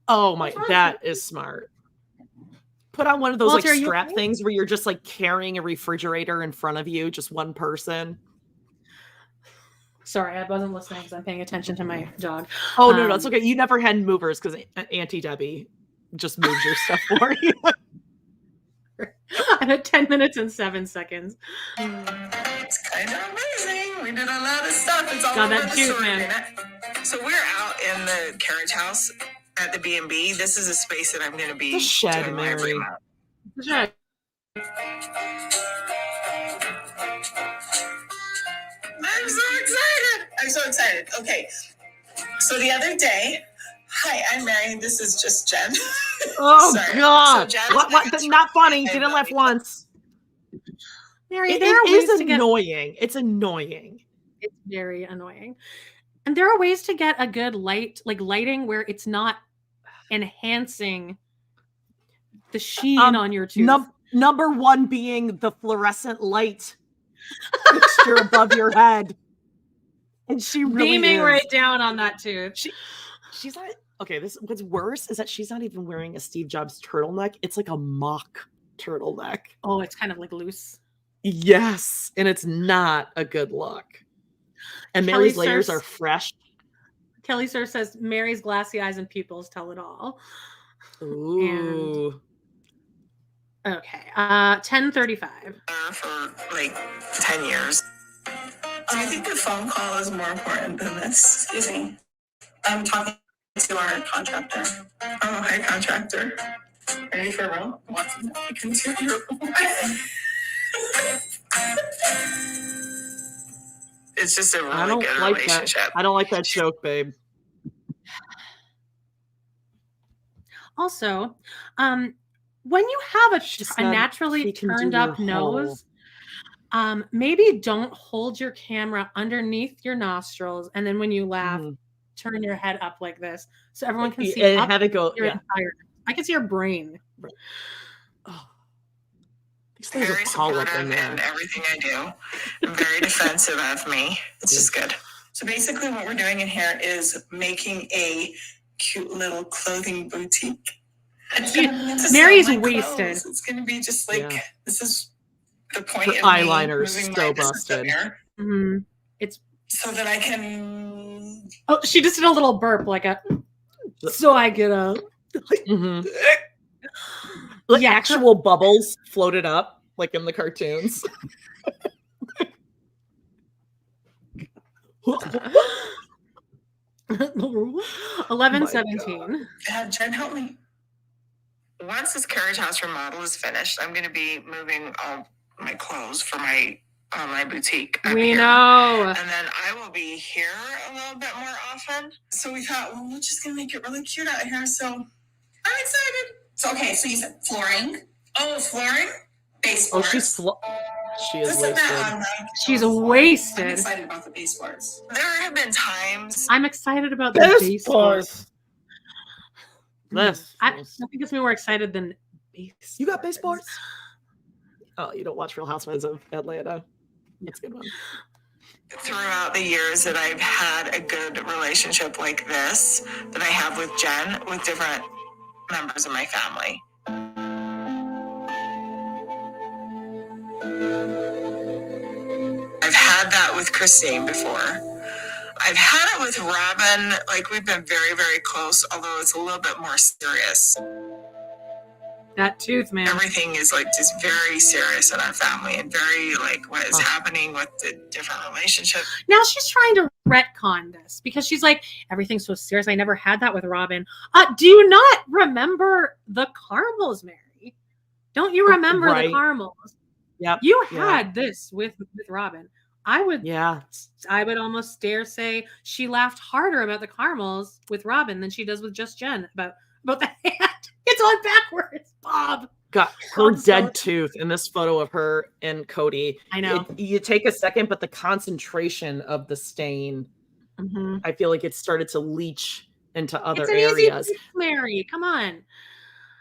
Oh my, that is smart. Put on one of those
Walter,
like strap things where you're just like carrying a refrigerator in front of you, just one person.
Sorry, I wasn't listening because I'm paying attention to my dog.
Oh, no, it's okay. You never had movers because Auntie Debbie just moves your stuff for you.
I'm at 10 minutes and 7 seconds.
It's kind of amazing. We did a lot of stuff. It's all over
that
the
juice,
story,
man.
So we're out in the carriage house at the B&B. This is a space that I'm going to be
the shed,
doing
Mary.
The shed.
I'm so excited. Okay. So the other day, hi, I'm Mary. This is just Jen.
Oh,
Sorry.
God.
So
What? Not funny. Didn't laugh once.
Mary,
It is annoying. It's annoying.
It's very annoying. And there are ways to get a good light, like lighting where it's not enhancing the sheen on your tooth.
Number one being the fluorescent light fixture above your head. And she really
beaming
is.
right down on that tooth.
She's not okay. What's worse is that she's not even wearing a Steve Jobs turtleneck. It's like a mock turtleneck.
Oh, it's kind of like loose.
Yes, and it's not a good look. And Mary's layers are fresh.
Kelly Sir says Mary's glassy eyes and pupils tell it all.
Ooh.
And, okay. 10:35.
For like 10 years. I think the phone call is more important than this. Excuse me. I'm talking to our contractor. Oh, hi, contractor. Are you for real? What's I can do your It's just a
I
really
don't
good
like
relationship.
that. I don't like that joke, babe.
Also, when you have
She
a
said
naturally
he can do
turned
your
up
whole-
nose, maybe don't hold your camera underneath your nostrils, and then when you laugh, turn your head up like this so everyone can see
It
up
had to go.
your
Yeah.
entire. I can see your brain.
Oh. These things are
Very
polyp
supportive
in there.
in everything I do. And very defensive of me. It's just good. So basically what we're doing in here is making a cute little clothing boutique.
Mary's wasted.
It's going to be just like, this is the point
Her
of
eyeliner
me
is
moving
so
my business
busted.
up here.
Mm-hmm. It's
so that I can.
Oh, she just did a little burp, like a. So I get a.
Like actual bubbles floated up, like in the cartoons.
11:17.
Jen, help me. Once this carriage house remodel is finished, I'm going to be moving all my clothes for my online boutique.
We know.
And then I will be here a little bit more often. So we thought, well, we're just going to make it really cute out here. So I'm excited. So, okay, so you said flooring. Oh, flooring? Baseboards.
She is wasted.
She's wasted.
I'm excited about the baseboards. There have been times.
I'm excited about the baseboards. I think it's more excited than baseboards.
You got baseboards? Oh, you don't watch Real Housewives of Atlanta. That's a good one.
Throughout the years that I've had a good relationship like this, that I have with Jen, with different members of my family. I've had that with Christine before. I've had it with Robin. Like, we've been very, very close, although it's a little bit more serious.
That tooth, man.
Everything is like just very serious in our family and very like what is happening with the different relationships.
Now she's trying to retcon this because she's like, everything's so serious. I never had that with Robin. Do you not remember the caramels, Mary? Don't you remember the caramels?
Yep.
You had this with Robin. I would almost dare say she laughed harder about the caramels with Robin than she does with just Jen about the hand. It's on backwards, Bob.
Got her dead tooth in this photo of her and Cody.
I know.
You take a second, but the concentration of the stain, I feel like it started to leach into other areas.
Easy, Mary, come on.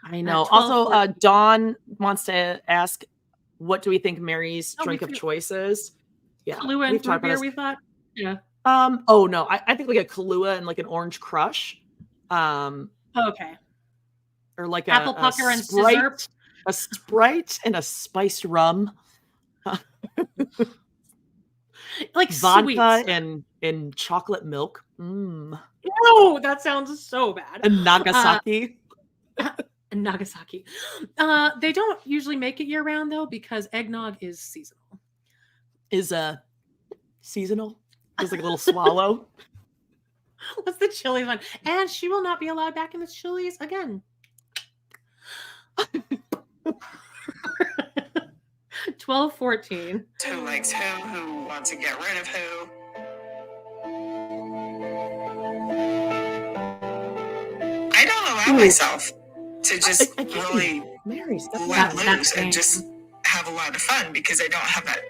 I know. Also, Dawn wants to ask, what do we think Mary's drink of choice is? Yeah,
Kahlua and fruit beer, we thought. Yeah.
Oh no, I think like a Kahlua and like an orange crush.
Okay.
Or like
apple pucker and scissor.
A Sprite and a spiced rum.
Like
vodka
sweets.
and chocolate milk.
Oh, that sounds so bad.
And Nagasaki.
Nagasaki. They don't usually make it year round though, because eggnog is seasonal.
Is seasonal? Just like a little swallow.
What's the Chili's one? And she will not be allowed back in the Chili's again. 12:14.
Who likes who wants to get rid of who. I don't allow myself to just really let loose and just have a lot of fun because I don't have that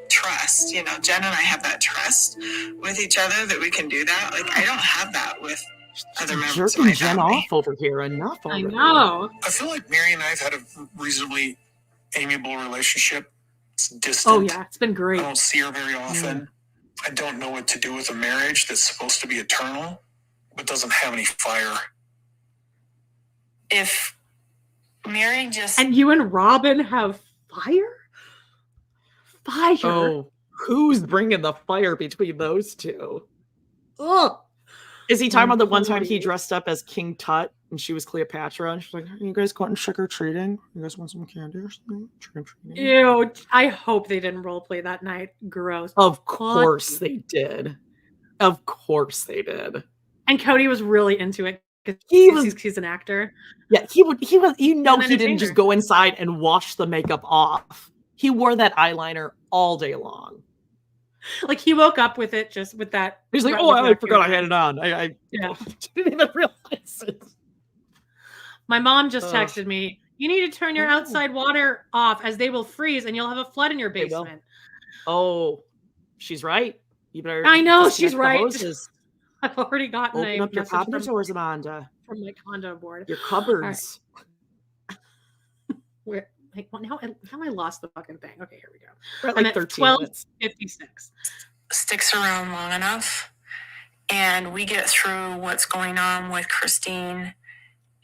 trust. You know, Jen and I have that trust with each other that we can do that. Like, I don't have that with other members of my
Jen
family.
off over here. Enough already.
I know.
I feel like Mary and I have had a reasonably amiable relationship. It's distant.
Oh yeah, it's been great.
I don't see her very often. I don't know what to do with a marriage that's supposed to be eternal, but doesn't have any fire.
If Mary just...
And you and Robin have fire? Fire.
Oh, who's bringing the fire between those two?
Ugh.
Is he talking about the one time he dressed up as King Tut and she was Cleopatra? And she's like, "Are you guys going trick or treating? You guys want some candy or something? Trick or treating?"
Ew. I hope they didn't role play that night. Gross.
Of course they did. Of course they did.
And Cody was really into it because he's an actor.
Yeah, he was. You know, he didn't just go inside and wash the makeup off. He wore that eyeliner all day long.
Like he woke up with it, just with that.
He's like, oh, I forgot I had it on. I
yeah.
didn't even realize it.
My mom just texted me, you need to turn your outside water off as they will freeze and you'll have a flood in your basement.
Oh, she's right. You better.
I know, she's right.
Hoses.
I've already gotten
Open up your cabinet doors, Amanda.
From my condo board.
Your cupboards.
Where? Like, now I lost the fucking thing. Okay, here we go.
We're at like
12:56.
Sticks around long enough, and we get through what's going on with Christine,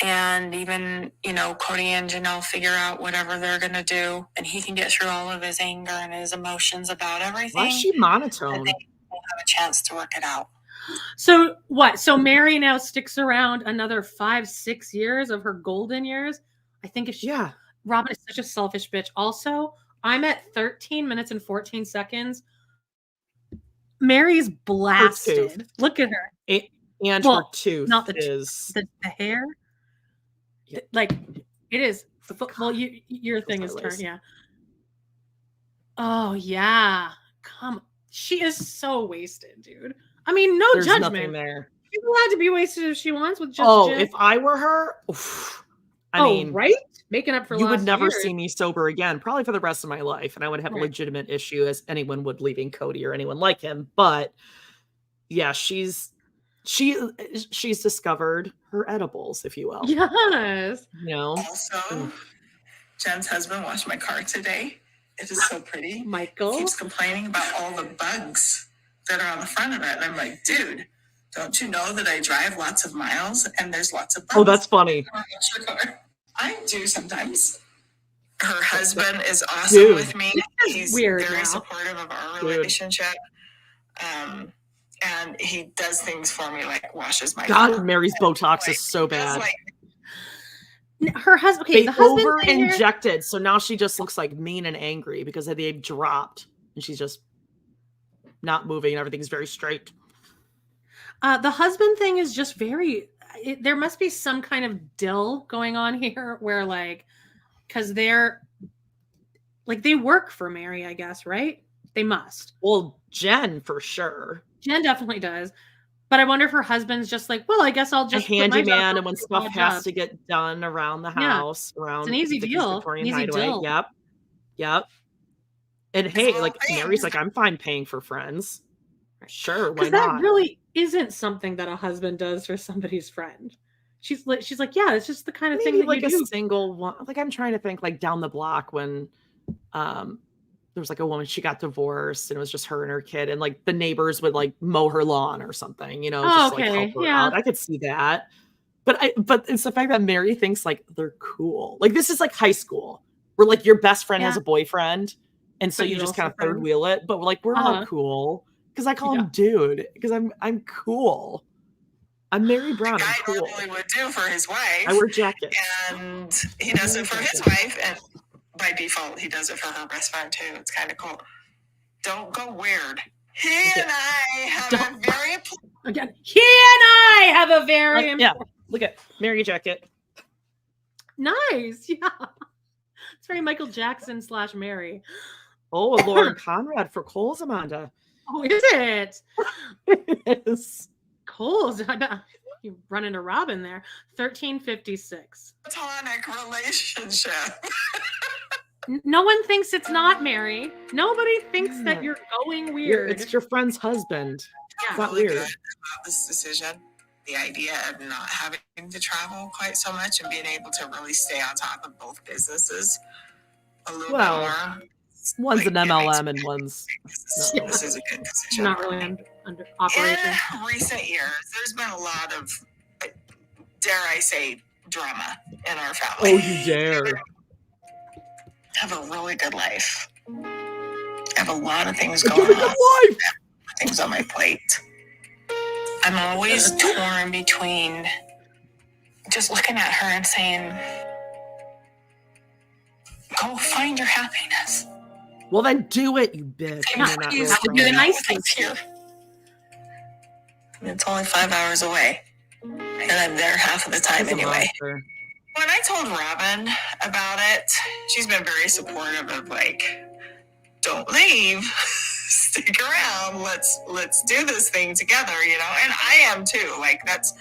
and even, you know, Cody and Janelle figure out whatever they're gonna do, and he can get through all of his anger and his emotions about everything.
Why is she monotone?
I think we'll have a chance to work it out.
So what? So Mary now sticks around another 5-6 years of her golden years. I think if she, Robin is such a selfish bitch. Also, I'm at 13 minutes and 14 seconds. Mary's blasted. Look at her.
And her tooth
not the
is
the hair. Yeah. Like it is. Well, your thing is turned. Yeah. Oh yeah. Come. She is so wasted, dude. I mean,
There's
judgment
nothing there.
She's allowed to be wasted if she wants with just.
Oh, if I were her, I mean,
right? Making up for
you
last
would never
year.
see me sober again, probably for the rest of my life, and I would have a legitimate issue, as anyone would, leaving Cody or anyone like him. But yeah, she's discovered her edibles, if you will.
Yes.
You know.
Also, Jen's husband washed my car today. It is so pretty.
Michael
keeps complaining about all the bugs that are on the front of it, and I'm like, dude, don't you know that I drive lots of miles and there's lots of bugs?
Oh, that's funny.
I do sometimes. Her husband is awesome with me. He's
weird
very
now.
supportive of our relationship. And he does things for me, like washes my
God,
car.
Mary's Botox is so bad.
Her husband. Okay,
They
the husband
over
thing here-
injected, so now she just looks like mean and angry because they dropped, and she's just not moving, and everything's very straight.
The husband thing is just very. There must be some kind of dill going on here, where like, because they're like they work for Mary, I guess, right? They must.
Well, Jen for sure.
Jen definitely does. But I wonder if her husband's just like, well, I guess I'll just
a handyman, and when stuff has to get done around the house, around
it's an easy deal. Easy deal.
Yep. And hey, like Mary's like, I'm fine paying for friends. Sure, why not?
That really isn't something that a husband does for somebody's friend. She's like, yeah, it's just the kind of thing that
like
you do.
A single one. Like I'm trying to think, like down the block when there was like a woman, she got divorced, and it was just her and her kid, and like the neighbors would like mow her lawn or something, you know, just like help her out. I could see that. But it's the fact that Mary thinks like they're cool. Like this is like high school, where like your best friend has a boyfriend, and so you just kind of third wheel it. But like we're all cool. Because I call him dude, because I'm cool. I'm Mary Brown. I'm cool.
Normally would do for his wife.
I wear jackets.
And he does it for his wife, and by default, he does it for her best friend too. It's kind of cool. Don't go weird. He and I have a very
again. He and I have a very
Look at Mary jacket.
Nice, yeah. It's very Michael Jackson / Mary.
Oh, Lauren Conrad for Kohl's, Amanda.
Oh, is it?
It is.
Kohl's. I bet you run into Robin there. 1356.
Platonic relationship.
No one thinks it's not Mary. Nobody thinks that you're going weird.
It's your friend's husband.
Yeah.
It's not weird.
About this decision, the idea of not having to travel quite so much and being able to really stay on top of both businesses a little bit more.
One's an MLM and one's
this is a good decision.
Not really under operation.
In recent years, there's been a lot of, dare I say, drama in our family.
Oh, you dare.
Have a really good life. I have a lot of things going on. Things on my plate. I'm always torn between just looking at her and saying, go find your happiness.
Well, then do it, you bitch.
Do the nice things
here. It's only 5 hours away, and I'm there half of the time anyway. When I told Robin about it, she's been very supportive of like don't leave. Stick around. Let's do this thing together, And I am too. Like that's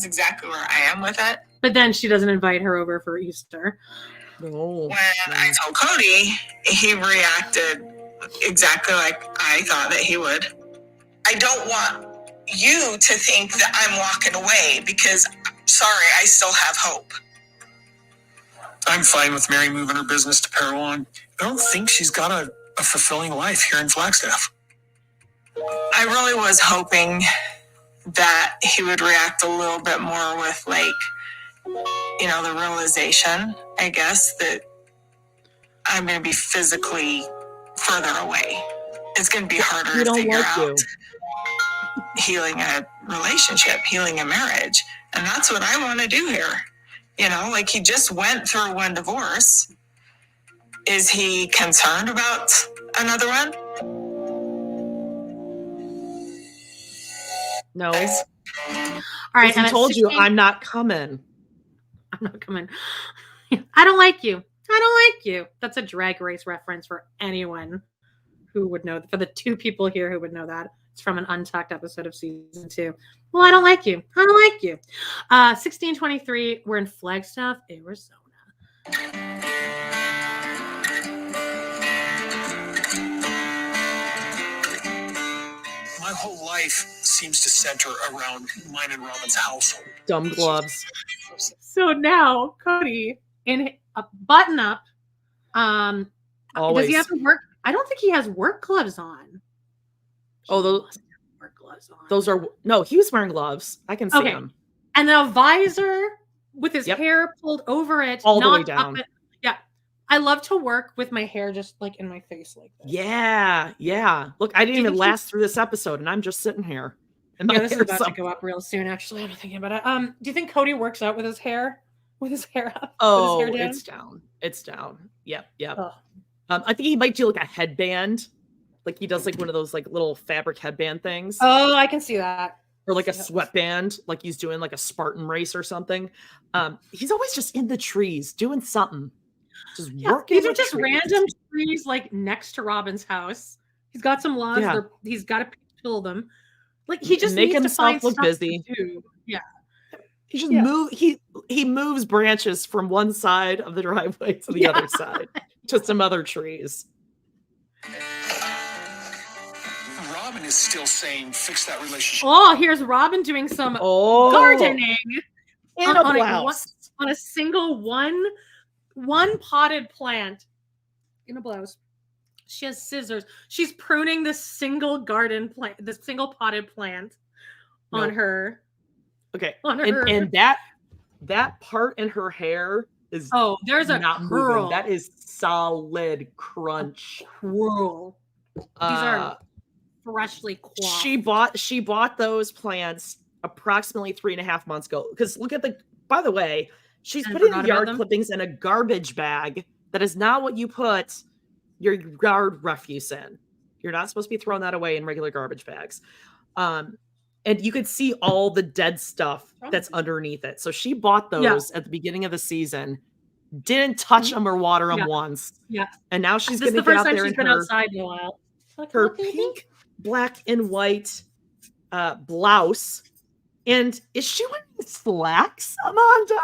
exactly where I am with it.
But then she doesn't invite her over for Easter.
No.
When I told Cody, he reacted exactly like I thought that he would. I don't want you to think that I'm walking away because, sorry, I still have hope.
I'm fine with Mary moving her business to Parowan. I don't think she's got a fulfilling life here in Flagstaff.
I really was hoping that he would react a little bit more with the realization, I guess, that I'm going to be physically further away. It's going to be harder to figure out healing a relationship, healing a marriage. And that's what I want to do here. He just went through one divorce. Is he concerned about another one?
No.
All right.
I told you I'm not coming.
I'm not coming. I don't like you. I don't like you. That's a Drag Race reference for anyone who would know. For the two people here who would know that. It's from an Untucked episode of season 2. Well, I don't like you. I don't like you. 1623. We're in Flagstaff, Arizona.
My whole life seems to center around mine and Robin's household.
Dumb gloves.
So now Cody in a button up.
Always.
Does he have to work? I don't think he has work gloves on.
Oh, those are no. He was wearing gloves. I can see him.
And a visor with his hair pulled over it,
all the way down.
Yeah, I love to work with my hair just like in my face like this.
Yeah. Look, I didn't even last through this episode, and I'm just sitting here.
This is about to go up real soon. Actually, I'm thinking about it. Do you think Cody works out with his hair? With his hair up?
Oh,
with his hair
down? It's down. Yep.
Oh.
I think he might do like a headband. Like he does like one of those like little fabric headband things.
Oh, I can see that.
Or like a sweatband, like he's doing like a Spartan race or something. He's always just in the trees doing something. Just working.
These are just random trees like next to Robin's house. He's got some lawns.
Yeah.
He's got to kill them. Like he just
make
needs
himself
to find
look
stuff
busy.
To do. Yeah.
He just he moves branches from one side of the driveway to the other side to some other trees.
Robin is still saying fix that relationship.
Oh, here's Robin doing some gardening
in a blouse.
On a single one potted plant in a blouse. She has scissors. She's pruning this single garden plant, this single potted plant on her.
Okay.
On her.
And that part in her hair is
there's a
not
curl.
Moving. That is solid crunch.
Curl. These are freshly coiffed.
She bought those plants approximately 3.5 months ago. Because look at by the way, she's putting the yard clippings in a garbage bag. That is not what you put your yard refuse in. You're not supposed to be throwing that away in regular garbage bags. And you could see all the dead stuff that's underneath it. So she bought those at the beginning of the season, didn't touch them or water them once.
Yeah.
And now she's
This
going
is
to
the
get
first
out
time
there
she's
in
been outside in a while.
her pink, black, and white blouse. And is she wearing slacks, Amanda?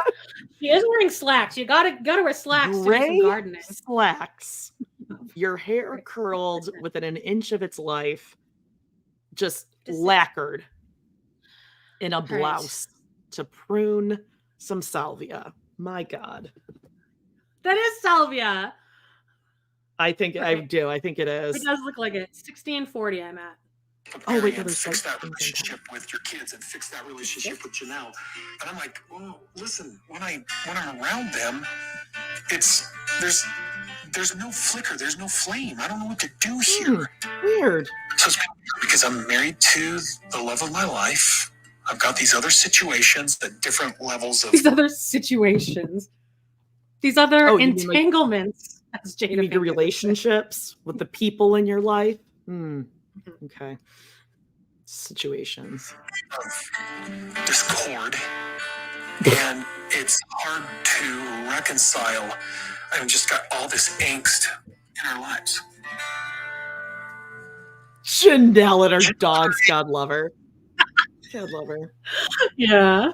She is wearing slacks. You gotta wear slacks to do some gardening.
Slacks. Your hair curled within an inch of its life. Just lacquered in a blouse to prune some salvia. My God.
That is salvia.
I think I do. I think it is.
It does look like it. 1640 I'm at.
Oh, wait,
fix that relationship with your kids and fix that relationship with Janelle. And I'm like, oh, listen, when I'm around them, there's no flicker, there's no flame. I don't know what to do here.
Weird.
So it's because I'm married to the love of my life. I've got these other situations at different levels of
these other situations. These other entanglements. As Jada
you mean your relationships with the people in your life? Okay. Situations.
Discord. And it's hard to reconcile. I've just got all this angst in our lives.
Janelle and her dogs. God love her. God love her.
Yeah.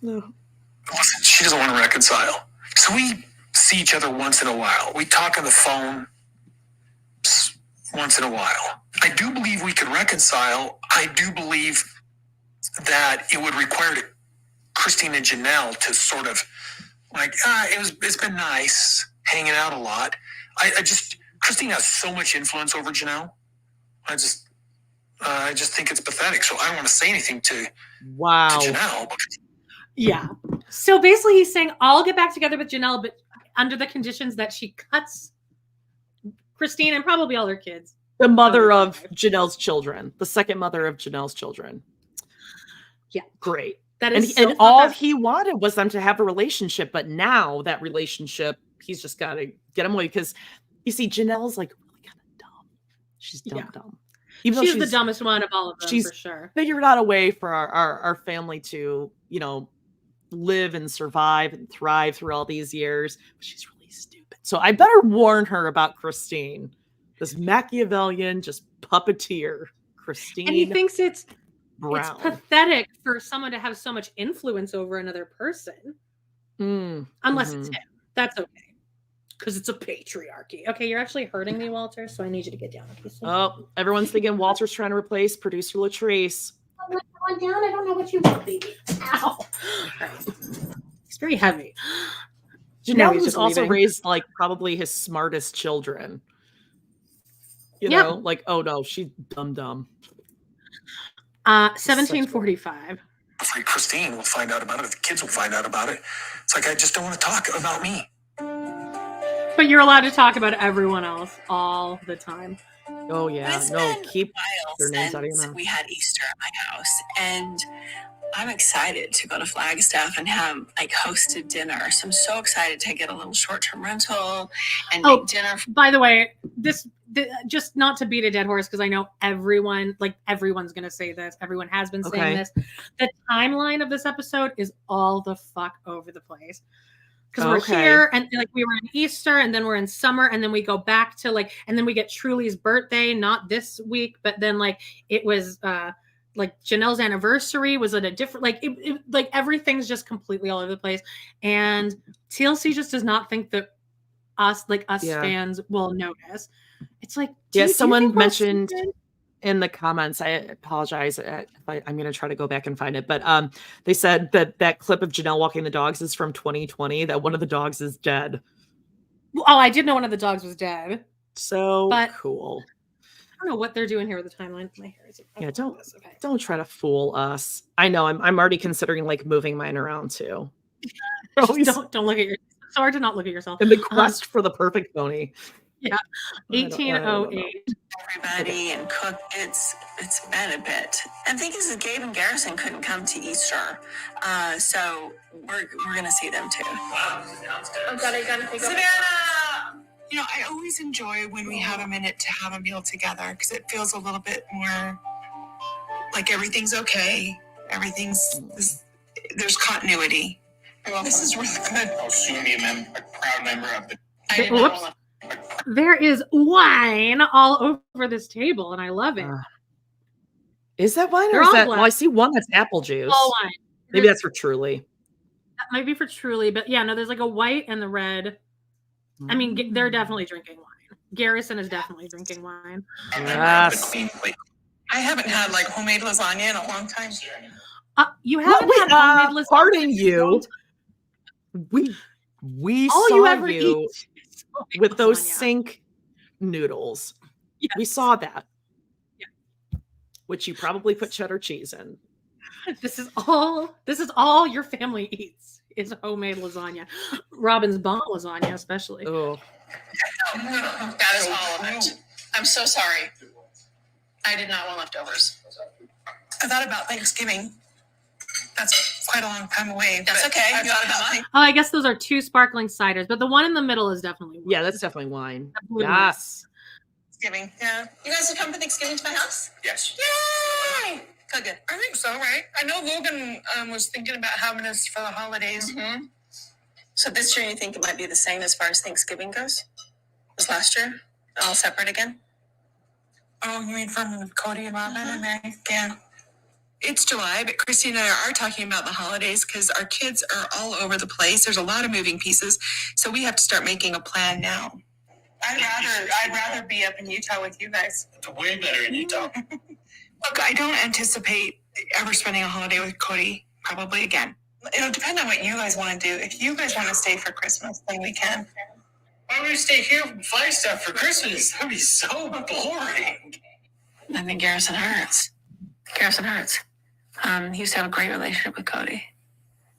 No.
Listen, she doesn't want to reconcile. So we see each other once in a while. We talk on the phone once in a while. I do believe we could reconcile. I do believe that it would require Christine and Janelle to sort of like, it's been nice hanging out a lot. I just, Christine has so much influence over Janelle. I just think it's pathetic. So I don't want to say anything to Janelle.
Yeah. So basically he's saying, I'll get back together with Janelle, but under the conditions that she cuts Christine and probably all her kids.
The mother of Janelle's children. The second mother of Janelle's children.
Yeah.
Great.
That is
and all he wanted was them to have a relationship, but now that relationship, he's just got to get him away because you see, Janelle's like really kind of dumb. She's dumb. Even
she's the dumbest one of all of them, for sure.
Figured out a way for our family to, live and survive and thrive through all these years. But she's really stupid. So I better warn her about Christine, this Machiavellian, just puppeteer, Christine.
And he thinks it's
Brown.
It's pathetic for someone to have so much influence over another person. Unless it's him. That's okay. Because it's a patriarchy. Okay, you're actually hurting me, Walter, so I need you to get down.
Oh, everyone's thinking Walter's trying to replace producer Latrice.
I'm not going down. I don't know what you want, baby. Ow. Right. He's very heavy.
Janelle was also raised like probably his smartest children. You know, like, oh no, she's dumb.
1745.
Christine will find out about it. The kids will find out about it. It's like, I just don't want to talk about me.
But you're allowed to talk about everyone else all the time.
Oh yeah, no, keep their names out of your mouth.
We had Easter at my house, and I'm excited to go to Flagstaff and have like hosted dinner. So I'm so excited to get a little short-term rental and make dinner.
By the way, this just not to beat a dead horse, because I know everyone's going to say this. Everyone has been saying this. The timeline of this episode is all the fuck over the place. Because we're here and like we were in Easter and then we're in summer and then we go back to and then we get Truly's birthday, not this week, but then like it was like Janelle's anniversary was at a different, like everything's just completely all over the place. And TLC just does not think that us fans will notice. It's like,
someone mentioned in the comments, I apologize, I'm going to try to go back and find it, but they said that clip of Janelle walking the dogs is from 2020, that one of the dogs is dead.
Oh, I did know one of the dogs was dead.
So cool.
I don't know what they're doing here with the timeline. My hair is
don't try to fool us. I know I'm already considering like moving mine around too.
Don't look at it's hard to not look at yourself.
In the quest for the perfect pony.
Yeah, 1808.
Everybody and cook. It's been a bit. And the thing is, Gabe and Garrison couldn't come to Easter, so we're gonna see them too. Wow,
I'm glad I got to pick up.
Savannah! I always enjoy when we have a minute to have a meal together because it feels a little bit more like everything's okay. There's continuity. This is really good.
I'll soon be a proud member of the.
Whoops. There is wine all over this table, and I love it.
Is that wine? Or is that? Well, I see one that's apple juice.
All wine.
Maybe that's for Truly.
That might be for Truly, but yeah, no, there's like a white and the red. I mean, they're definitely drinking wine. Garrison is definitely drinking wine.
Yes.
I haven't had like homemade lasagna in a long time.
You haven't had homemade lasagna.
Pardon you. We
all
saw
you ever
you
eat
with those sink noodles.
Yes.
We saw that. Yeah. Which you probably put cheddar cheese in.
This is all your family eats is homemade lasagna. Robin's bomb lasagna, especially.
Oh.
That is all of it. I'm so sorry. I did not want leftovers. I thought about Thanksgiving. That's quite a long time away. That's okay.
I guess those are two sparkling ciders, but the one in the middle is definitely wine.
Yeah, that's definitely wine.
Yes.
Thanksgiving. Yeah. You guys have come for Thanksgiving to my house?
Yes.
Yay! Good. I think so, right? I know Logan was thinking about having us for the holidays. Mm-hmm. So this year you think it might be the same as far as Thanksgiving goes? As last year? All separate again? Oh, you mean from Cody and Robin and Mary? Yeah. It's July, but Christine and I are talking about the holidays because our kids are all over the place. There's a lot of moving pieces, so we have to start making a plan now. I'd rather be up in Utah with you guys.
It's way better in Utah.
Look, I don't anticipate ever spending a holiday with Cody, probably again. It'll depend on what you guys want to do. If you guys want to stay for Christmas, then we can.
Why would we stay here with Flagstaff for Christmas? That'd be so boring.
I think Garrison hurts. He used to have a great relationship with Cody.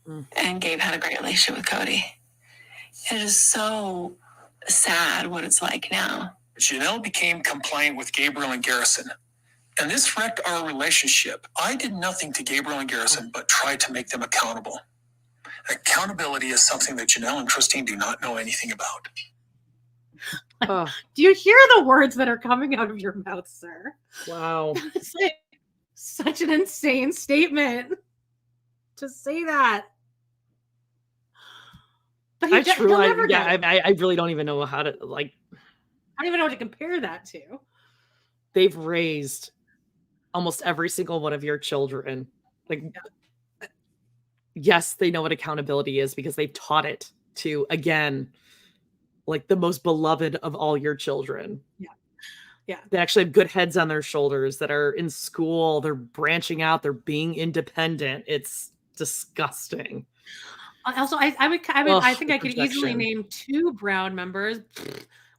And Gabe had a great relationship with Cody. It is so sad what it's like now.
Janelle became compliant with Gabriel and Garrison, and this wrecked our relationship. I did nothing to Gabriel and Garrison but tried to make them accountable. Accountability is something that Janelle and Christine do not know anything about.
Do you hear the words that are coming out of your mouth, sir?
Wow.
It's like such an insane statement to say that. But
I really don't even know how to, like,
I don't even know what to compare that to.
They've raised almost every single one of your children. Like, yes, they know what accountability is because they've taught it to, again, like the most beloved of all your children.
Yeah.
They actually have good heads on their shoulders, that are in school, they're branching out, they're being independent. It's disgusting.
Also, I think I could easily name 2 Brown members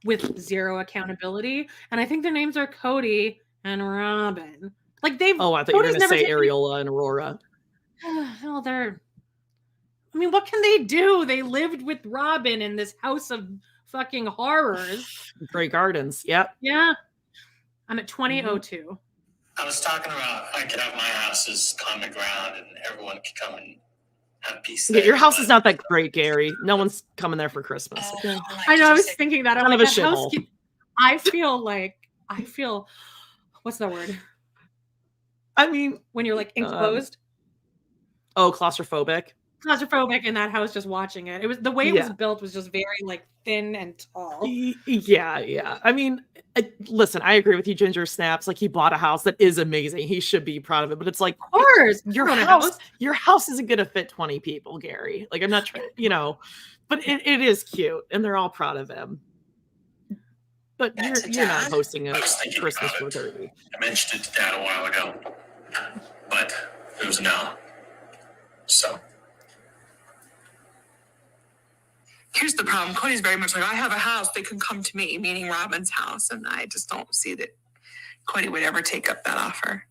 with zero accountability, and I think their names are Cody and Robin. Like they've.
Oh, I thought you were going to say Ariola and Aurora.
Well, they're. I mean, what can they do? They lived with Robin in this house of fucking horrors.
Grey Gardens. Yep.
Yeah. I'm at 2002.
I was talking about I could have my house as common ground and everyone could come and have peace.
Yeah, your house is not that great, Gary. No one's coming there for Christmas.
Okay? I know. I was thinking that. I'm
kind
like,
of a shithole.
I feel. What's the word?
I mean,
when you're like enclosed.
Claustrophobic.
Claustrophobic in that house, just watching it. It was the way it was built was just very like thin and tall.
Yeah. I mean, listen, I agree with you, Ginger Snaps. Like, he bought a house that is amazing. He should be proud of it. But it's like,
of course,
your house isn't going to fit 20 people, Gary. Like, I'm not trying, but it is cute, and they're all proud of him. But you're not hosting a Christmas for 30.
I mentioned it to Dad a while ago, but it was no. So.
Here's the problem. Cody's very much like, I have a house. They can come to me, meaning Robin's house. And I just don't see that Cody would ever take up that offer.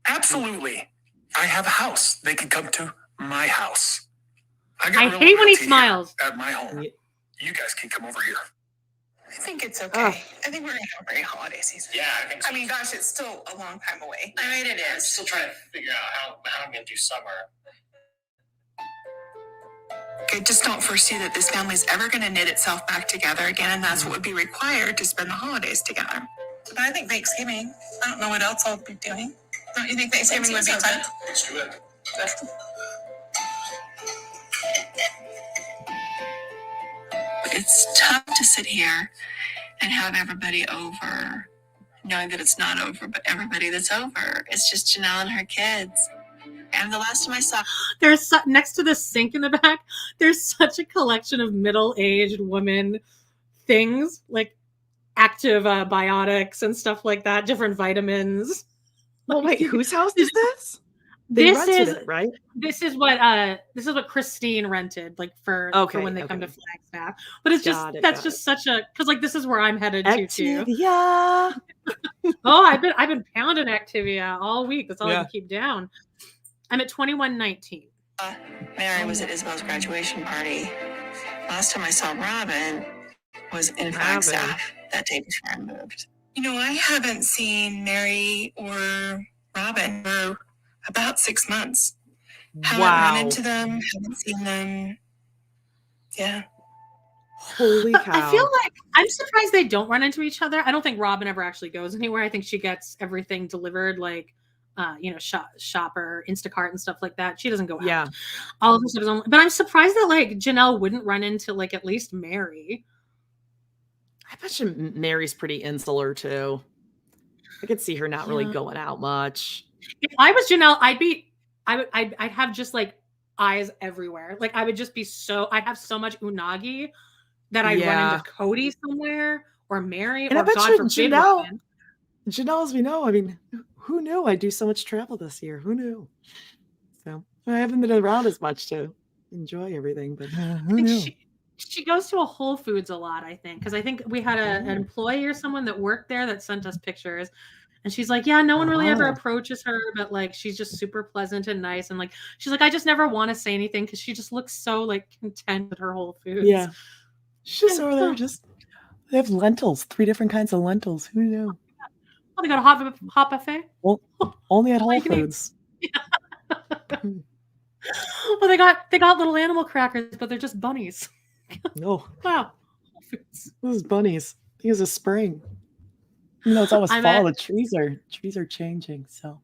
Absolutely. I have a house. They can come to my house.
I hate when he smiles.
At my home. You guys can come over here.
I think it's okay. I think we're going to have a great holiday season.
Yeah, I think so.
I mean, gosh, it's still a long time away.
I mean, it is. I'm still trying to figure out how I'm going to do summer.
I just don't foresee that this family's ever going to knit itself back together again, and that's what would be required to spend the holidays together. But I think Thanksgiving, I don't know what else I'll be doing. Don't you think Thanksgiving would be fun?
Let's do it.
It's tough to sit here and have everybody over, knowing that it's not over, but everybody that's over, it's just Janelle and her kids. And the last time I saw,
there's next to the sink in the back, there's such a collection of middle-aged women things, like active biotics and stuff like that, different vitamins.
Well, wait, whose house is this? They rented it, right?
This is what Christine rented, like for when they come to Flagstaff. But it's just just such a, because like this is where I'm headed to too.
Yeah.
I've been pounding Activia all week. That's all I can keep down. I'm at 2119.
Mary was at Isabel's graduation party. Last time I saw Robin was in Flagstaff that day before I moved. I haven't seen Mary or Robin for about 6 months. Haven't run into them, haven't seen them. Yeah.
Holy cow.
I feel like I'm surprised they don't run into each other. I don't think Robin ever actually goes anywhere. I think she gets everything delivered, like shopper, Instacart and stuff like that. She doesn't go out.
Yeah.
All of this is only, but I'm surprised that like Janelle wouldn't run into like at least Mary.
I bet you Mary's pretty insular too. I could see her not really going out much.
If I was Janelle, I'd have just like eyes everywhere. Like I would just be I'd have so much unagi that I'd run into Cody somewhere or Mary
And
or
I bet
God
you
forbid
Janelle, as we know, I mean, who knew I'd do so much travel this year? Who knew? So I haven't been around as much to enjoy everything, but who knew?
She goes to a Whole Foods a lot, I think, because I think we had an employee or someone that worked there that sent us pictures. And she's like, yeah, no one really ever approaches her, but like she's just super pleasant and nice. And like she's like, I just never want to say anything because she just looks so like content at her Whole Foods.
Yeah. She's just over there they have lentils, 3 different kinds of lentils. Who knew?
Oh, they got a hot buffet?
Well, only at Whole Foods.
Well, they got little animal crackers, but they're just bunnies.
No.
Wow.
This is bunnies. I think it's a spring. You know, it's almost fall. The trees are changing. So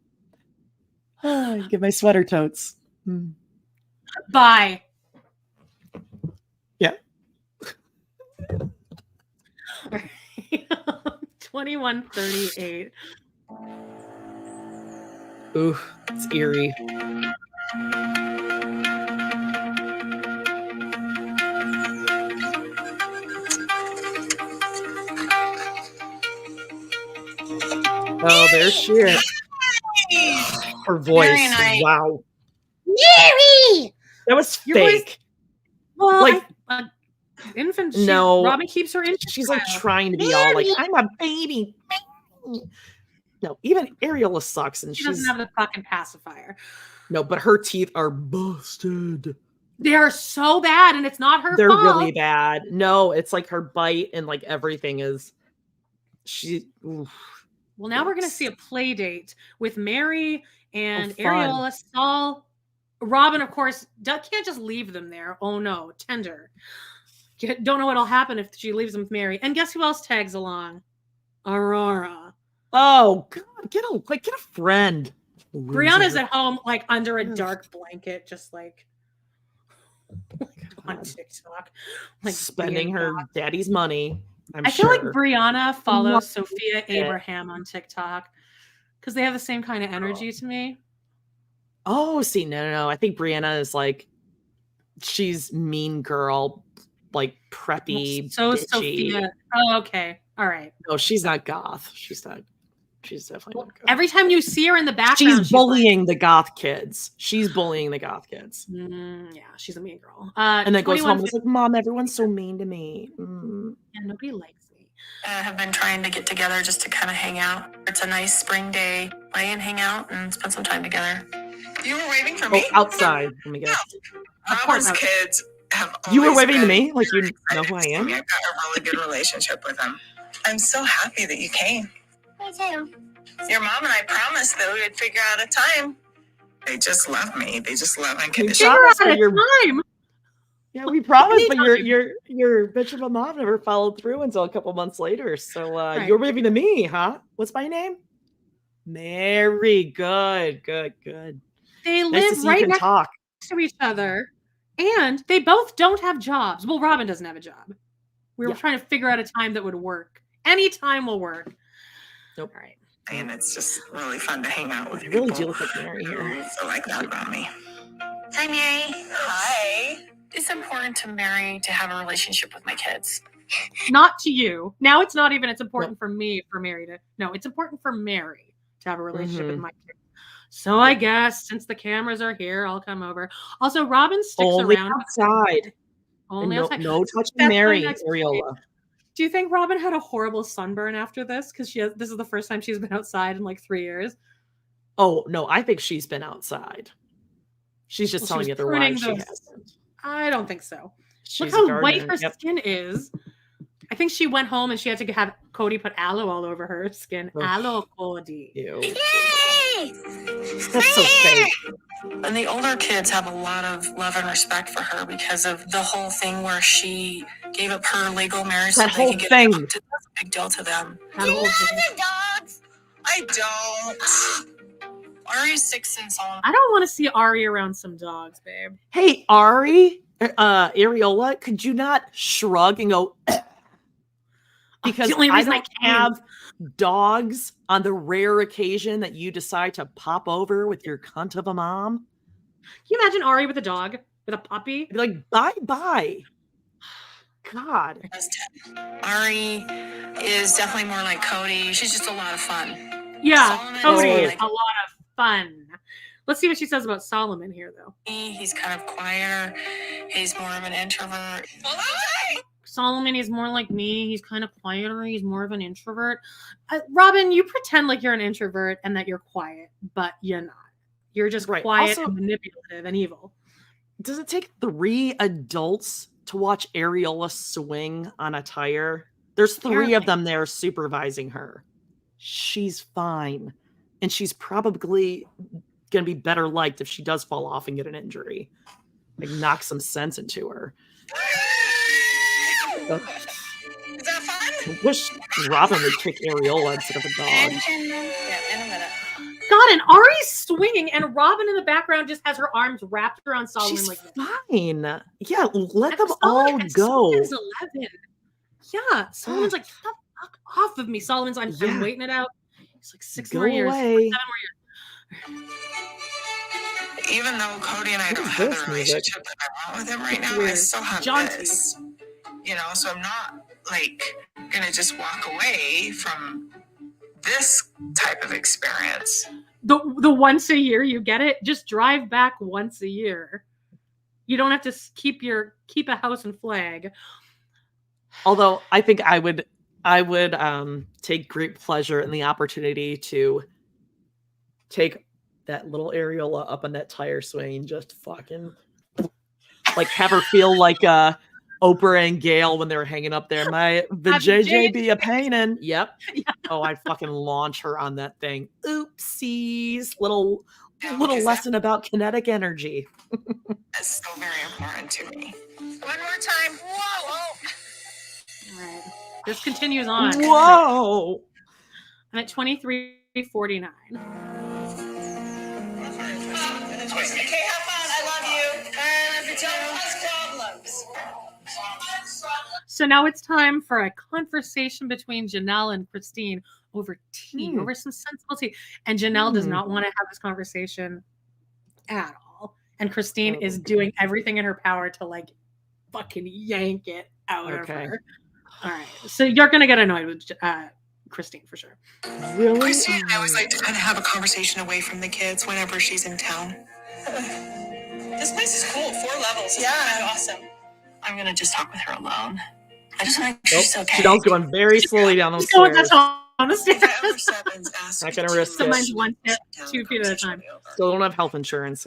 get my sweater totes.
Bye.
Yeah.
2138.
Ooh, it's eerie. Oh, there she is. Her voice. Wow.
Mary!
That was fake.
Well,
like,
infant.
No.
Robin keeps her infant.
She's like trying to be all like, I'm a baby. No, even Ariola sucks. And
she doesn't have the fucking pacifier.
No, but her teeth are busted.
They are so bad, and it's not her fault.
They're really bad. No, it's like her bite and like everything is.
Well, now we're going to see a play date with Mary and Ariola, Saul. Robin, of course, can't just leave them there. Oh, no. Tender. Don't know what'll happen if she leaves them with Mary. And guess who else tags along? Aurora.
Oh, God. Get a friend.
Brianna's at home, like, under a dark blanket, just like on TikTok. Like,
spending her daddy's money.
I feel like Brianna follows Sophia Abraham on TikTok because they have the same kind of energy to me.
Oh, see, no. I think Brianna is like, she's mean girl, like preppy.
So
bitchy.
Sophia. Oh, okay. All right.
No, she's not goth. She's definitely not goth.
Every time you see her in the background,
she's bullying the goth kids. She's bullying the goth kids.
Yeah, she's a mean girl.
And then goes home and is like, Mom, everyone's so mean to me.
Yeah, nobody likes me.
Have been trying to get together just to kind of hang out. It's a nice spring day. Play and hang out and spend some time together.
You were waving for me?
Outside. Let me guess.
Robin's kids have always
You were waving to me? Like you know who I am?
I've got a really good relationship with them. I'm so happy that you came.
Me too.
Your mom and I promised that we would figure out a time. They just love me. They just love
Figure
unconditionally.
out a time.
Yeah, we promised, but your bitch of a mom never followed through until a couple months later. So you're waving to me, huh? What's my name? Mary. Good.
They live right next to each other, and they both don't have jobs. Well, Robin doesn't have a job. We were trying to figure out a time that would work. Any time will work.
Nope.
All right.
And it's just really fun to hang out with
I really
people
do look like Mary here.
who feel like that about me.
Hi, Mary.
Hi.
It's important to Mary to have a relationship with my kids.
Not to you. Now it's not even, it's important for me, for Mary to, no, it's important for Mary to have a relationship with my kids. So I guess since the cameras are here, I'll come over. Also, Robin sticks
Only
around.
outside.
Only
no,
outside.
No touching Mary, Ariola.
Do you think Robin had a horrible sunburn after this? Because this is the first time she's been outside in like 3 years.
Oh, no, I think she's been outside. She's just telling you otherwise. She hasn't.
I don't think so.
She's
Look how white her skin is. I think she went home and she had to have Cody put aloe all over her skin.
Ugh.
Aloe Cody.
Ew.
Yay!
That's so fake.
And the older kids have a lot of love and respect for her because of the whole thing where she gave up her legal marriage so
That
they
whole
could get
thing.
adopted. That's a big deal to them.
That whole thing.
The dogs.
I don't.
Ari's 6 and Solomon.
I don't want to see Ari around some dogs, babe.
Hey, Ari, Ariola, could you not shrug and go, because
the only
I
reason I
don't
came.
have dogs on the rare occasion that you decide to pop over with your cunt of a mom.
Can you imagine Ari with a dog, with a puppy?
I'd be like, bye-bye. God.
Ari is definitely more like Cody. She's just a lot of fun.
Yeah,
Solomon
Cody
is
is a lot of fun. Let's see what she says about Solomon here, though.
He's kind of quieter. He's more of an introvert.
Solomon is more like me. He's kind of quieter. He's more of an introvert. Robin, you pretend like you're an introvert and that you're quiet, but you're not. You're just quiet
Also,
and manipulative and evil.
does it take 3 adults to watch Areola swing on a tire? There's 3 of them there supervising her. She's fine. And she's probably going to be better liked if she does fall off and get an injury. Like, knock some sense into her.
Is that fun?
I wish Robin would kick Areola instead of a dog.
Yeah, in a minute.
God, and Ari's swinging, and Robin in the background just has her arms wrapped around Solomon.
She's
like
fine. Yeah, let them
Solomon-
all go.
Solomon's 11. Yeah, Solomon's like, get the fuck off of me. Solomon's, I'm waiting it out. He's like, 6 more years. 7 more years.
Even though Cody and I don't have the relationship that I want with him right now, I still have this. You know, so I'm not like gonna just walk away from this type of experience.
The once a year you get it, just drive back once a year. You don't have to keep a house and flag.
Although I think I would take great pleasure in the opportunity to take that little Areola up on that tire swing and just fucking like have her feel like Oprah and Gail when they were hanging up there. The JJ be a painin'. Yep. Yeah. Oh, I'd fucking launch her on that thing. Oopsies. Little lesson about kinetic energy.
That's still very important to me. One more time. Whoa.
All right. This continues on.
Whoa.
I'm at 23:49.
Okay, have fun. I love you. I love you too. Don't cause problems.
So now it's time for a conversation between Janelle and Christine over tea, over some sensible tea. And Janelle does not want to have this conversation at all. And Christine is doing everything in her power to like fucking yank it out of her. All right. So you're going to get annoyed with Christine for sure.
Really?
Christine and I always like to kind of have a conversation away from the kids whenever she's in town.
This place is cool. 4 levels. Yeah, awesome.
I'm going to just talk with her alone. I just want to make sure she's okay.
Janelle's going very slowly down the stairs.
On the stairs.
Not going to risk it.
Mine's 1 step, 2 feet at a time.
Still don't have health insurance.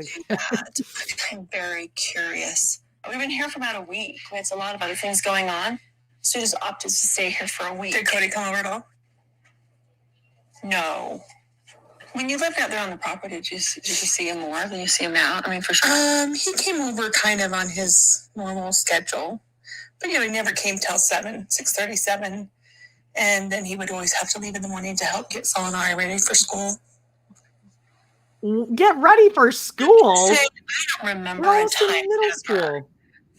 I'm very curious. We've been here for about a week. It's a lot of other things going on. So just opted to stay here for a week.
Did Cody come over at all?
No. When you lived out there on the property, did you see him more than you see him now? I mean, for sure.
He came over kind of on his normal schedule. But, he never came till 6:37. And then he would always have to leave in the morning to help get Saul and I ready for school.
Get ready for school?
I don't remember a time
middle school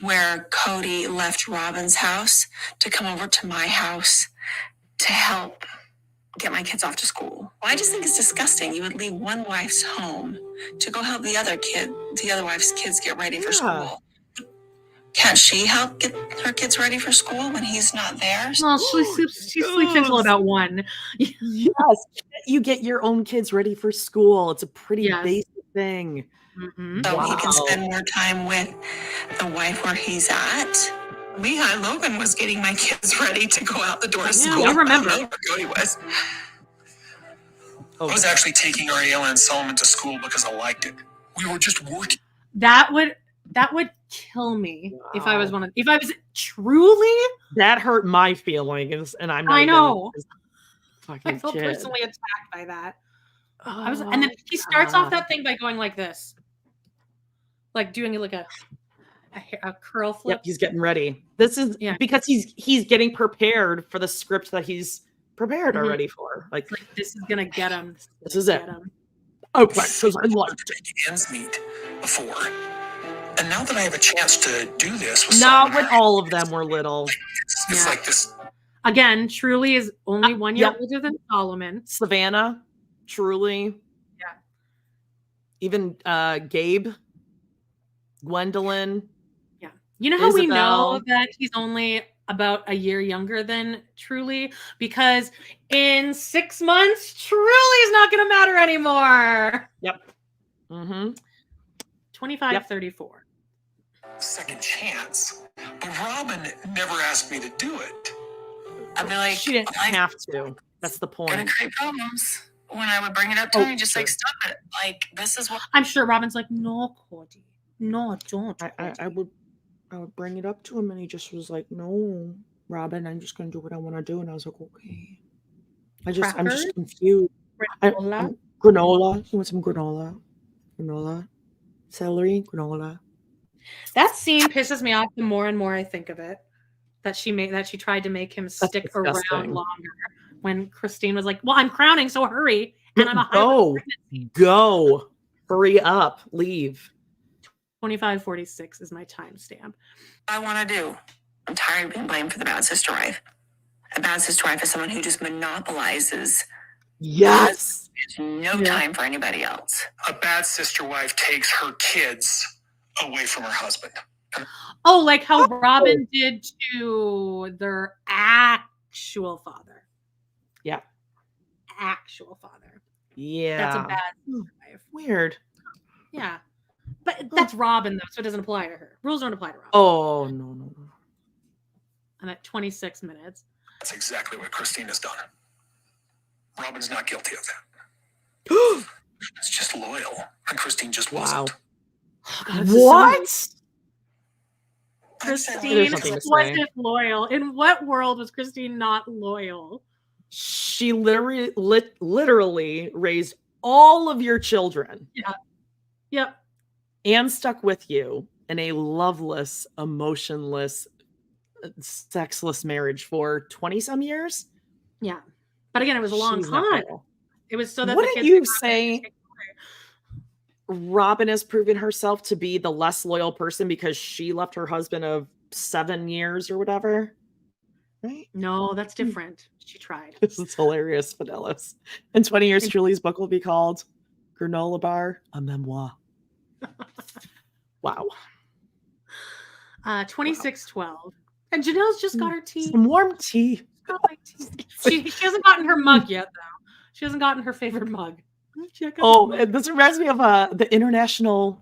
where Cody left Robin's house to come over to my house to help get my kids off to school. Well, I just think it's disgusting. You would leave one wife's home to go help the other wife's kids get ready for school. Can't she help get her kids ready for school when he's not there?
Well, she sleeps until about 1.
Yes. You get your own kids ready for school. It's a pretty basic thing.
Mm-hmm.
So he can spend more time with the wife where he's at. Logan was getting my kids ready to go out the door to school.
I remember.
I don't know where Cody was.
I was actually taking Ariella and Solomon to school because I liked it. We were just working.
That would kill me if I was truly.
That hurt my feelings, and I'm not.
I know.
I
felt personally attacked by that. And then he starts off that thing by going like this, like doing it like a curl flip.
Yep, he's getting ready. This is because he's getting prepared for the script that he's prepared already for. Like
this is gonna get him.
This is it. Oh, because I liked it.
Ends meet before. And now that I have a chance to do this with
not
someone,
when all of them were little.
It's like this.
Again, Truly is only 1 year older than Solomon.
Savannah, Truly.
Yeah.
Even Gabe, Gwendolyn.
Yeah. You know how we know
Isabel.
that he's only about a year younger than Truly? Because in 6 months, Truly is not going to matter anymore.
Yep. Mm-hmm.
25-34.
Second chance, but Robin never asked me to do it.
I'd be like,
She didn't have to. That's the
gonna
point.
create problems. When I would bring it up to him, just like, stop it. Like, this is what
I'm sure Robin's like, no, Cody. No, don't.
I would bring it up to him, and he just was like, "No, Robin, I'm just gonna do what I want to do." And I was like, "Okay." I'm just
Crackers?
confused.
Granola?
Granola. You want some granola? Granola, celery, granola.
That scene pisses me off the more and more I think of it. That she tried to make him stick around
disgusting.
longer. When Christine was like, "Well, I'm crowning, so hurry." And I'm a
Go. Hurry up. Leave.
25:46 is my timestamp.
I want to do. I'm tired of being blamed for the bad sister wife. A bad sister wife is someone who just monopolizes.
Yes.
No time for anybody else.
A bad sister wife takes her kids away from her husband.
Oh, like how Robin did to their actual father.
Yeah.
Actual father.
Yeah.
That's a bad sister wife.
Weird.
Yeah. But that's Robin, though, so it doesn't apply to her. Rules don't apply to Robin.
Oh, no.
I'm at 26 minutes.
That's exactly what Christine has done. Robin's not guilty of that. It's just loyal, and Christine just wasn't.
What?
Christine wasn't loyal. In what world was Christine not loyal?
She literally raised all of your children.
Yeah. Yep.
And stuck with you in a loveless, emotionless, sexless marriage for 20-some years.
Yeah. But again, it was a long time. It was so that
Wouldn't you say Robin has proven herself to be the less loyal person because she left her husband of 7 years or whatever? Right?
No, that's different. She tried.
This is hilarious, Fidelis. In 20 years, Julie's book will be called Granola Bar, a Memoir. Wow.
26:12. And Janelle's just got her tea.
Some warm tea.
She hasn't gotten her mug yet, though. She hasn't gotten her favorite mug.
And this reminds me of the international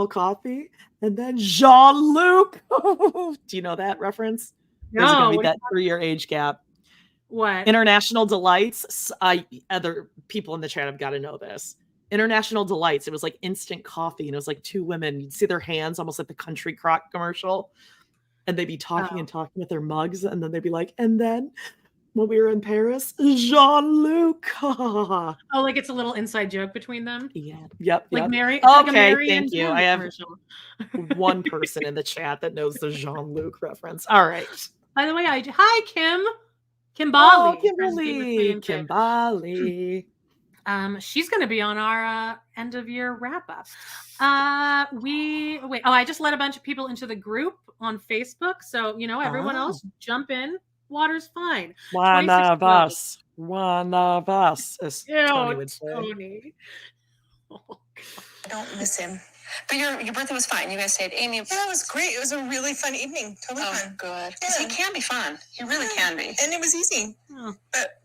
coffee, and then Jean-Luc. Do you know that reference?
No.
There's going to be that 3-year age gap.
What?
International Delights. Other people in the chat have got to know this. International Delights. It was like instant coffee, and it was like 2 women. You'd see their hands almost like the Country Crock commercial, and they'd be talking and talking with their mugs, and then they'd be like, and then when we were in Paris, Jean-Luc.
Oh, like it's a little inside joke between them?
Yeah. Yep.
Like Mary.
Okay,
like a Mary
thank
and
you.
Jim
I have
commercial.
one person in the chat that knows the Jean-Luc reference. All right.
By the way, hi, Kim. Kimbali.
Oh, Kimberly.
She's going to be on our end of year wrap up. I just let a bunch of people into the group on Facebook. So, everyone else jump in. Water's fine.
One of us, as Tony would say.
Tony.
I don't miss him. But your birthday was fine. You guys stayed. Amy.
Yeah, it was great. It was a really fun evening. Totally fun.
Good. Because he can be fun. He really can be.
And it was easy.
Oh.
But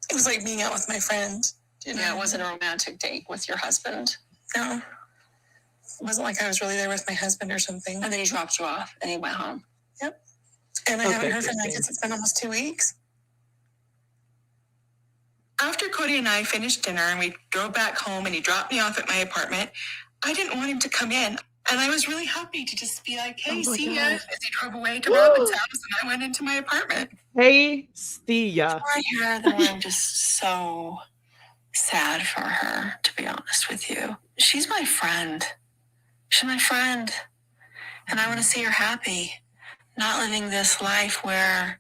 it was like being out with my friend.
Yeah, it wasn't a romantic date with your husband.
No. It wasn't like I was really there with my husband or something.
And then he dropped you off and he went home.
Yep. And I haven't heard from my kids. It's been almost 2 weeks. After Cody and I finished dinner and we drove back home and he dropped me off at my apartment, I didn't want him to come in. And I was really happy to just be like, hey, see ya. As he drove away to Robin's house and I went into my apartment.
Hey, see ya.
Before I hear that, I'm just so sad for her, to be honest with you. She's my friend. She's my friend. And I want to see her happy. Not living this life where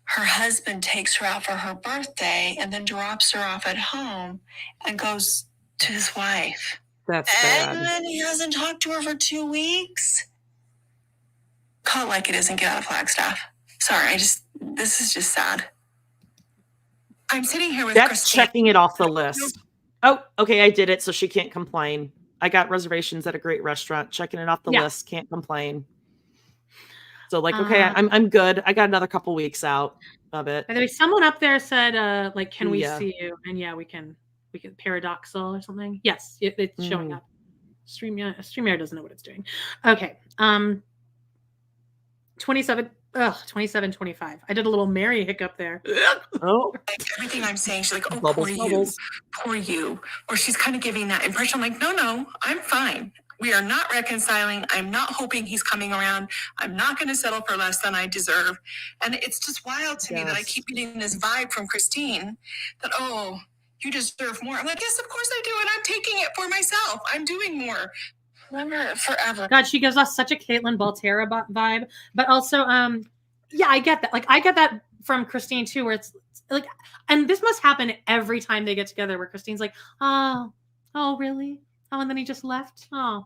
her husband takes her out for her birthday and then drops her off at home and goes to his wife.
That's bad.
And then he hasn't talked to her for 2 weeks. Call it like it is and get out of Flagstaff. Sorry, this is just sad. I'm sitting here with
That's
Christine.
checking it off the list. Oh, okay, I did it, so she can't complain. I got reservations at a great restaurant. Checking it off the list, can't complain. So like, okay, I'm good. I got another couple weeks out of it.
By the way, someone up there said, like, can we see you? And yeah, we can paradoxal or something. Yes, it's showing up. StreamYard doesn't know what it's doing. Okay. 27:25. I did a little Mary hiccup there.
Oh.
Everything I'm saying, she's like, oh, poor you. Or she's kind of giving that impression. I'm like, no, I'm fine. We are not reconciling. I'm not hoping he's coming around. I'm not going to settle for less than I deserve. And it's just wild to me that I keep getting this vibe from Christine that, oh, you deserve more. I'm like, yes, of course I do. And I'm taking it for myself. I'm doing more. Remember forever.
God, she gives us such a Caitlin Baltera vibe. But also, yeah, I get that. Like, I get that from Christine too, where it's like, and this must happen every time they get together, where Christine's like, oh, really? Oh, and then he just left. Oh,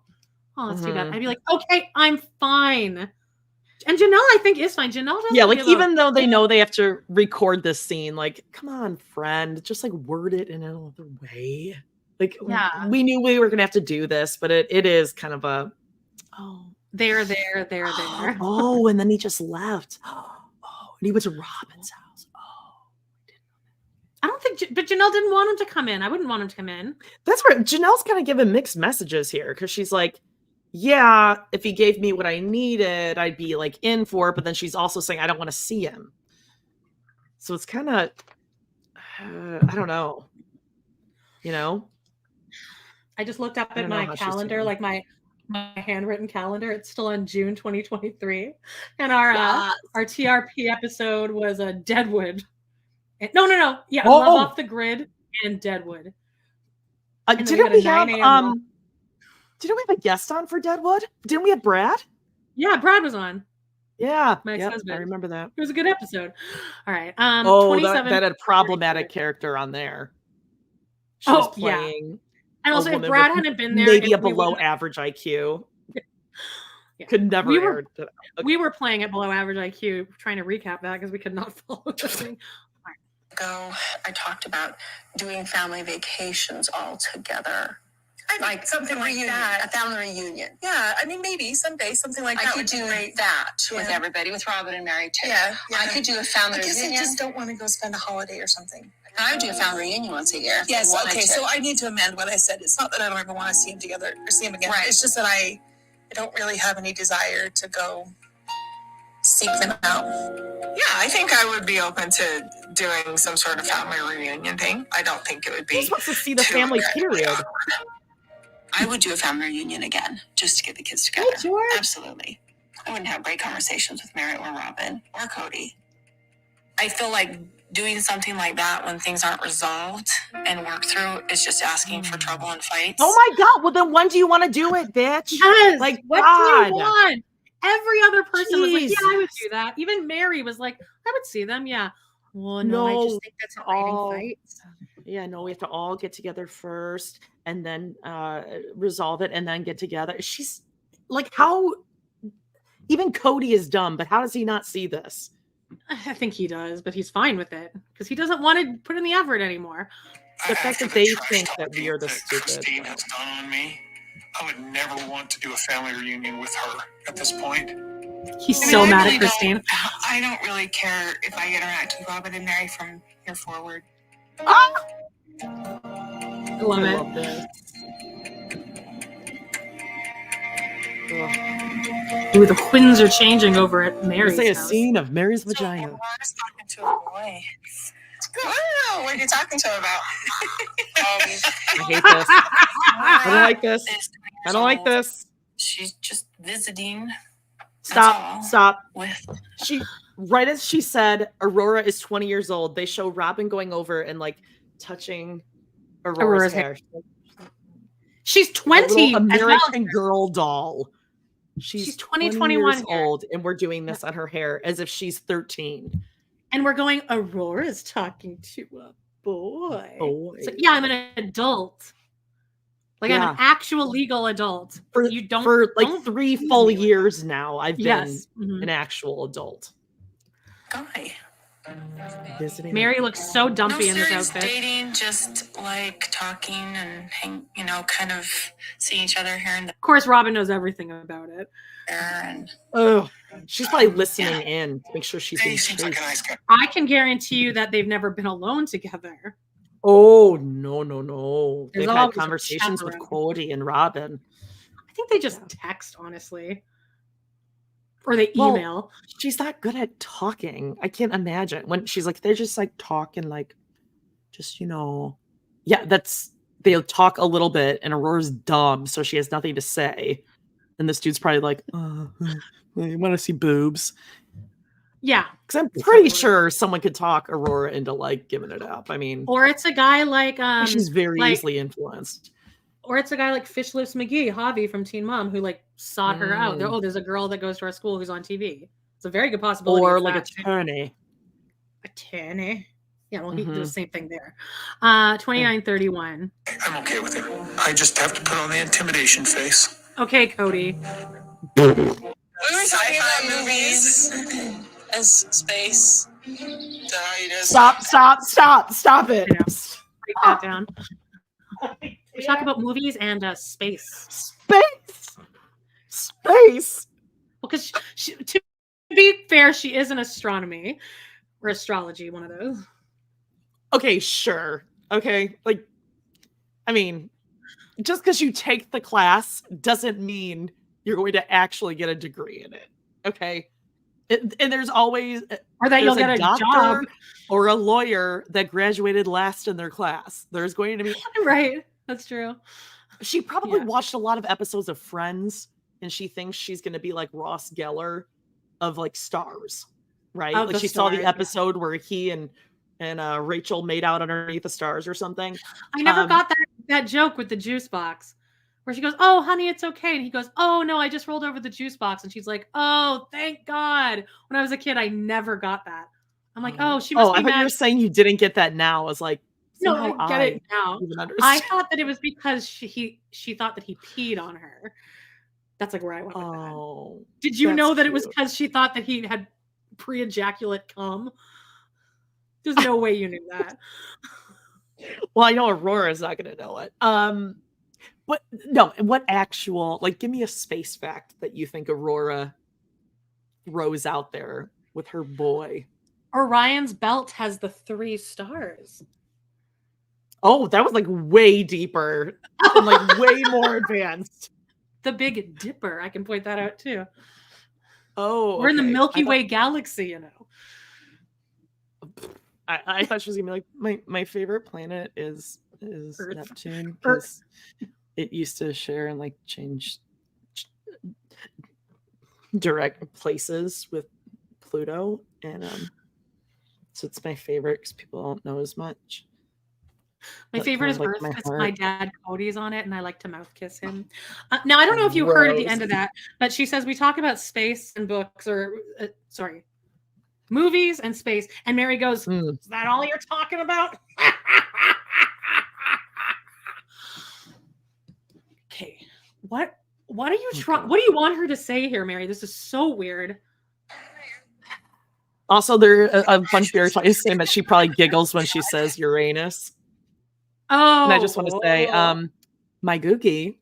that's too bad. I'd be like, okay, I'm fine. And Janelle, I think, is fine. Janelle doesn't.
Yeah, like even though they know they have to record this scene, like, come on, friend, just like word it in another way. Like, we knew we were gonna have to do this, but it is kind of a
there.
Oh, and then he just left. Oh, and he went to Robin's house.
I don't think, but Janelle didn't want him to come in. I wouldn't want him to come in.
That's where Janelle's kind of giving mixed messages here, because she's like, yeah, if he gave me what I needed, I'd be like in for it. But then she's also saying, I don't want to see him. So it's kind of, I don't know. You know?
I just looked up at my calendar, like my handwritten calendar. It's still on June 2023. And our TRP episode was a Deadwood. No. Yeah, Love Off the Grid and Deadwood.
Didn't we have a guest on for Deadwood? Didn't we have Brad?
Yeah, Brad was on.
Yeah,
my ex-husband.
I remember that.
It was a good episode. All right.
That had a problematic character on there. She was playing.
And also, if Brad hadn't been there,
maybe a below average IQ. Could never air.
We were playing at below average IQ, trying to recap that because we could not follow the thing.
I talked about doing family vacations all together.
Like something like that.
A family reunion.
Yeah, I mean, maybe someday something like that.
I could do that with everybody, with Robin and Mary too. Yeah. I could do a family reunion.
I just don't want to go spend a holiday or something.
I would do a family reunion once a year.
Yes, okay, so I need to amend what I said. It's not that I don't ever want to see him together or see him again. Right. It's just that I don't really have any desire to go seek them out.
Yeah, I think I would be open to doing some sort of family reunion thing. I don't think it would be.
Who wants to see the family period?
I would do a family reunion again, just to get the kids together.
Hey, George.
Absolutely. I wouldn't have great conversations with Mary or Robin or Cody. I feel like doing something like that when things aren't resolved and worked through is just asking for trouble and fights.
Oh my God. Well, then when do you want to do it, bitch?
Yes.
Like,
what do you want? Every other person was like, yeah, I would do that. Even Mary was like, I would see them. Yeah. Well, no, I just think that's avoiding fights.
Yeah, no, we have to all get together first and then resolve it and then get together. She's like, how? Even Cody is dumb, but how does he not see this?
I think he does, but he's fine with it because he doesn't want to put in the effort anymore.
The fact that they think that we are the stupid.
Christine has done on me. I would never want to do a family reunion with her at this point.
He's so mad at Christine.
I don't really care if I interact with Robin and Mary from here forward.
I love it. Ooh, the winds are changing over at Mary's house.
A scene of Mary's vagina.
I was talking to a boy. I don't know what you're talking to him about.
I hate this. I don't like this. I don't like this.
She's just visiting.
Stop. Right as she said, Aurora is 20 years old. They show Robin going over and like touching Aurora's hair.
She's 20.
American Girl doll. She's
21
years old, and we're doing this on her hair as if she's 13.
And we're going, Aurora's talking to a boy. So, yeah, I'm an adult. Like I'm an actual legal adult.
For 3 full years now, I've been an actual adult.
guy.
Visiting.
Mary looks so dumpy
No
in this
serious
outfit.
dating, just like talking and kind of seeing each other here and
Of course, Robin knows everything about it.
there. And
Oh, she's probably listening in to make sure she's
Hey,
being
seems like a
safe.
nice guy.
I can guarantee you that they've never been alone together.
Oh, no.
There's
They've had
always a
conversations with
chaperone.
Cody and Robin.
I think they just text, honestly. Or they
Well,
email.
She's not good at talking. I can't imagine. When she's like, they're just like talking like, just, yeah, they'll talk a little bit and Aurora's dumb, so she has nothing to say. And this dude's probably like, you want to see boobs?
Yeah.
Because I'm pretty sure someone could talk Aurora into like giving it up. I mean,
Or it's a guy like
she's very easily influenced.
Or it's a guy like Fish Lips McGee, Javi from Teen Mom, who like sought her out. There's a girl that goes to our school who's on TV. It's a very good possibility.
Or like attorney.
Attorney. Yeah, well, he did the same thing there. 2931.
I'm okay with it. I just have to put on the intimidation face.
Okay, Cody.
we were talking about movies as space.
Stop it.
Break that down. We talk about movies and space.
Space.
Well, because to be fair, she is an astronomy or astrology, one of those.
Okay, sure. Okay, like, I mean, just because you take the class doesn't mean you're going to actually get a degree in it. Okay, and there's always
or that you'll get a job
or a lawyer that graduated last in their class. There's going to be
right. That's true.
She probably watched a lot of episodes of Friends, and she thinks she's going to be like Ross Geller of like Stars, right? Like she saw the episode where he and Rachel made out underneath the stars or something.
I never got that joke with the juice box where she goes, "Oh, honey, it's okay." And he goes, "Oh, no, I just rolled over the juice box." And she's like, "Oh, thank God." When I was a kid, I never got that. I'm like, "Oh, she must be
I thought
mad."
You were saying you didn't get that now. I was like,
no, I get it now. I thought that it was because she thought that he peed on her. That's like where I went with that. Did you know that it was because she thought that he had pre-ejaculate cum? There's no way you knew that.
Well, I know Aurora's not going to know it. But no, what actual, like, give me a space fact that you think Aurora throws out there with her boy.
Orion's belt has the 3 stars.
Oh, that was like way deeper and like way more advanced.
The Big Dipper. I can point that out too.
Oh,
we're in the Milky Way galaxy, you know.
I thought she was gonna be like, my favorite planet is Earth. Neptune, because it used to share and like change direct places with Pluto, and so it's my favorite because people don't know as much.
My favorite is Earth because my dad Cody's on it, and I like to mouth kiss him. Now I don't know if you heard at the end of that, but she says we talk about space and books, or movies and space, and Mary goes, "Is that all you're talking about?" Okay, what are you trying? What do you want her to say here, Mary? This is so weird.
Also, there a bunch of people are saying that she probably giggles when she says Uranus.
Oh,
and I just want to say, my Googie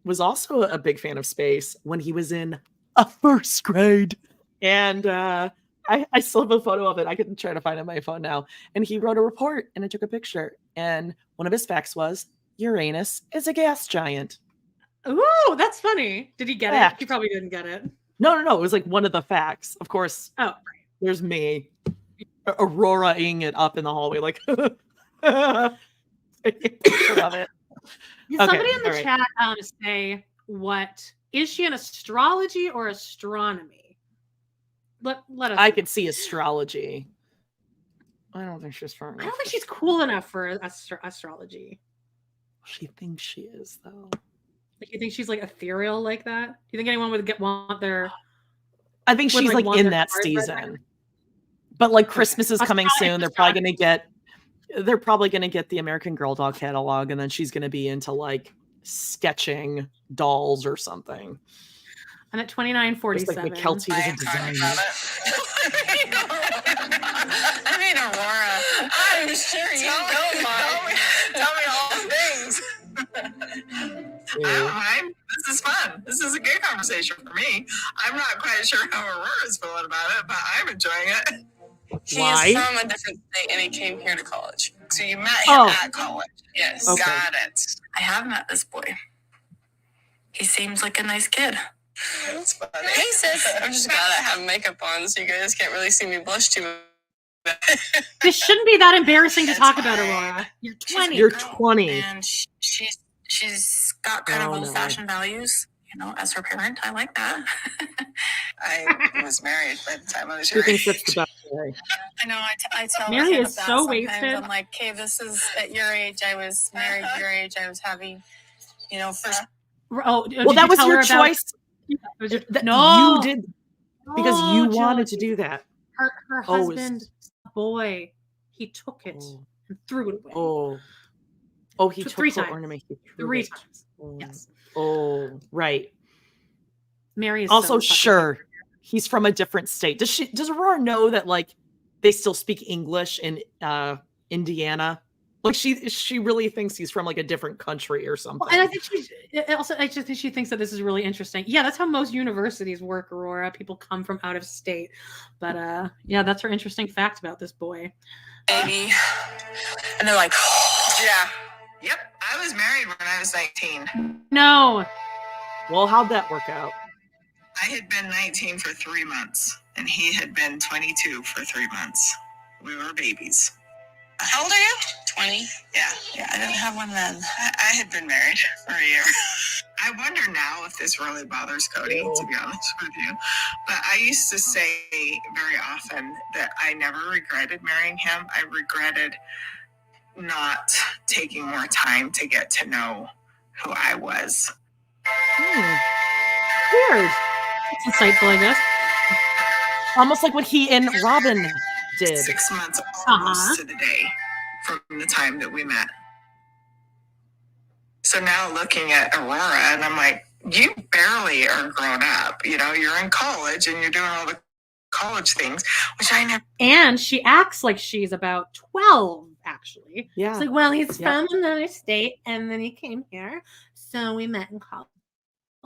was also a big fan of space when he was in a 1st grade, and I still have a photo of it. I can try to find it on my phone now. And he wrote a report, and I took a picture. And one of his facts was Uranus is a gas giant.
Ooh, that's funny. Did he get it? He probably didn't get it.
No. It was like one of the facts. Of course.
Oh, right.
There's me, Aurora-ing it up in the hallway, like. Love it.
Somebody in the chat say, what is she in astrology or astronomy? Let us.
I could see astrology. I don't think she's far enough.
I don't think she's cool enough for astrology.
She thinks she is, though.
Like, you think she's like ethereal like that? Do you think anyone would want their?
I think she's like in that season. But like Christmas is coming soon. They're probably gonna get the American Girl doll catalog, and then she's gonna be into like sketching dolls or something.
I'm at 29:47.
Like Kelty was a designer.
sure you
Tell
don't mind.
tell me all the things. I don't mind. This is fun. This is a good conversation for me. I'm not quite sure how Aurora's feeling about it, but I'm enjoying it.
He
Why?
is from a different state and he came here to college.
So you met him at college.
Yes.
Okay.
Got it.
I have met this boy. He seems like a nice kid.
That's funny.
Hey, sis. I'm just glad I have makeup on so you guys can't really see me blush too much.
This shouldn't be that embarrassing to
That's
talk about,
fine.
Aurora. You're 20.
You're 20.
And she's got kind of
Oh, no.
old-fashioned values. You know, as her parent, I like that.
I was married by the time I was
Who
your
thinks
age.
that's the best way?
I know. I tell
Mary
my kids
is
that
so
sometimes.
wasted.
I'm like, okay, this is at your age. I was married. Your age. I was having, first.
Oh,
Well, that was your choice.
No,
You did because you wanted to do that.
Her
Oh, it was-
husband, boy, he took it
Oh.
and threw it away.
Oh, he
Three
took her
times.
ornament. He threw
3
it.
times.
Oh.
Yes.
Oh, right.
Mary is
Also,
so fucking
sure, he's from a different state. Does Aurora know that like they still speak English in Indiana? Like she really thinks he's from like a different country or something.
And I think I just think she thinks that this is really interesting. Yeah, that's how most universities work, Aurora. People come from out of state. But yeah, that's her interesting fact about this boy.
Baby. And they're like,
Yeah. Yep. I was married when I was 19.
No.
Well, how'd that work out?
I had been 19 for 3 months, and he had been 22 for 3 months. We were babies.
how old are you? 20.
Yeah, I didn't have one then. I had been married for a year. I wonder now if this really bothers Cody, to be honest with you. But I used to say very often that I never regretted marrying him. I regretted not taking more time to get to know who I was.
Weird.
It's insightful, I guess.
Almost like what he and Robin did.
6 months almost to the day from the time that we met. So now looking at Aurora, and I'm like, you barely are grown up. You're in college and you're doing all the college things, which I never.
And she acts like she's about 12, actually.
Yeah.
It's like, well, he's from another state, and then he came here, so we met in college.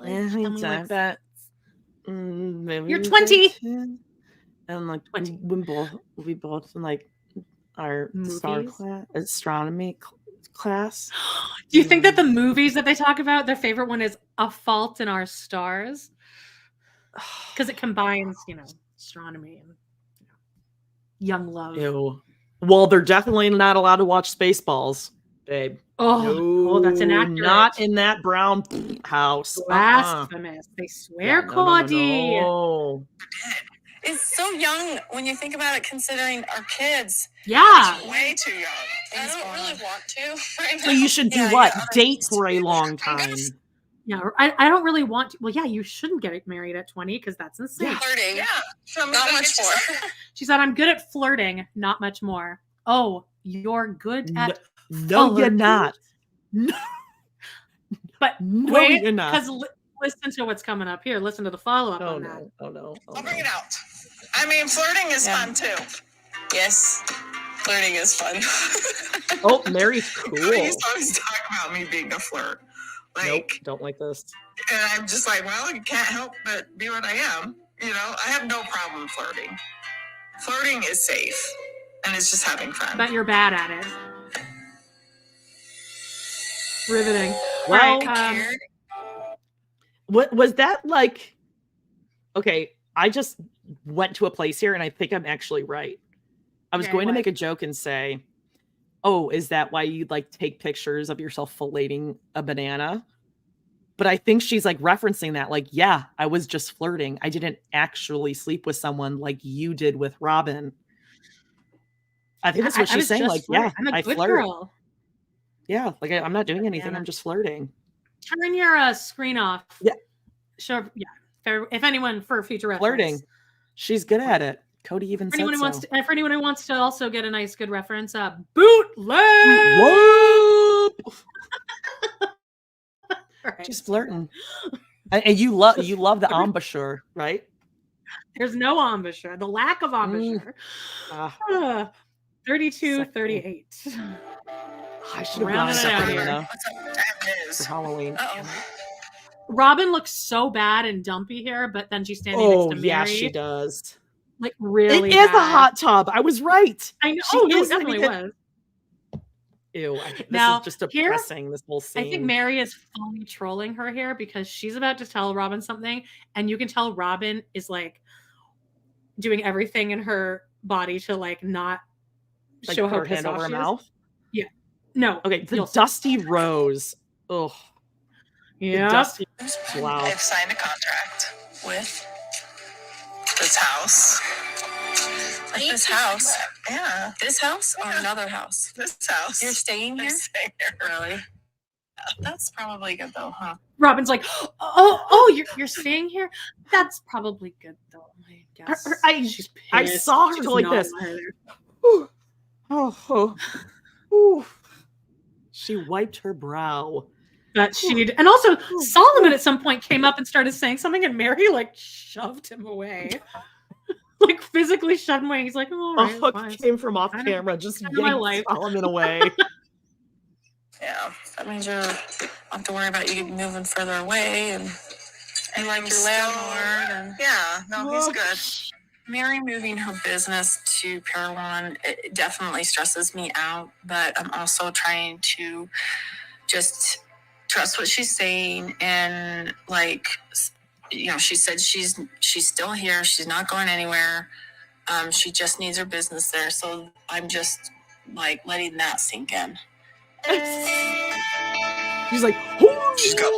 And
and we went-
that. Maybe
You're
we
20.
did. And like
20.
we both in like our star
Movies?
class, astronomy class.
Do you think that the movies that they talk about, their favorite one is A Fault in Our Stars? Because it combines, astronomy and young love.
Ew. Well, they're definitely not allowed to watch Spaceballs, babe.
Oh, that's inaccurate.
Not in that brown house.
Blasphemous. They swear, Cody.
No.
it's so young when you think about it, considering our kids.
Yeah.
Way too young.
I don't really want to right now.
So you should do
Yeah,
what?
yeah.
Date for a long time.
Yeah, I don't really want to. Well, yeah, you shouldn't get married at 20 because that's insane.
Yeah.
Flirting.
Yeah.
Not much more.
She said, I'm good at flirting, not much more. Oh, you're good at
No, you're
flirting?
not. No,
But
no
wait,
you're not.
because listen to what's coming up here. Listen to the follow-up
Oh
on
no.
that.
Oh no. Oh,
I'll bring
no.
it out. I mean, flirting is fun too.
Yes. Flirting is fun.
Oh, Mary's cool.
Cody used to always talk about me being a flirt.
Nope, don't like this.
And I'm just like, well, you can't help but be what I am. I have no problem flirting. Flirting is safe, and it's just having fun.
But you're bad at it. Riveting.
Well,
All right,
what was that like? Okay, I just went to a place here and I think I'm actually right. I was
Okay,
going to
what?
make a joke and say, oh, is that why you like take pictures of yourself filleting a banana? But I think she's like referencing that, like, yeah, I was just flirting. I didn't actually sleep with someone like you did with Robin. I think that's what
I
she's
was
saying.
just
Like,
flirting.
yeah,
I'm a
I
good
flirt.
girl.
Yeah, like I'm not doing anything.
Banana.
I'm just flirting.
Turn your screen off.
Yeah.
Sure. Yeah. If anyone for future reference.
Flirting. She's good at it. Cody even
For
said
anyone who
so.
wants to, and for anyone who wants to also get a nice good reference, bootleg.
Whoa!
All right.
Just flirting. And you love the embouchure, right?
There's no embouchure. The lack of embouchure.
Ah.
32-38.
I should have
Rounding
gone
it out
to
here.
Diana
Liz.
for Halloween.
Robin looks so bad and dumpy here, but then she's standing next to Mary.
Yeah, she does.
Like really
It is
bad.
a hot tub. I was right.
I know.
She
Oh, no, it
is
definitely was.
Ew. This
Now,
is just
here,
depressing, this whole scene.
I think Mary is fully trolling her here because she's about to tell Robin something, and you can tell Robin is like doing everything in her body to like not
Like,
show
put
how
her hand
pissed off
over her
she is.
mouth.
Yeah. No.
Okay, the
you'll see.
Dusty Rose. Ugh.
Yeah.
Dusty. Wow.
I've signed a contract with this house.
Like this house.
Yeah.
This house or another house?
This house.
You're staying here?
I'm staying here.
Really? That's probably good though, huh?
Robin's like, oh, you're staying here? That's probably good though. I guess. She's
I
pissed.
saw her
She's
go like
not
this.
there.
Ooh. Ooh. She wiped her brow.
But she and also Solomon at some point came up and started saying something, and Mary like shoved him away, like physically shoved him away. He's like, "Oh,
A
right,
hook
fine.
came from off camera, just
Kind of my life."
yanked Solomon away.
Yeah, that means you don't have to worry about you moving further away and like your landlord. And
Yeah, no, he's good.
Mary moving her business to Pier 1, it definitely stresses me out, but I'm also trying to just trust what she's saying. And like, you know, she said she's still here. She's not going anywhere. She just needs her business there. So I'm just like letting that sink in.
He's like,
She's got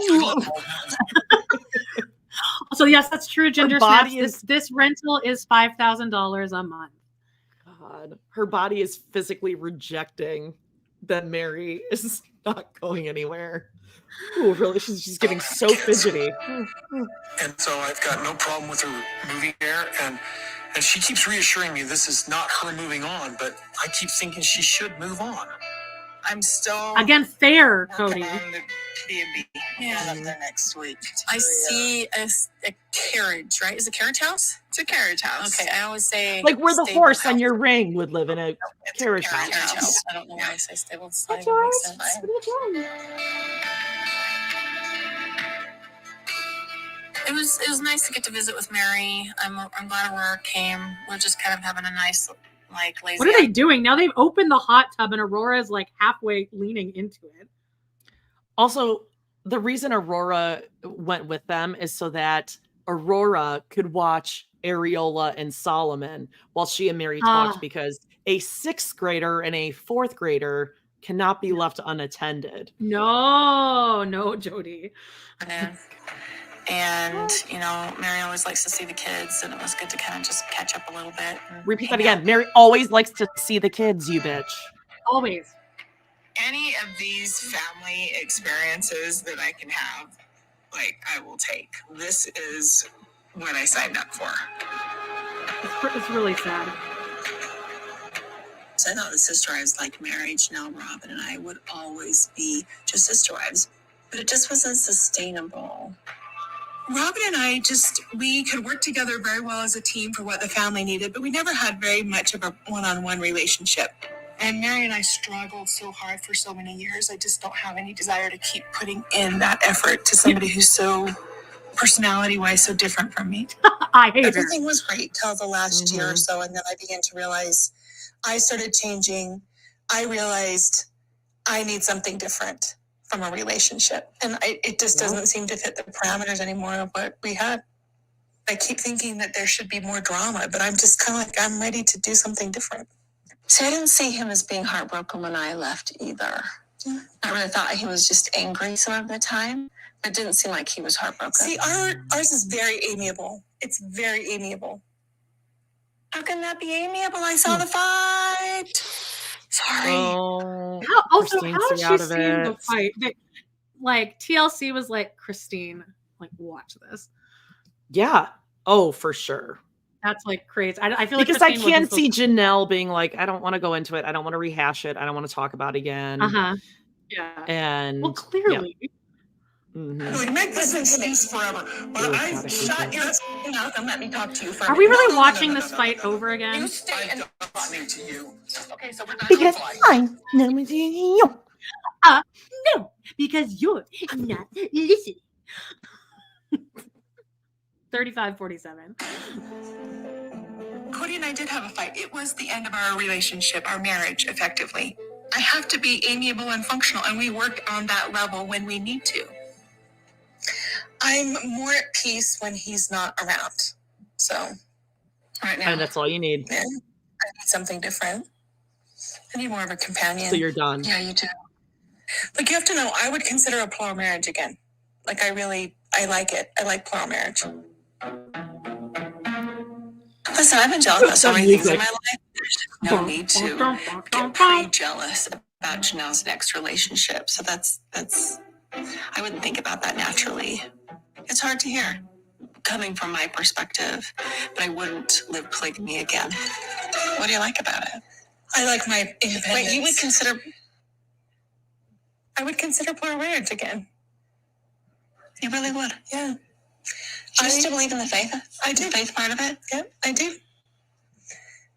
So yes, that's true. Ginger
Her body
snaps. This rental is $5,000 a month.
God, her body is physically rejecting that Mary is not going anywhere. Oh, really? She's getting so fidgety.
And so I've got no problem with her moving there. And she keeps reassuring me this is not her moving on, but I keep thinking she should move on.
I'm still
Again, fair, Cody.
working on the B&B.
Yeah.
Up there next week.
I see a carriage, right? Is it a carriage house?
It's a carriage house.
Okay, I always say
Like where the
stable
horse
house.
on your ring would live in a
It's a
carriage
carriage
house.
house.
I don't know why I say stable. It's not
That's
even
all
makes
right.
sense.
What are you doing?
It was nice to get to visit with Mary. I'm glad Aurora came. We're just kind of having a nice like lazy.
What are they doing now? They've opened the hot tub, and Aurora is like halfway leaning into it.
Also, the reason Aurora went with them is so that Aurora could watch Areola and Solomon while she and Mary talked, because a 6th grader and a 4th grader cannot be left unattended.
No, Jody.
And, you know, Mary always likes to see the kids, and it was good to kind of just catch up a little bit.
Repeat that again. Mary always likes to see the kids, you bitch.
Always.
Any of these family experiences that I can have, like, I will take. This is what I signed up for.
It's really sad.
So I thought the Sister Wives like marriage. Now Robin and I would always be just Sister Wives, but it just wasn't sustainable.
Robin and I we could work together very well as a team for what the family needed, but we never had very much of a one-on-one relationship. And Mary and I struggled so hard for so many years. I just don't have any desire to keep putting in that effort to somebody who's so personality-wise so different from me.
I hate
Everything was great till the last year or so, and then I began to realize I started changing. I realized I need something different from a relationship, and it just doesn't seem to fit the parameters anymore of what we had. I keep thinking that there should be more drama, but I'm just kind of like, I'm ready to do something different.
So I didn't see him as being heartbroken when I left either. I really thought he was just angry some of the time. It didn't seem like he was heartbroken.
See, ours is very amiable. It's very amiable.
How can that be amiable? I saw the fight. Sorry.
Oh,
How
Christine,
has
stay
she
out of
seen
it.
the fight? Like TLC was like, Christine, like watch this.
Yeah. Oh, for sure.
That's like crazy. I feel like
Because I
Christine
can't
wasn't
see Janelle being like, I don't want to go into it. I don't want to rehash it. I don't want to talk about it again.
Yeah.
And
well, clearly.
We make this excuse forever, but shut your mouth and let me talk to you for a
Are we
minute.
really watching this fight over again?
You stay and
funny to you. Okay, so we're not
Because
fighting.
I'm not with you.
No, because you're not listening. 35-47.
Cody and I did have a fight. It was the end of our relationship, our marriage, effectively. I have to be amiable and functional, and we work on that level when we need to. I'm more at peace when he's not around. So, right now,
And that's all you need.
yeah, I need something different. I need more of a companion.
So you're done.
Yeah, you do. Like, you have to know, I would consider a plural marriage again. Like, I like it. I like plural marriage. Listen, I've been jealous about so many things in my life. There's just no need to get pre-jealous about Janelle's next relationship. So that's I wouldn't think about that naturally. It's hard to hear coming from my perspective, but I wouldn't live polygamy again. What do you like about it? I like my independence. Wait, I would consider plural marriage again. You really would? Yeah. Do you still believe in the faith? I do. The faith part of it? Yeah, I do.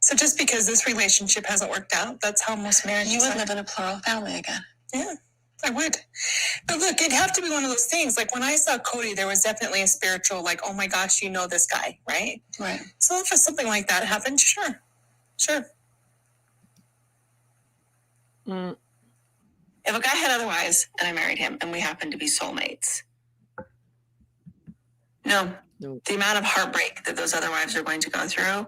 So just because this relationship hasn't worked out, that's how most marriages. You would live in a plural family again. Yeah, I would. But look, it'd have to be one of those things. Like when I saw Cody, there was definitely a spiritual, like, oh my gosh, you know this guy, right? Right. So if something like that happened, sure.
Mm.
If a guy had otherwise, and I married him, and we happened to be soulmates. No. The amount of heartbreak that those other wives are going to go through,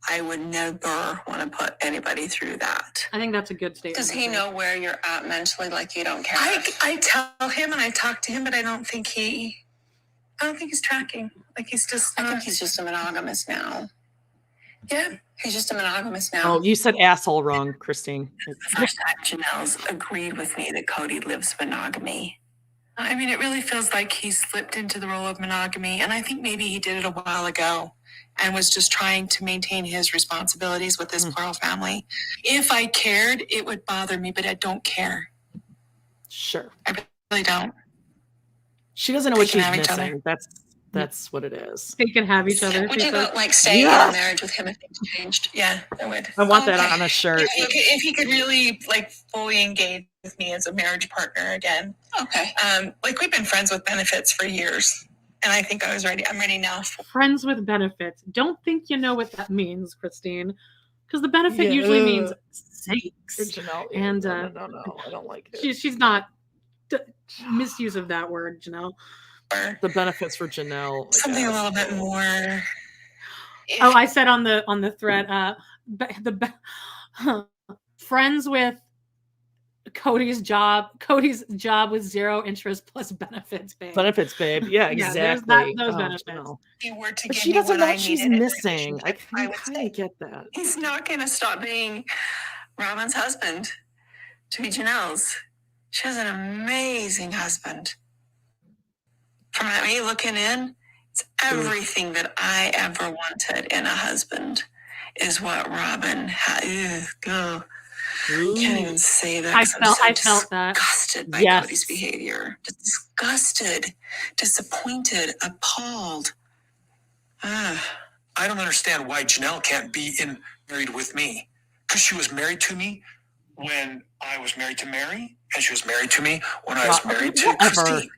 I would never want to put anybody through that.
I think that's a good statement.
Does he know where you're at mentally? Like you don't care? I tell him and I talk to him, but I don't think he's tracking. Like he's just. I think he's just a monogamous now. Yeah, he's just a monogamous now.
Oh, you said asshole wrong, Christine.
The first time Janelle's agreed with me that Cody lives monogamy. I mean, it really feels like he slipped into the role of monogamy, and I think maybe he did it a while ago and was just trying to maintain his responsibilities with his plural family. If I cared, it would bother me, but I don't care.
Sure.
I really don't.
She doesn't know what she's missing. That's what it is.
They can have each other.
Would you like stay in a marriage with him if things changed? Yeah, I would.
I want that on a shirt.
If he could really like fully engage with me as a marriage partner again. Okay. Like we've been friends with benefits for years, and I think I was ready. I'm ready now.
Friends with benefits. Don't think you know what that means, Christine, because the benefit usually means sakes. And
no, I don't like it.
She's not misuse of that word, Janelle.
The benefits for Janelle.
Something a little bit more.
Oh, I said on the thread, friends with Cody's job with zero interest plus benefits, babe.
Benefits, babe. Yeah, exactly.
Those benefits.
But she doesn't know what she's missing. I kind of get that.
He's not going to stop being Robin's husband to be Janelle's. She has an amazing husband. From me looking in, it's everything that I ever wanted in a husband is what Robin had. Can't even say that.
I felt that.
Disgusted by Cody's behavior. Disgusted, disappointed, appalled.
I don't understand why Janelle can't be married with me. Because she was married to me when I was married to Mary, and she was married to me when I was married to Christine.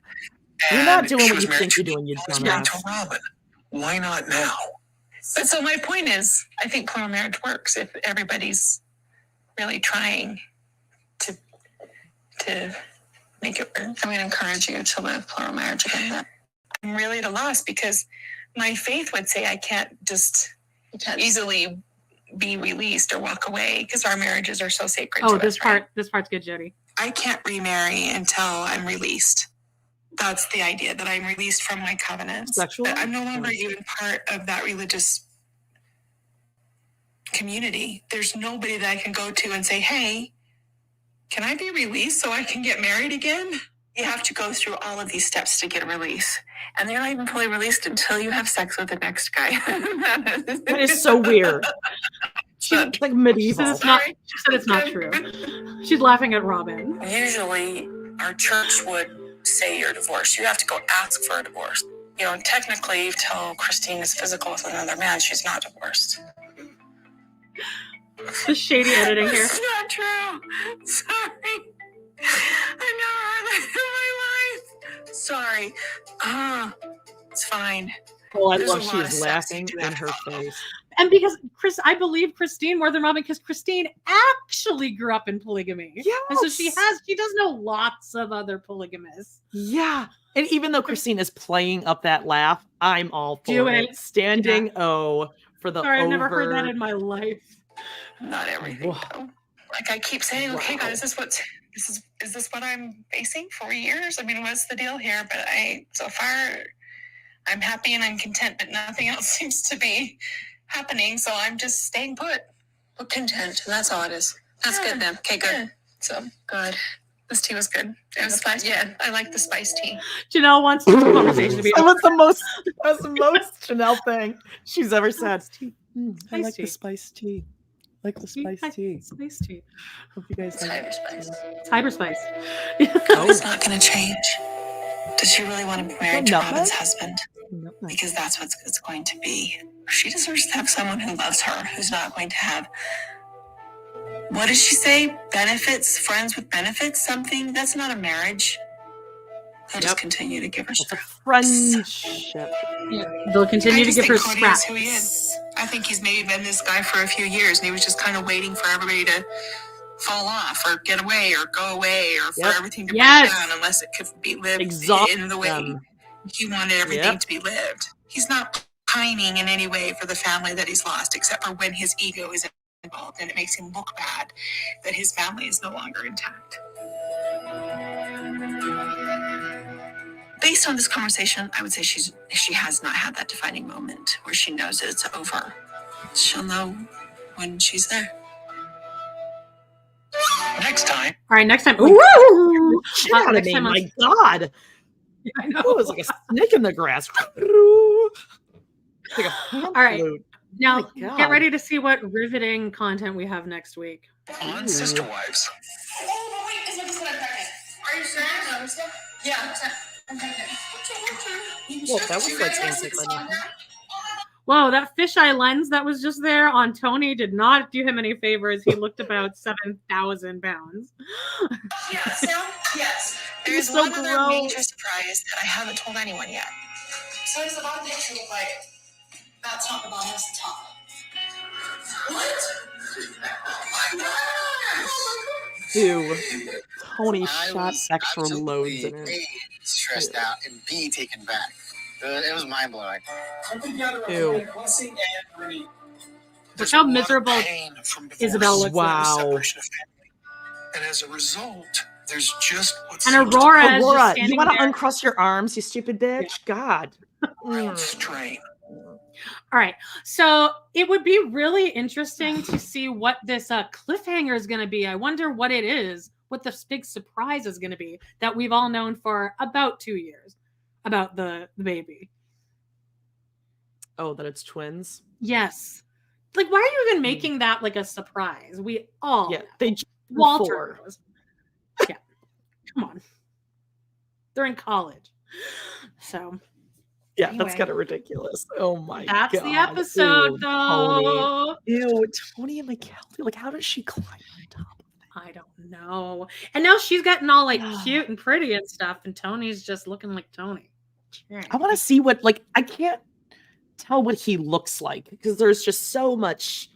You're not doing what you think you're doing, you dumbass.
To Robin. Why not now?
But so my point is, I think plural marriage works if everybody's really trying to make it work. I'm going to encourage you to live plural marriage again. I'm really at a loss because my faith would say I can't just easily be released or walk away because our marriages are so sacred.
Oh, this part's good, Jody.
I can't remarry until I'm released. That's the idea, that I'm released from my covenants.
Sexual?
I'm no longer even part of that religious community. There's nobody that I can go to and say, hey, can I be released so I can get married again? You have to go through all of these steps to get a release. And they're not even fully released until you have sex with the next guy.
That is so weird. She's like medieval.
She said it's not true. She's laughing at Robin.
Usually our church would say you're divorced. You have to go ask for a divorce. You know, and technically, until Christine is physical with another man, she's not divorced.
The shady editing here.
It's not true. Sorry. I've never heard that in my life. Sorry. It's fine.
Oh, I
There's
love
a
she
lot
is
of sex
laughing
to
in
that
her
photo.
face.
And because I believe Christine more than Robin, because Christine actually grew up in polygamy.
Yes.
And so she does know lots of other polygamists.
Yeah. And even though Christine is playing up that laugh, I'm all for
Do
it.
it.
Standing O for the
Sorry, I've
over.
never heard that in my life.
Not everything, though. Like I keep saying, okay,
Wow.
God, is this what I'm facing for years? I mean, what's the deal here? But so far, I'm happy and I'm content, but nothing else seems to be happening. So I'm just staying put. But content, and that's all it is. That's good then. Okay, good. Yeah. So good. This tea was good. It was spice. Yeah, I like the spice tea.
Janelle wants this conversation to be
That was the most Janelle thing she's ever said. I like
tea.
the spice tea. Like the spice tea.
Spice tea.
Hope you guys like it.
It's hyperspice.
It's not going to change. Does she really want to be married to
Nutmeg?
Robin's husband?
Nutmeg.
Because that's what it's going to be. She deserves to have someone who loves her, who's not going to have, what does she say? Benefits, friends with benefits, something? That's not a marriage. They'll just continue to give her scraps.
Friendship.
They'll continue to give her
Cody
scraps.
is who he is. I think he's maybe been this guy for a few years, and he was just kind of waiting for everybody to fall off or get away or go away or for everything to break down unless it could be lived in the way he wanted everything to be lived. He's not pining in any way for the family that he's lost, except for when his ego is involved and it makes him look bad that his family is no longer intact. Based on this conversation, I would say she has not had that defining moment where she knows that it's over. She'll know when she's there.
Next time.
All right, next time.
Ooh, shit out of
next
me.
time
My God.
Yeah, I know.
It was like a snake in the grass. Like a
All right.
flute.
Now,
Oh my
get
God.
ready to see what riveting content we have next week.
On Sister Wives.
Oh, but wait, is my sister pregnant? Are you sure? No, yeah, I'm pregnant.
Well, that was like answered by nothing.
Whoa, that fisheye lens that was just there on Tony did not do him any favors. He looked about 7,000 pounds.
Yes, yes.
There's
so
one other
gross.
major surprise that I haven't told anyone yet.
So does the bottom picture look like? That's not the bottom, that's the top. What?
Ew. Tony
I
shot
was
extra loads
absolutely
in it.
A, stressed out, and B, taken back. It was mind blowing.
Ew.
Look how miserable Isabel looks.
Wow.
And as a result, there's just what's
And Aurora is just
Aurora,
standing
you want to
there.
uncross your arms, you stupid bitch? God.
strain.
All right. So it would be really interesting to see what this cliffhanger is going to be. I wonder what it is, what this big surprise is going to be that we've all known for about 2 years about the baby.
Oh, that it's twins?
Yes. Like, why are you even making that like a surprise? We all
Yeah,
know.
they
Walter knows. Yeah. Come on. They're in college. So
yeah,
anyway.
that's kind of ridiculous. Oh my God.
That's the episode,
Ew,
though.
Tony. Ew, Tony and McKelvey. Like, how does she climb on top?
I don't know. And now she's getting all like cute and pretty and stuff, and Tony's just looking like Tony.
I want to see what, like, I can't tell what he looks like because there's just so much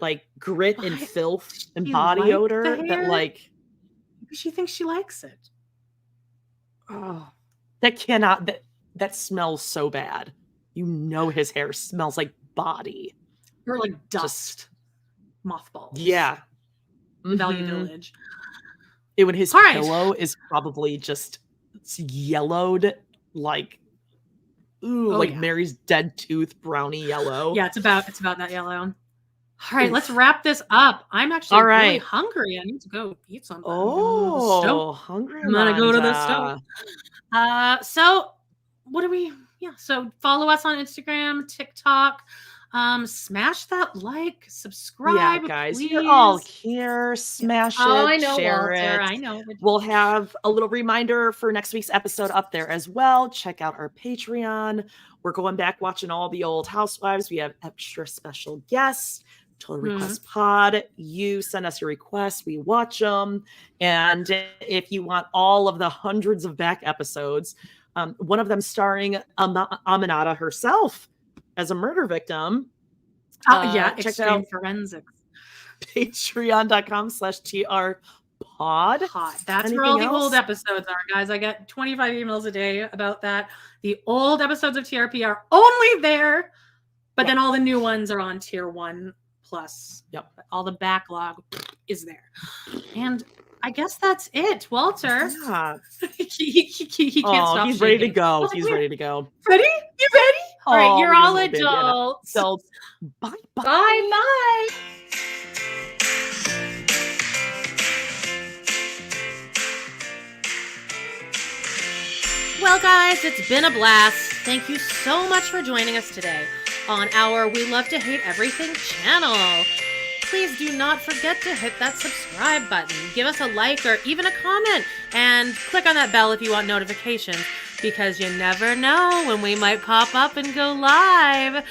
like grit and filth and
she
body
like
odor
the
that,
hair?
like,
She thinks she likes it.
oh, that cannot, that smells so bad. You know, his hair smells like body
Or like dust. Mothballs.
Yeah.
Value
Mhm.
Village.
When his
All right.
pillow is probably just yellowed like, ooh,
Oh,
like
yeah.
Mary's dead tooth, brownie yellow.
Yeah, it's about that yellow. All right, let's wrap this up. I'm actually
All
really
right.
hungry. I need to go eat something.
Oh, hungry.
I'm gonna go to the
Amanda.
stove. So what do we? Yeah. So follow us on Instagram, TikTok. Smash that like, subscribe,
Yeah, guys,
please.
you're all here. Smash it,
Oh, I know,
share
Walter.
it.
I know.
We'll have a little reminder for next week's episode up there as well. Check out our Patreon. We're going back watching all the old Housewives. We have extra special guests. Total Request Pod. You send us your requests, we watch them. And if you want all of the hundreds of back episodes, one of them starring Aminata herself as a murder victim.
Check
Extreme
out Forensics.
Patreon.com/TR Pod.
That's where all the old episodes are, guys. I get 25 emails a day about that. The old episodes of TRP are only there, but then all the new ones are on Tier 1 Plus.
Yep.
All the backlog is there. And I guess that's it, Walter.
Yeah.
he can't stop.
He's ready to go. He's ready to go.
Ready? You ready? All right, you're all adults.
Adults. Bye.
Bye. Well, guys, it's been a blast. Thank you so much for joining us today on our We Love to Hate Everything channel. Please do not forget to hit that subscribe button. Give us a like or even a comment, and click on that bell if you want notifications, because you never know when we might pop up and go live.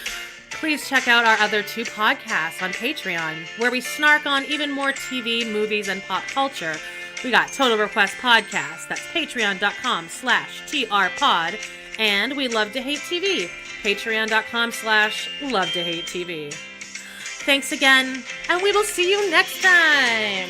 Please check out our other 2 podcasts on Patreon, where we snark on even more TV, movies, and pop culture. We got Total Request Podcast, that's patreon.com/TRPod, and We Love to Hate TV, patreon.com/LoveToHateTV. Thanks again, and we will see you next time.